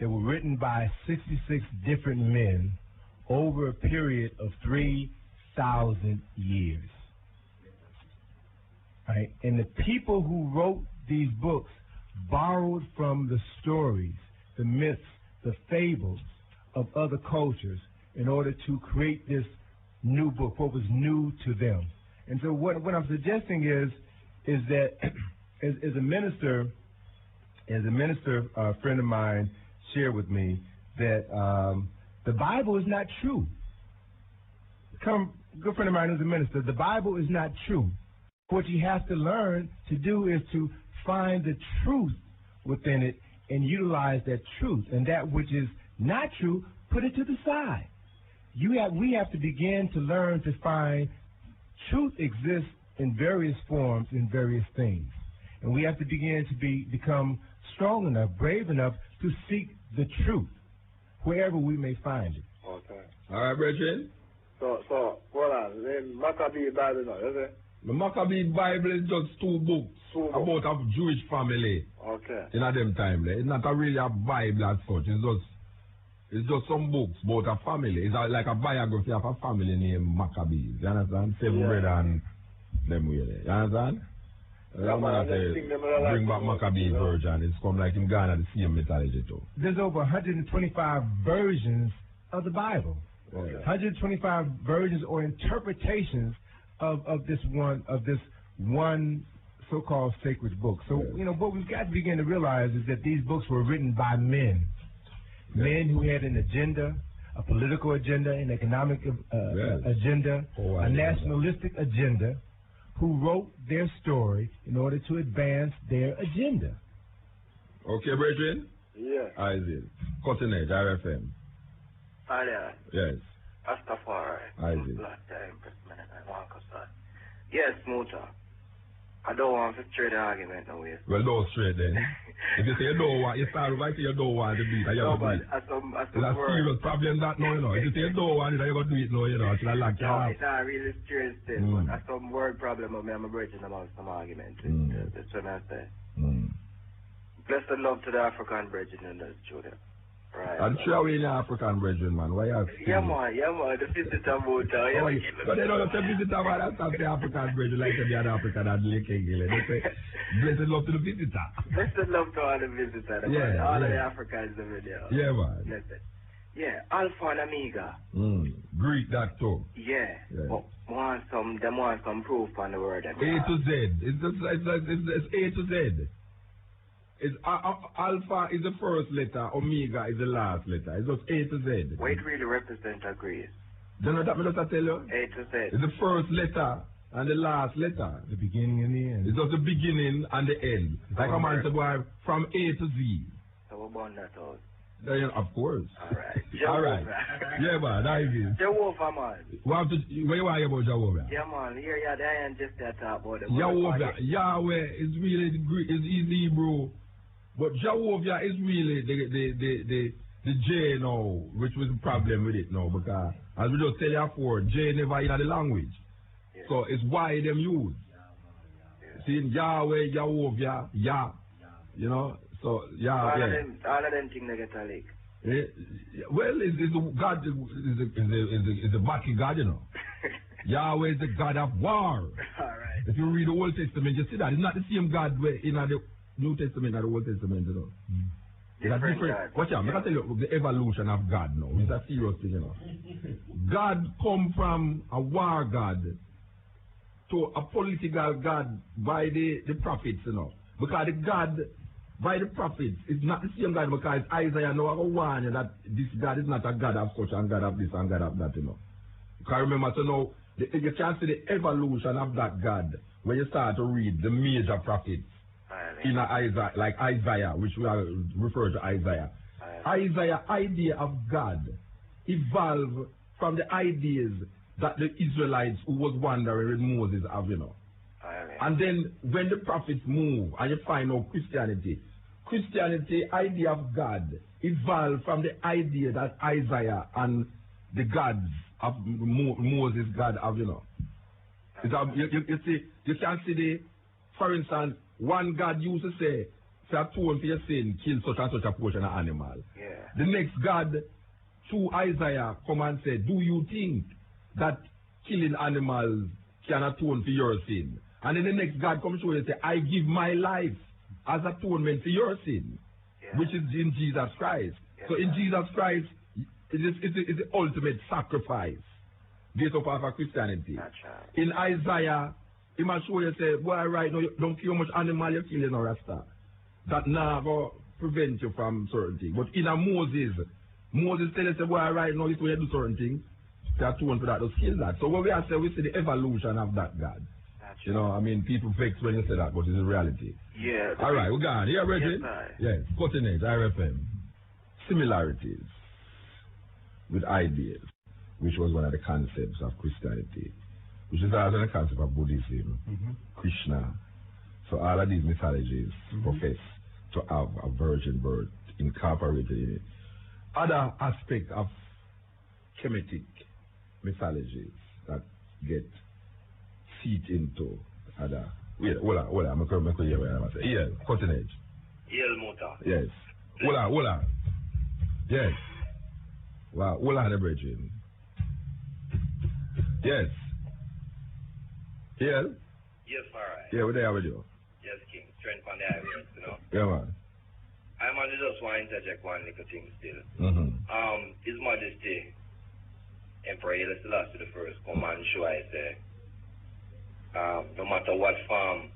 that were written by 66 different men over a period of 3,000 years. Right? And the people who wrote these books borrowed from the stories, the myths, the fables of other cultures in order to create this new book, what was new to them. And so what I'm suggesting is that as a minister, a friend of mine shared with me that the Bible is not true. Good friend of mine who's a minister, the Bible is not true. What you have to learn to do is to find the truth within it and utilize that truth. And that which is not true, put it to the side. We have to begin to learn to find truth exists in various forms, in various things. And we have to begin to become strong enough, brave enough to seek the truth wherever we may find it. Okay. All right, brethren. So, hold on. Then Maccabee Bible now, is it? The Maccabee Bible is just two books about a Jewish family. Okay. In a them time. It's not really a Bible as such. It's just some books about a family. It's like a biography of a family named Maccabees. You understand? Seven brother and Them way there. You understand? That man say, bring back Maccabee version. It's come like in Ghana, the same mythology too. There's over 125 versions of the Bible. Okay. 125 versions or interpretations of this one so-called sacred book. So, you know, what we've got to begin to realize is that these books were written by men. Men who had an agenda, a political agenda, an economic agenda, a nationalistic agenda, who wrote their story in order to advance their agenda. Okay, brethren? Yeah. Isaac. Cutting Edge, RFM. Hi there. Yes. Rastafari. Isaac. Black time, President, I want to say. Yes, Muta. I don't want to straight argument no way. Well, don't straight then. If you say you don't want, you start right say you don't want to beat, you have to beat. As some It's a serious problem that now, you know. If you say you don't want it, you got to do it now, you know. It's like no, it's not really serious thing, but that's some word problem of me. I'm bridging among some arguments. That's what I say. Blessed love to the African brethren in the studio. Right. I'm sure we're in African brethren, man. Why you yeah, man, the visitor motor. But they don't have to visitor, man. That's not the African brethren like the other African and Lake England. They say, blessed love to the visitor. Blessed love to all the visitors. Yeah, all of the Africans over there. Yeah, man. Blessed. Yeah, Alpha and Omega. Greek that too. Yeah. But want some proof on the word. A to Z. It's A to Z. It's Alpha is the first letter, Omega is the last letter. It's just A to Z. What it really represents agrees. Don't know that me just tell you? A to Z. It's the first letter and the last letter. The beginning and the end. It's just the beginning and the end. Like a man said, boy, from A to Z. So we're born that out. Of course. All right. All right. Yeah, man, that is it. Jehovah, man. Where you are about Jehovah? Yeah, man. Here, yeah, they ain't just that talk about it. Jehovah, Yahweh is really the Greek, is Hebrew. But Jehovah is really the J now, which was the problem with it now, because as we just tell you before, J never in the language. Yeah. So it's Y them use. Yeah. See, Yahweh, Jehovah, Yah. You know, so Yah. All of them things they get a lick. Well, it's God is a battle God, you know. Yahweh is the God of war. All right. If you read the Old Testament, you see that it's not the same God in the New Testament and the Old Testament, you know. Different. Watch out, I'm going to tell you the evolution of God now. It's a serious thing, you know. God come from a war God to a political God by the prophets, you know. Because the God by the prophets is not the same God, because Isaiah now warn you that this God is not a God of such and God of this and God of that, you know. Because remember, so now, you can see the evolution of that God when you start to read the major prophets. In Isaiah, like Isaiah, which we are referred to Isaiah. Isaiah idea of God evolved from the ideas that the Israelites who was wandering with Moses have, you know. And then when the prophets move and you find out Christianity idea of God evolved from the idea that Isaiah and the gods of Moses God have, you know. You see, you can see the, for instance, one God used to say, to atone for your sin, kill such and such a portion of animal. Yeah. The next God, through Isaiah, come and say, do you think that killing animals can atone for your sin? And then the next God comes to you and say, I give my life as atonement for your sin, which is in Jesus Christ. So in Jesus Christ, it's the ultimate sacrifice based upon our Christianity. In Isaiah, he must show you, say, boy, right now, you don't kill much animal you're killing or Rasta. That never prevent you from certain things. But in a Moses tell you, say, boy, right now, it's when you do certain things, to atone for that, to kill that. So what we are saying, we see the evolution of that God. You know, I mean, people vex when you say that, but it's a reality. Yeah. All right, we got it. Here, Reggie? Yes, Cutting Edge, RFM. Similarities with ideas, which was one of the concepts of Christianity, which is also the concept of Buddhism, Krishna. So all of these mythologies profess to have a virgin birth incorporated in it. Other aspects of Kemetic mythologies that get seat into other. Wait, hold on. I'm going to hear what I'm saying. Yeah, Cutting Edge. Yes. Hold on. Yes. Wow, hold on, the brethren. Yes. Yeah. Yes, alright. Yeah, we're there with you. Yes, King. Strength on the highways, you know. Yeah, man. I'm only just want to interject one little thing still. His Majesty, Emperor Haile Selassie I, come and show I say, no matter what form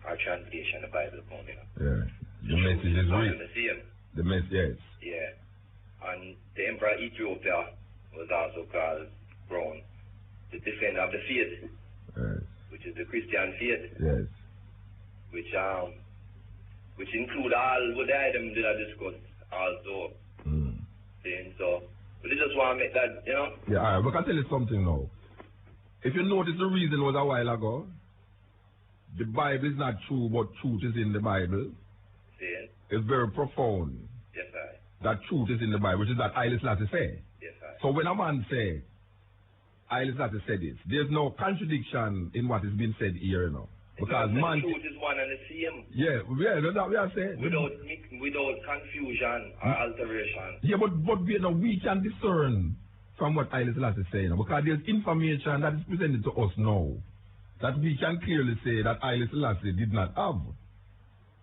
or translation the Bible come, you know. Yeah. The message is real. The same. The message, yes. Yeah. And the Emperor of Ethiopia was also called Crown, the defender of the faith, Yes. which is the Christian faith. Yes. Which include all what the items that I discussed also. Saying so. But I just want to make that, you know. Yeah, alright, but I can tell you something now. If you notice, the reason was a while ago, the Bible is not true, but truth is in the Bible. Saying. It's very profound. Yes, sir. That truth is in the Bible, which is that Haile Selassie said. Yes, sir. So when a man say, Haile Selassie said this, there's no contradiction in what is being said here, you know. Because man, the truth is one and the same. Yeah, that's what we are saying. Without confusion or alteration. Yeah, but we can discern from what Haile Selassie is saying, because there's information that is presented to us now that we can clearly say that Haile Selassie did not have.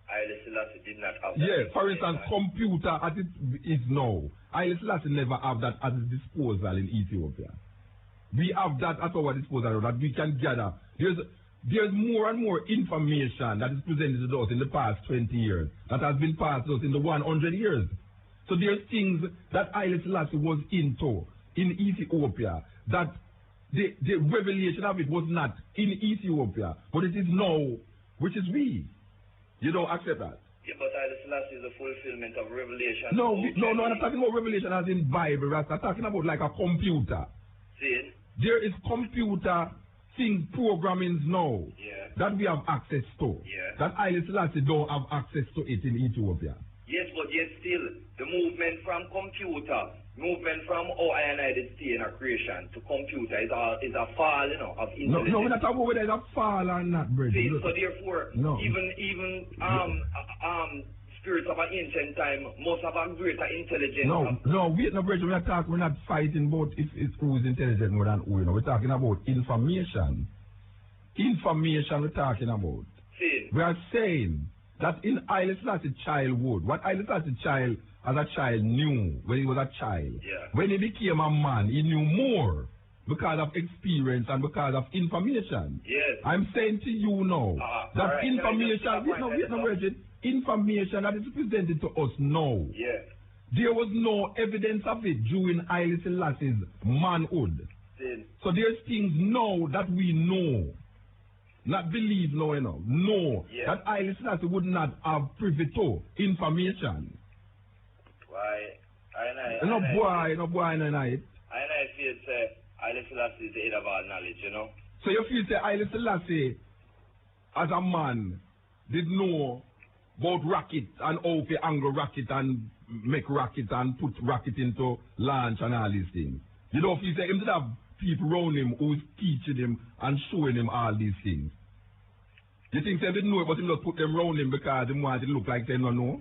Haile Selassie did not have that. Yeah, for instance, computer as it is now. Haile Selassie never have that at his disposal in Ethiopia. We have that at our disposal that we can gather. There's more and more information that is presented to us in the past 20 years that has been passed to us in the 100 years. So there's things that Haile Selassie was into in Ethiopia that the revelation of it was not in Ethiopia, but it is now, which is we. You don't accept that? Yeah, but Haile Selassie is a fulfillment of revelation. No, I'm not talking about revelation as in Bible. I'm talking about like a computer. See? There is computer things, programmings now that we have access to. Yeah. That Haile Selassie don't have access to it in Ethiopia. Yes, but yet still, the movement from computer, movement from I did stay in a creation to computer is a fall, you know, of intelligence. No, we're not talking about whether it's a fall or not, brother. See, so therefore, even spirits of an ancient time must have a greater intelligence. We're not fighting about if who is intelligent more than who, you know. We're talking about information. Information we're talking about. See. We are saying that in Haile Selassie childhood, what Haile Selassie child as a child knew when he was a child, when he became a man, he knew more because of experience and because of information. Yes. I'm saying to you now that information, information that is presented to us now. Yes. There was no evidence of it during Haile Selassie's manhood. Yes. So there's things now that we know. Not believe no, you know. No. Yes. That Haile Selassie would not have privy to information. Why? No boy. I feel say Haile Selassie is the head of all knowledge, you know. So you feel say Haile Selassie as a man did know about rocket and how to angle rocket and make rocket and put rocket into launch and all these things. You know, if you say him did have people around him who's teaching him and showing him all these things. You think they didn't know it, but he just put them around him because they wanted to look like they don't know?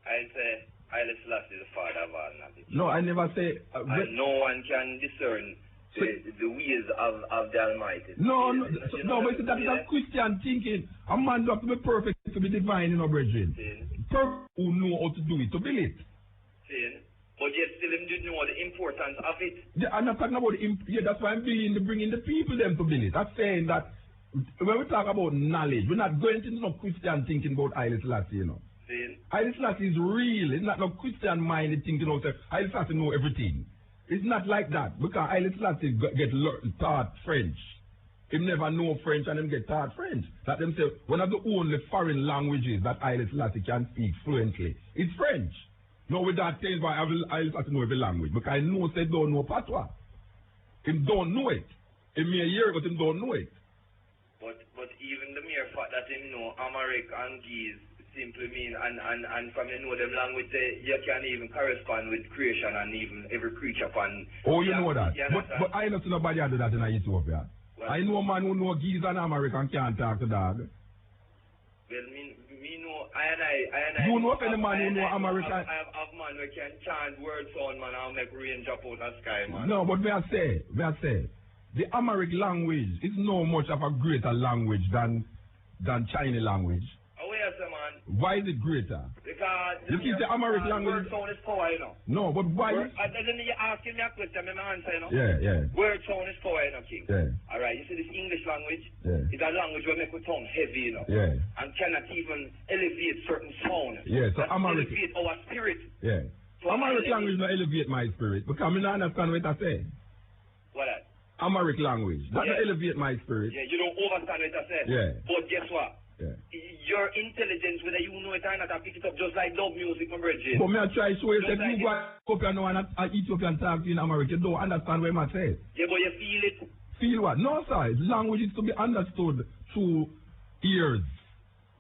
I say Haile Selassie is the father of all knowledge. No, I never say... and no one can discern the ways of the Almighty. No, but that is a Christian thinking. A man does have to be perfect to be divine, you know, brethren. Perfect who know how to do it, to build it. But yet still him didn't know the importance of it. I'm not talking about that's why I'm bringing the people them to build it. I'm saying that when we talk about knowledge, we're not going into no Christian thinking about Haile Selassie, you know. Haile Selassie is real. It's not no Christian minded thinking about Haile Selassie know everything. It's not like that, because Haile Selassie get taught French. He never know French and him get taught French. That them say one of the only foreign languages that Haile Selassie can speak fluently is French. No, with that thing, but Haile Selassie know every language, because I know they don't know patois. Him don't know it. He may hear it, but him don't know it. But even the mere fact that him know Amharic and Geese simply mean and from you know them language you can even correspond with creation and even every creature upon. Oh, you know that. But I know nobody do that in Ethiopia. Well, I know a man who know Geese and Amharic and can't talk to dog. Well, me know I you know if any man who know Amharic. I have man who can chant word sound man and make rain drop out of the sky, man. No, but may I say, the Amharic language is no much of a greater language than Chinese language. Oh, yes, man. Why is it greater? Because you see the Amharic language. Word sound is power, you know. No, but why? Then you asking me a question, I'm answer, you know. Yeah. Word sound is power, you know, King. Yeah. All right. You see this English language? Yeah. It's a language where make the tongue heavy, you know. Yeah. And cannot even elevate certain sound. Yeah. So Amharic elevate our spirit. Yeah. So Amharic language not elevate my spirit because I don't understand what I say. What that? Amharic language. That don't elevate my spirit. Yeah, you don't understand what I said. Yeah. But guess what? Yeah. Your intelligence, whether you know it or not, I pick it up just like dub music, my brethren. But me I try to show you that like you go up and know and Ethiopian talk to you in America, you don't understand what I say. Yeah, but you feel it. Feel what? No, sir. Language is to be understood through ears,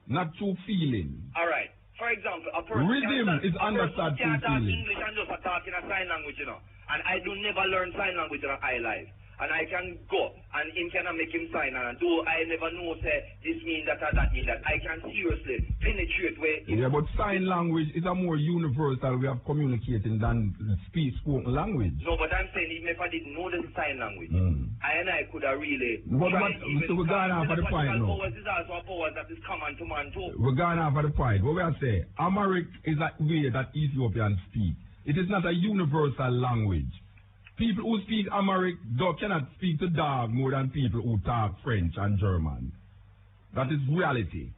not through feeling. All right. For example, a person rhythm is understood through feeling. English and just talk in a sign language, you know. And I do never learn sign language in my life. And I can go and him can make him sign, and though I never know say this mean that or that mean that, I can seriously penetrate where. Yeah, but sign language is a more universal way of communicating than spoken language. No, but I'm saying even if I didn't know the sign language, I could have really. But so we're going off of the point now. Powers is also a power that is common to man too. We're going off of the point. What we are saying, Amharic is a way that Ethiopians speak. It is not a universal language. People who speak Amharic cannot speak to dog more than people who talk French and German. That is reality.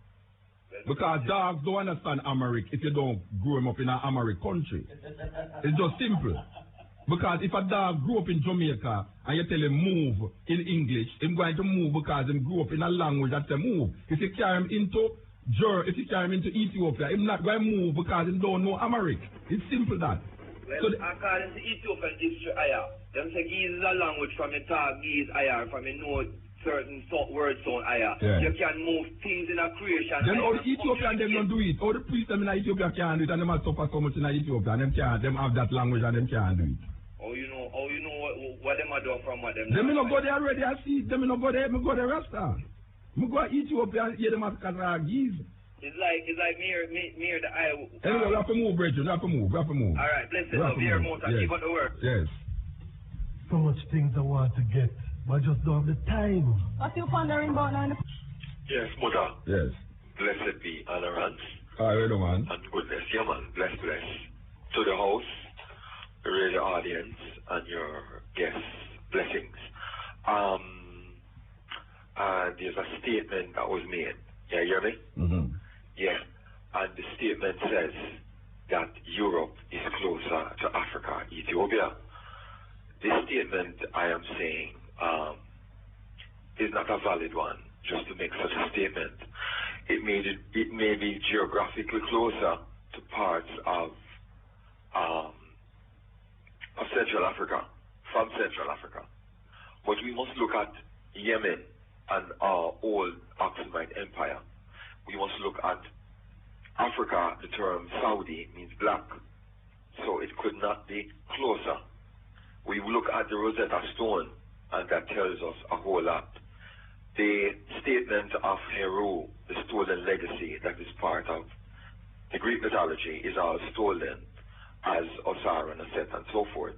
Because dogs don't understand Amharic if you don't grow them up in an Amharic country. It's just simple. Because if a dog grew up in Jamaica and you tell him move in English, he's going to move because he grew up in a language that says move. If you carry him into Ethiopia, he's not going to move because he don't know Amharic. It's simple that. Well, so according to Ethiopian history, them say Giz is a language from a talk Giz from a know certain words sound Yeah. You can move things in a creation. Then all the Ethiopian them don't do it. All the priests them in Ethiopia can't do it, and them have suffer so much in Ethiopia, and them have that language and them can't do it. Oh, you know what them are doing from what them. Them not go there already. I see them not go there. Me go there Rasta. Me go Ethiopia and hear them have Giz. It's like near the eye. Anyway, we have to move, Bridget. We have to move. All right, bless it. Here, Mota. Keep on the work. Yes. So much things I want to get, but I just don't have the time. What you pondering about now? Yes, Mother. Yes. Blessed be honorance. Man. And goodness. Yeah, man. Bless. To the house, the radio audience, and your guests. Blessings. There's a statement that was made. Yeah, you hear me? Mm-hmm. Yeah. And the statement says that Europe is closer to Africa, Ethiopia. This statement, I am saying, is not a valid one, just to make such a statement. It may be geographically closer to parts of Central Africa, from Central Africa. But we must look at Yemen and our old Aksumite Empire. We must look at Africa. The term Saudi means black, so it could not be closer. We look at the Rosetta Stone, and that tells us a whole lot. The statement of Heru, the stolen legacy that is part of the Greek mythology, is all stolen, as Osiris, Set, and so forth.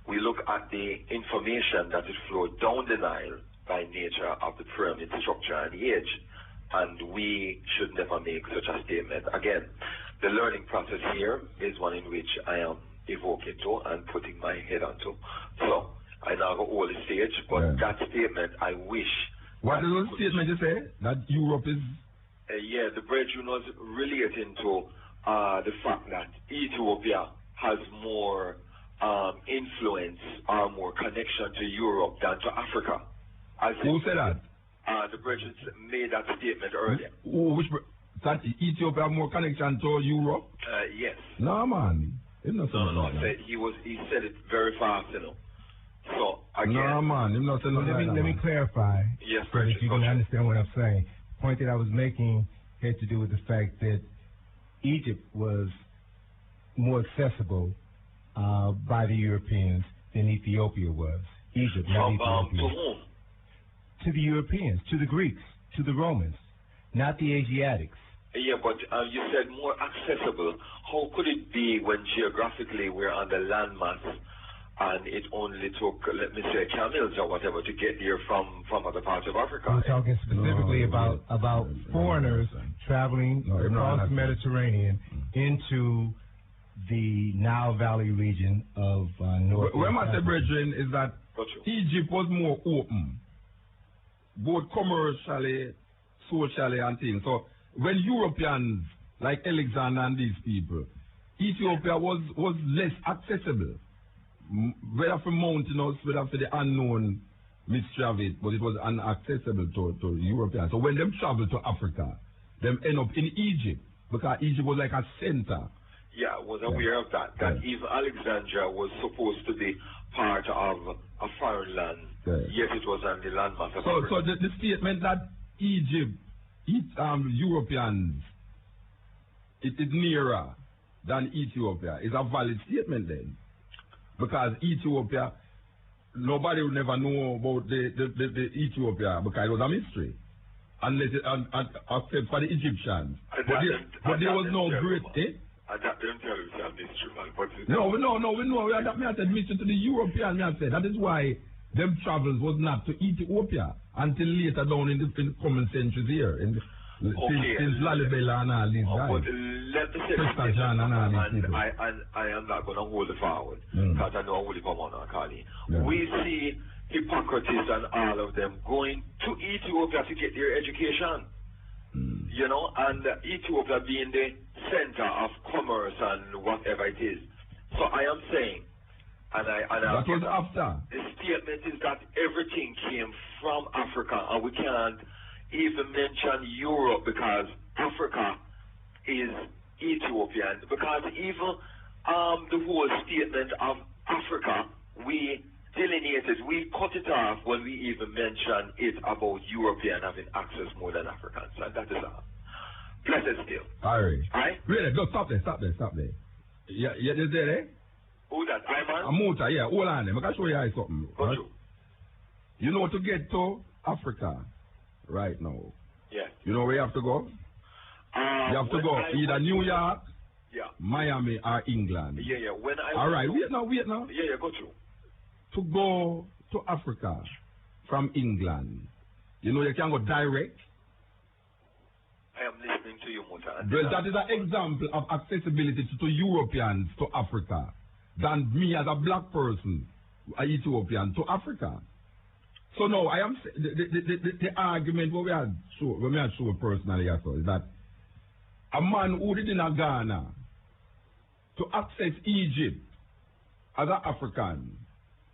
We look at the information that is flowed down the Nile by nature of the pyramid structure and age, and we should never make such a statement. Again, the learning process here is one in which I am evoking to and putting my head onto. So, I now go all the stage, but that statement, I wish... What is the statement you say? That Europe is... yeah, the brethren was relating to the fact that Ethiopia has more influence or more connection to Europe than to Africa. Who said that? The brethren made that statement earlier. That Ethiopia have more connection to Europe? Yes. No, man. No. He said it very fast, you know. So, again... No, man. Let me clarify. Yes, so that you can understand what I'm saying. The point that I was making had to do with the fact that Egypt was more accessible by the Europeans than Ethiopia was. Egypt, not Ethiopia. To whom? To the Europeans, to the Greeks, to the Romans, not the Asiatics. Yeah, but you said more accessible. How could it be when geographically we're on the landmass and it only took, let me say, camels or whatever to get there from other parts of Africa. We're talking specifically about foreigners traveling across the Mediterranean into the Nile Valley region of North. Where my brethren is that Egypt was more open, both commercially, socially, and things. So when Europeans like Alexander and these people, Ethiopia was less accessible, whether for mountainous, whether for the unknown mystery of it, but it was inaccessible to Europeans. So when them travel to Africa, them end up in Egypt, because Egypt was like a center. Yeah, I was aware of that. That even Alexandria was supposed to be part of a foreign land, yet it was on the landmass of Africa. So the statement that Egypt, Europeans, it is nearer than Ethiopia is a valid statement then. Because Ethiopia, nobody would never know about the Ethiopia because it was a mystery. Unless except for the Egyptians. But there was no great... And that didn't tell you it's a mystery, man. No, we know. That me I said mystery to the European, me I said. That is why them travels was not to Ethiopia until later down in the common centuries here. Since Lalibela and all these guys. But let me say this, and I am not going to hold it forward, because I know I will come on, Akali. We see Hippocrates and all of them going to Ethiopia to get their education. You know, and Ethiopia being the center of commerce and whatever it is. So I am saying, that was after. The statement is that everything came from Africa, and we can't even mention Europe because Africa is Ethiopian. Because even the whole statement of Africa, we delineated, we cut it off when we even mentioned it about European having access more than Africans. And that is all. Blessed still. Alright. Really, go stop there. Yeah, is there, eh? Who that? Iman? Amuta, yeah, hold on. I can show you something. Right? You know, to get to Africa right now. Yeah. You know where you have to go? You have to go either New York, Miami, or England. Yeah. Alright, wait now. Yeah, go through. To go to Africa from England, you know, you can go direct. I am listening to you, Muta. Well, that is an example of accessibility to Europeans to Africa than me as a black person, an Ethiopian, to Africa. So now, I am the argument what we had show personally is that a man who did in Ghana to access Egypt as an African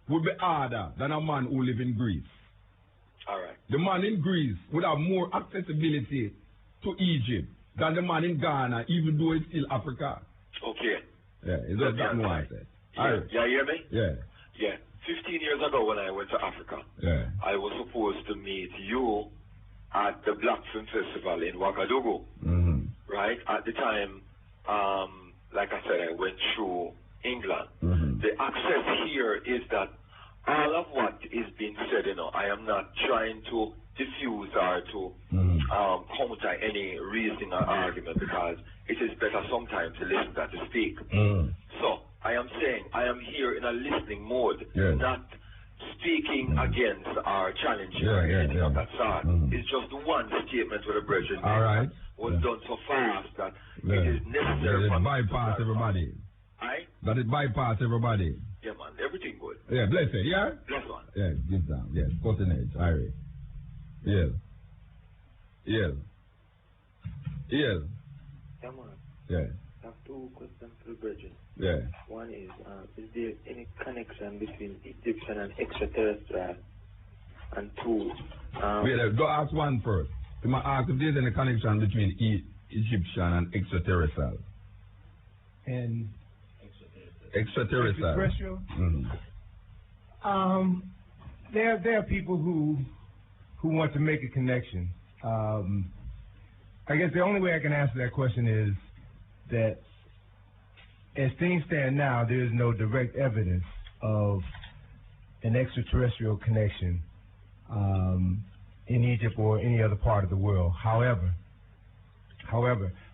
would be harder than a man who live in Greece. All right. The man in Greece would have more accessibility to Egypt than the man in Ghana, even though it's still Africa. Okay. Yeah, is that what I said? Yeah, you hear me? Yeah. 15 years ago when I went to Africa, I was supposed to meet you at the Black Film Festival in Ouagadougou. Right? At the time, like I said, I went through England. The access here is that all of what is being said, you know, I am not trying to diffuse or to counter any reasoning or argument, because it is better sometimes to listen than to speak. So I am saying I am here in a listening mode, not speaking against or challenging or anything of that sort. It's just one statement with a brethren was done so fast that it is necessary for bypass everybody. That it bypass everybody. Yeah, man, everything good. Yeah, bless it, yeah? Bless one. Yeah, give down, yes, cutting edge, Irie. Yeah, man. Yeah. I have two questions to the brethren. Yeah. One is there any connection between Egyptian and extraterrestrial? And two, go ask one first. You might ask if there's any connection between Egyptian and extraterrestrial. And extraterrestrial. There are people who want to make a connection. I guess the only way I can answer that question is that as things stand now, there is no direct evidence of an extraterrestrial connection in Egypt or any other part of the world. However,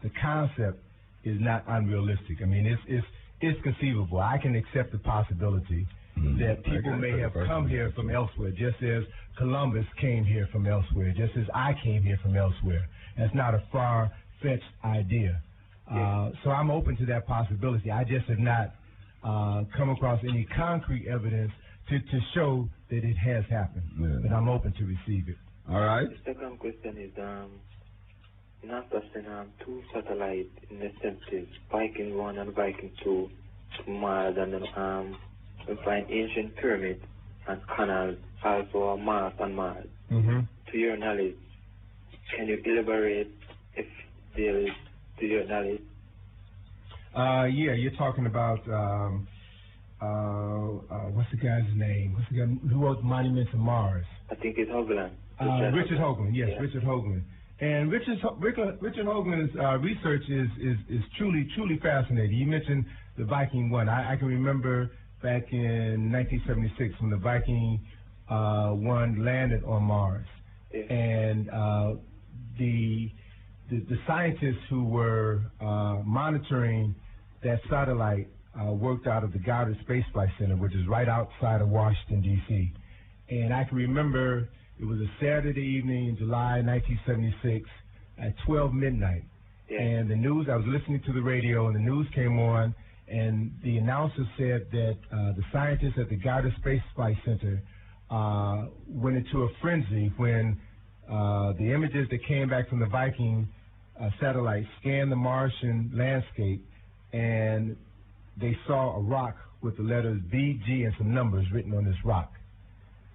the concept is not unrealistic. I mean, it's conceivable. I can accept the possibility that people may have come here from elsewhere, just as Columbus came here from elsewhere, just as I came here from elsewhere. That's not a far-fetched idea. So I'm open to that possibility. I just have not come across any concrete evidence to show that it has happened. But I'm open to receive it. All right. The second question is, NASA sent two satellites in the 70s, Viking 1 and Viking 2, to Mars, and then we find ancient pyramids and canals also on Mars and Mars. To your knowledge, can you elaborate if there is, to your knowledge? Yeah, you're talking about, what's the guy's name? What's the guy who wrote Monuments of Mars? I think it's Hoagland. Richard Hoagland, yes, yeah. Richard Hoagland. And Richard Hoagland's research is truly fascinating. You mentioned the Viking 1. I can remember back in 1976 when the Viking 1 landed on Mars. Yeah. And the scientists who were monitoring that satellite worked out of the Goddard Space Flight Center, which is right outside of Washington, D.C. And I can remember it was a Saturday evening in July 1976 at 12 midnight. Yeah. And the news, I was listening to the radio, and the news came on, and the announcer said that the scientists at the Goddard Space Flight Center went into a frenzy when the images that came back from the Viking satellite scanned the Martian landscape, and they saw a rock with the letters BG and some numbers written on this rock.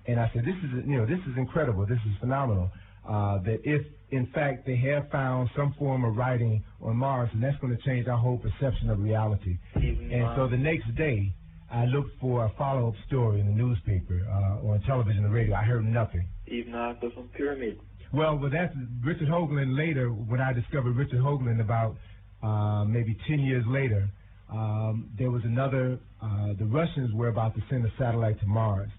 And I said, this is incredible. This is phenomenal. That if, in fact, they have found some form of writing on Mars, and that's going to change our whole perception of reality. And so the next day, I looked for a follow-up story in the newspaper, on television and radio. I heard nothing. Even after some pyramids. Well, that's Richard Hoagland later, when I discovered Richard Hoagland about maybe 10 years later, there was another, the Russians were about to send a satellite to Mars.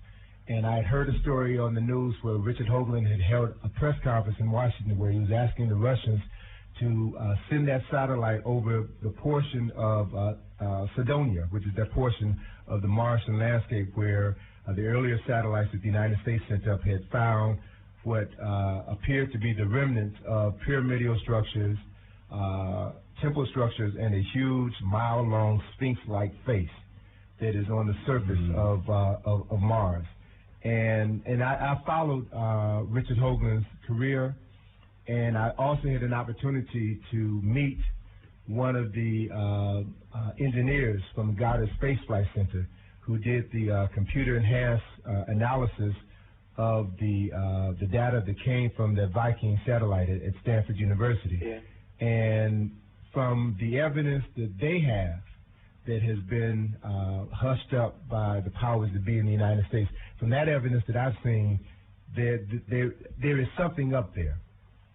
And I had heard a story on the news where Richard Hoagland had held a press conference in Washington where he was asking the Russians to send that satellite over the portion of Cydonia, which is that portion of the Martian landscape where the earlier satellites that the United States sent up had found what appeared to be the remnants of pyramidal structures, temple structures, and a huge mile-long sphinx-like face that is on the surface of Mars. And I followed Richard Hoagland's career, and I also had an opportunity to meet one of the engineers from the Goddard Space Flight Center who did the computer-enhanced analysis of the data that came from the Viking satellite at Stanford University. Yeah. And from the evidence that they have that has been hushed up by the powers that be in the United States, from that evidence that I've seen, there is something up there.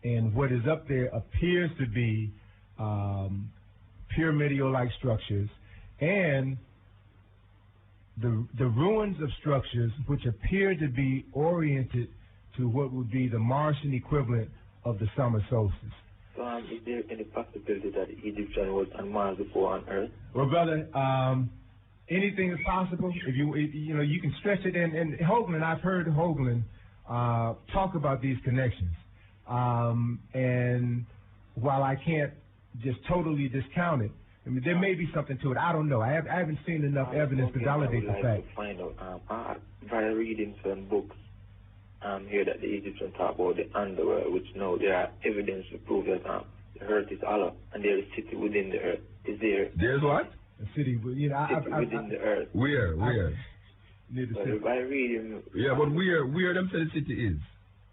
And what is up there appears to be pyramidal-like structures and the ruins of structures which appear to be oriented to what would be the Martian equivalent of the summer solstice. So is there any possibility that the Egyptian was on Mars before on Earth? Well, brother, anything is possible. If you can stretch it. And Hoagland, I've heard Hoagland talk about these connections. And while I can't just totally discount it, I mean, there may be something to it. I don't know. I haven't seen enough evidence to validate the fact. To find out, by reading some books, here that the Egyptians talk about the underworld, which now there are evidence to prove that the earth is hollow and there is a city within the earth. Is there? There's what? A city, within the earth. Where? By reading. Yeah, but where them say the city is?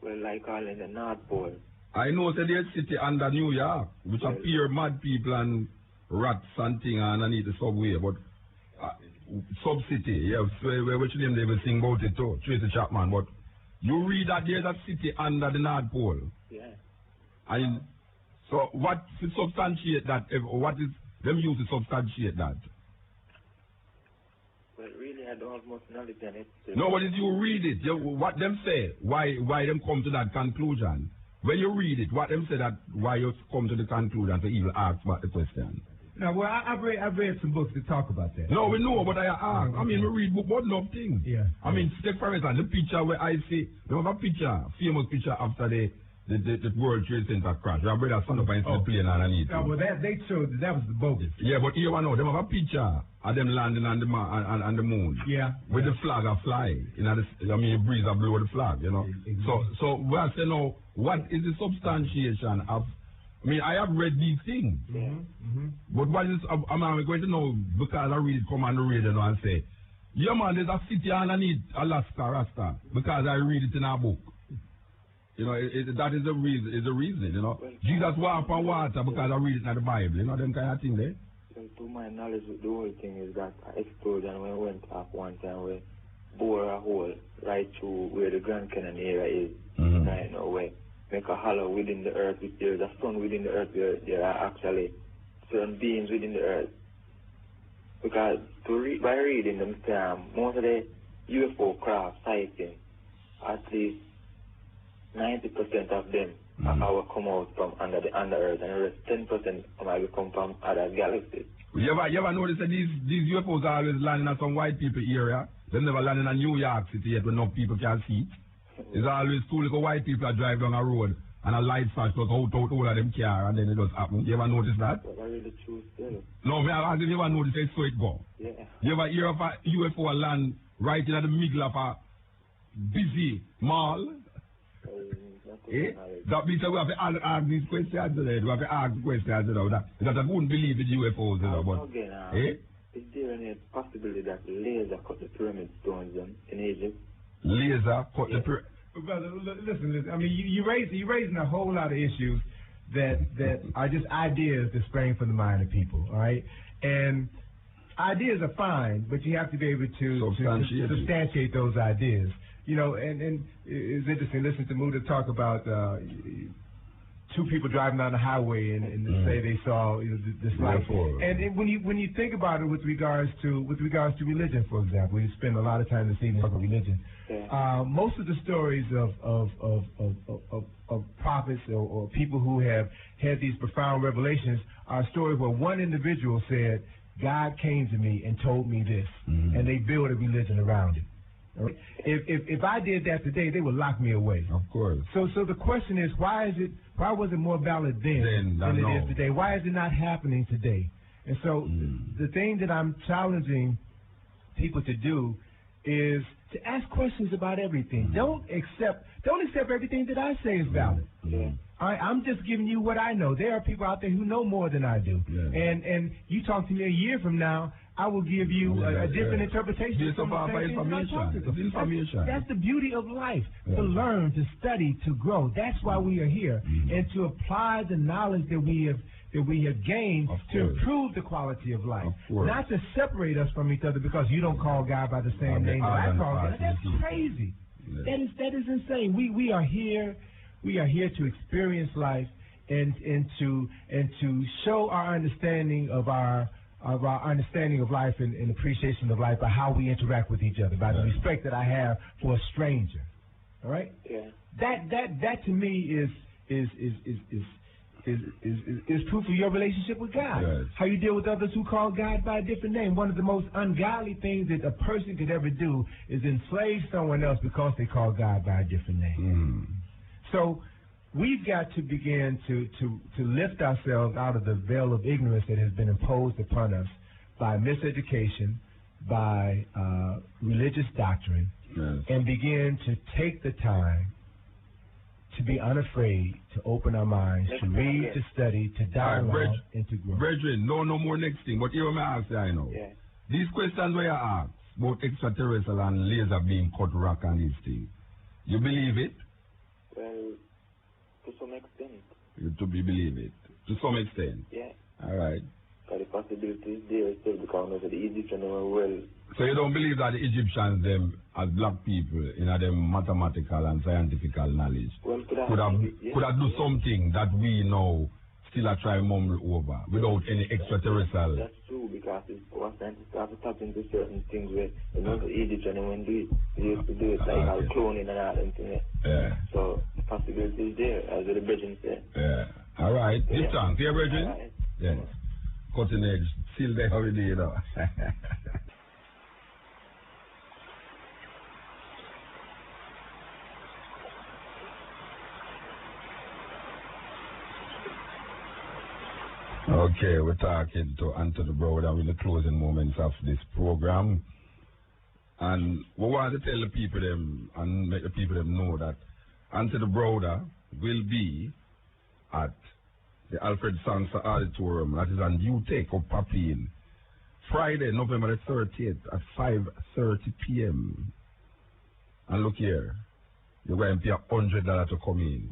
Well, like all in the North Pole. I know that there's a city under New York, which appear mad people and rats and thing underneath the subway, but sub-city, yeah, which name they will sing about it too, Tracy Chapman, but you read that there's a city under the North Pole. Yeah. And so what to substantiate that, what is them use to substantiate that? Well, really, I don't have much knowledge on it. No, but if you read it, what them say, why them come to that conclusion? When you read it, what them say that why you come to the conclusion to even ask about the question? No, well, I've read some books that talk about that. No, we know, but I mean, we read book about enough things. Yeah. I mean, take for instance, the picture where I see, there was a picture, famous picture after the World Trade Center crash. Your brother stand up and see the plane underneath. No, well, they showed that was the bogus. Yeah, but here I know, they have a picture of them landing on the moon. Yeah. With the flag a fly. You know, breeze a blow the flag, you know. Exactly. So we are saying now, what is the substantiation of, I mean, I have read these things. But what is, I'm going to know, because I read it, come on the radio and say, yeah man, there's a city underneath Alaska, Rasta, because I read it in our book. You know, that is the reason, you know. Well, Jesus walked on water because I read it in the Bible, you know, them kind of thing there. Well, to my knowledge, the whole thing is that I explored and we went up one time, we bore a hole right through where the Grand Canyon area is, right now, where make a hollow within the earth, there's a sun within the earth, there are actually certain beings within the earth. Because by reading them, most of the UFO craft sighting, at least 90% of them will come out from under the earth, and the rest 10% will come from other galaxies. You ever notice that these UFOs are always landing at some white people area? They never landing in New York City yet when no people can see it. It's always two little white people that drive down a road and a light flash goes out all of them car and then it just happen. You ever notice that? But I really choose still. No, I ask if you ever notice it, so it go. Yeah. You ever hear of a UFO land right in the middle of a busy mall? That means that we have to ask these questions today. We have to ask questions, you know, that I wouldn't believe in UFOs, you know, but... Again, is there any possibility that laser cut the pyramid stones in Egypt? Laser cut the pyramid... Brother, listen. I mean, you're raising a whole lot of issues that are just ideas that spring from the mind of people, all right? And ideas are fine, but you have to be able to substantiate those ideas. You know, and it's interesting, listen to Muta talk about two people driving down the highway and say they saw this light. And when you think about it with regards to religion, for example, we spend a lot of time this evening talking about religion. Yeah. Most of the stories of prophets or people who have had these profound revelations are stories where one individual said, God came to me and told me this, and they build a religion around it. If I did that today, they would lock me away. Of course. So the question is, why was it more valid then than it is today? Why is it not happening today? And so the thing that I'm challenging people to do is to ask questions about everything. Don't accept everything that I say is valid. I'm just giving you what I know. There are people out there who know more than I do. And you talk to me a year from now, I will give you a different interpretation. It's about information. That's the beauty of life, to learn, to study, to grow. That's why we are here, and to apply the knowledge that we have gained to improve the quality of life, not to separate us from each other because you don't call God by the same name that I call God. That's crazy. That is insane. We are here. We are here to experience life and to show our understanding of our understanding of life and appreciation of life by how we interact with each other, by the respect that I have for a stranger. All right? Yeah. That to me is proof of your relationship with God. Yes. How you deal with others who call God by a different name. One of the most ungodly things that a person could ever do is enslave someone else because they call God by a different name. So we've got to begin to lift ourselves out of the veil of ignorance that has been imposed upon us by miseducation, by religious doctrine, and begin to take the time to be unafraid, to open our minds, to read, to study, to dialogue, and to grow. Brethren, no more next thing, but here may ask you, I know. Yeah. These questions were asked about extraterrestrial and laser beam cut rock and these things. You believe it? Well, to some extent. You believe it? To some extent? Yeah. All right. But the possibility is there still because of the Egyptians were well. So you don't believe that the Egyptians, them, as black people, in their mathematical and scientific knowledge, well, could have do something that we know still are trying to mumble over without any extraterrestrial? That's true, because our scientists have to tap into certain things where the Egyptians when do it. They used to do it like cloning and all that thing. Yeah. So the possibility is there, as the Brethren said. Yeah. All right. This chance. Here, Brethren? Right. Yes. cutting edge. Still there already, you know. Okay, we're talking to Anthony Browder in the closing moments of this program. And we want to tell the people them and make the people them know that Anthony Browder will be at the Alfred Sansa Auditorium, that is on New Take of Papine, Friday, November the 30th at 5:30 p.m. And look here, you're going to pay $100 to come in.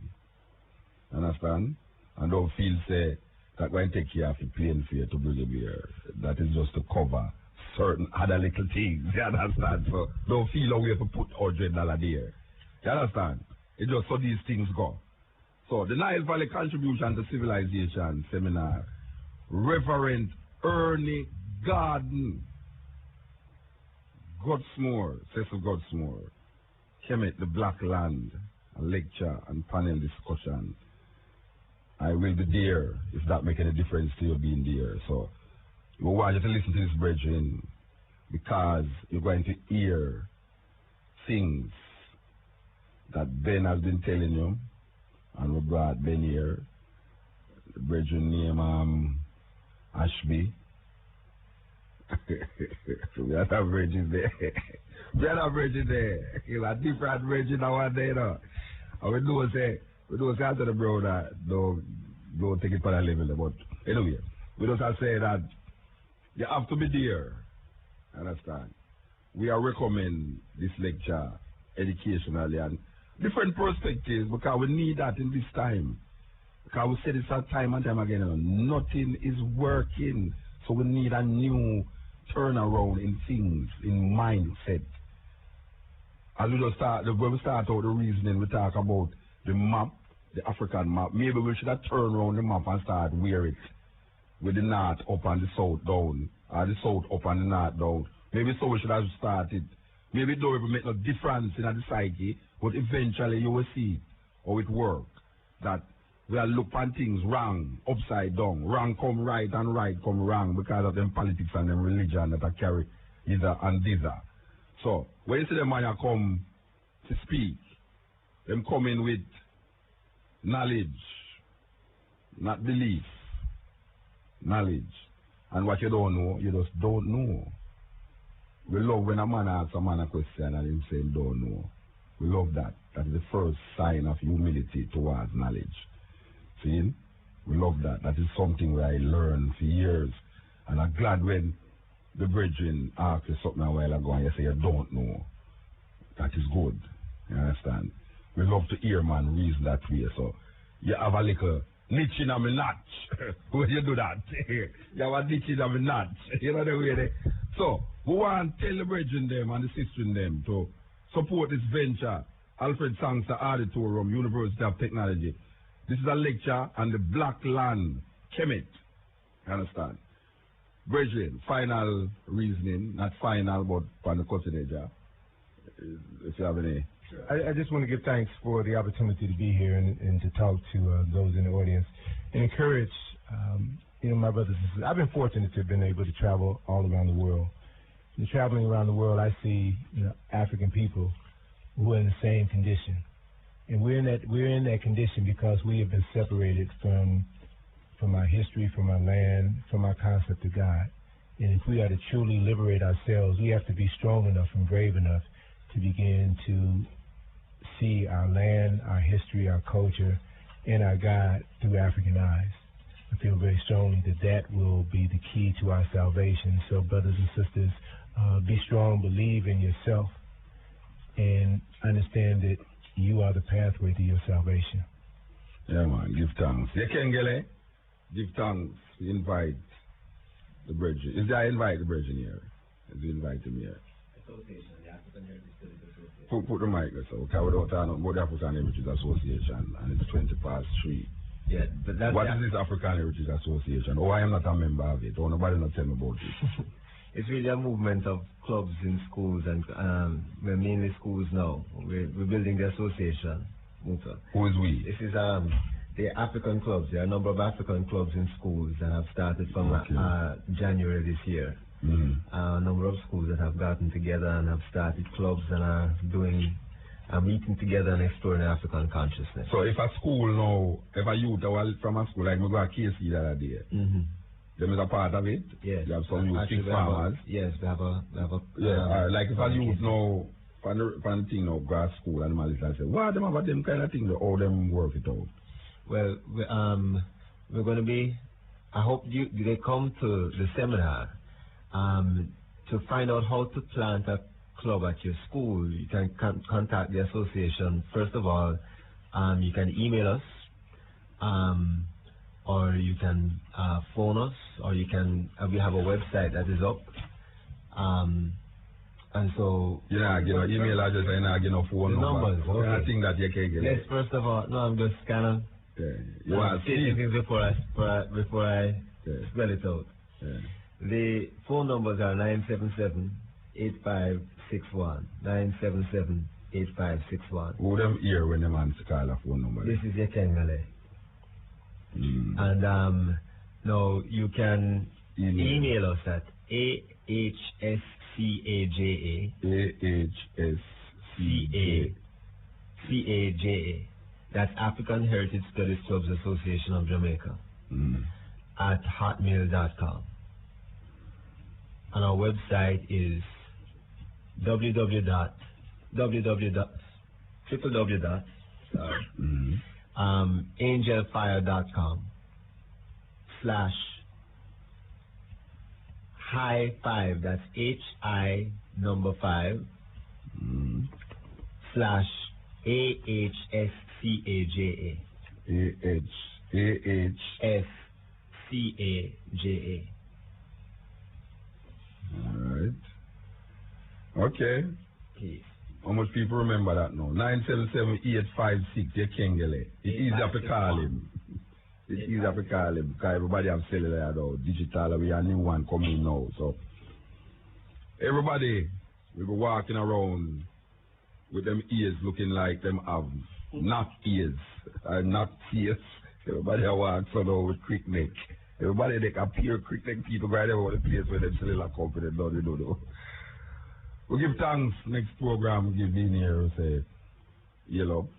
Understand? And don't feel say that going to take care of the plane fare to bring you here. That is just to cover certain other little things. You understand? So don't feel a way to put $100 there. You understand? It's just so these things go. So the Nile Valley Contribution to Civilization Seminar, Reverend Ernie Garden, Godsmore, Cecil Godsmore, Kemet, the Black Land, a lecture and panel discussion. I will be there if that make any difference to you being there. So we want you to listen to this, brethren, because you're going to hear things that Ben has been telling you, and we brought Ben here. The brethren name Ashby. We have a brethren there. We have a brethren there. It's a different brethren now there, though. And we don't say to the brother, don't take it for a level. But anyway, we just have to say that you have to be there. Understand? We are recommending this lecture educationally and different perspectives because we need that in this time. Because we say this time and time again, nothing is working. So we need a new turnaround in things, in mindset. As we just when we start out the reasoning, we talk about the map, the African map. Maybe we should have turned around the map and start wear it with the north up and the south down, or the south up and the north down. Maybe so we should have started. Maybe it don't even make no difference in the psyche, but eventually you will see how it works. That we are look at things wrong, upside down. Wrong come right and right come wrong because of them politics and them religion that I carry either and thither. So when you see them man come to speak, them come in with knowledge, not belief. Knowledge. And what you don't know, you just don't know. We love when a man asks a man a question and him saying don't know. We love that. That is the first sign of humility towards knowledge. See? We love that. That is something where I learned for years. And I'm glad when the brethren asked you something a while ago and you say you don't know. That is good. You understand? We love to hear man reason that way. So you have a little niche in a notch. When you do that, you have a niche in a notch. You know the way they. So we want to tell the brethren them and the sister them to support this venture, Alfred Sangster Auditorium, University of Technology. This is a lecture on the Black Land, Kemet. You understand? Brethren, final reasoning, not final, but on the cutting edge. If you have any. I just want to give thanks for the opportunity to be here and to talk to those in the audience and encourage, my brothers and sisters. I've been fortunate to have been able to travel all around the world. And traveling around the world, I see African people who are in the same condition, and we're in that condition because we have been separated from our history, from our land, from our concept of God. And if we are to truly liberate ourselves, we have to be strong enough and brave enough to begin to see our land, our history, our culture, and our God through African eyes. I feel very strongly that will be the key to our salvation. So, brothers and sisters, be strong, believe in yourself, and understand that you are the pathway to your salvation. Yeah, man, give thanks. Yekengele, give thanks. Invite the brethren. Is there invite the brethren here? Is he invite him here? Association, the African Heritage Studies Association. Put the mic, so okay, we don't talk about the African Heritage Association, and it's 3:20. Yeah, but that's what is this African Heritage Association? Oh, I am not a member of it. Oh, nobody not tell me about it. It's really a movement of clubs in schools, and we're mainly schools now. We're building the association. Who is we? This is The African clubs. There are a number of African clubs in schools that have started from January this year. A number of schools that have gotten together and have started clubs and are meeting together and exploring African consciousness. So if a school now, if a youth from a school, like we go to KC the other day, them is a part of it? Yes. You have some youth, six farmers? Yes, we have a like if a youth now, from the thing now, go to school and all this, I say, what them about them kind of thing, how them work it out? Well, we're going to be, I hope they come to the seminar to find out how to plant a club at your school. You can contact the association. First of all, you can email us, or you can phone us, or you can, we have a website that is up. And so... You know, email address and you know, phone numbers. Okay. I think that you can get Yes, first of all, no, I'm just kind of... You want to see things before I spell it out. The phone numbers are 977-8561. 977-8561. Who them hear when the man call a phone number? This is Yekengale. And no, you can email us at AHSCAJA. That's African Heritage Studies Clubs Association of Jamaica at hotmail.com. And our website is www.angelfire.com/high5, that's HI5 /AHSCAJA. AHSCAJA. Alright. Okay. How much people remember that now? 977-856, Kengele. It's easier to call him. It's easier to call him because everybody have cellular now, digital. We have a new one coming now. So everybody will be walking around with them ears looking like them have not ears, not ears. Everybody walks around with quick neck. Everybody they appear quick neck people right over the place where them cellular company don't. We give thanks. Next program, we give in here, we say, yellow.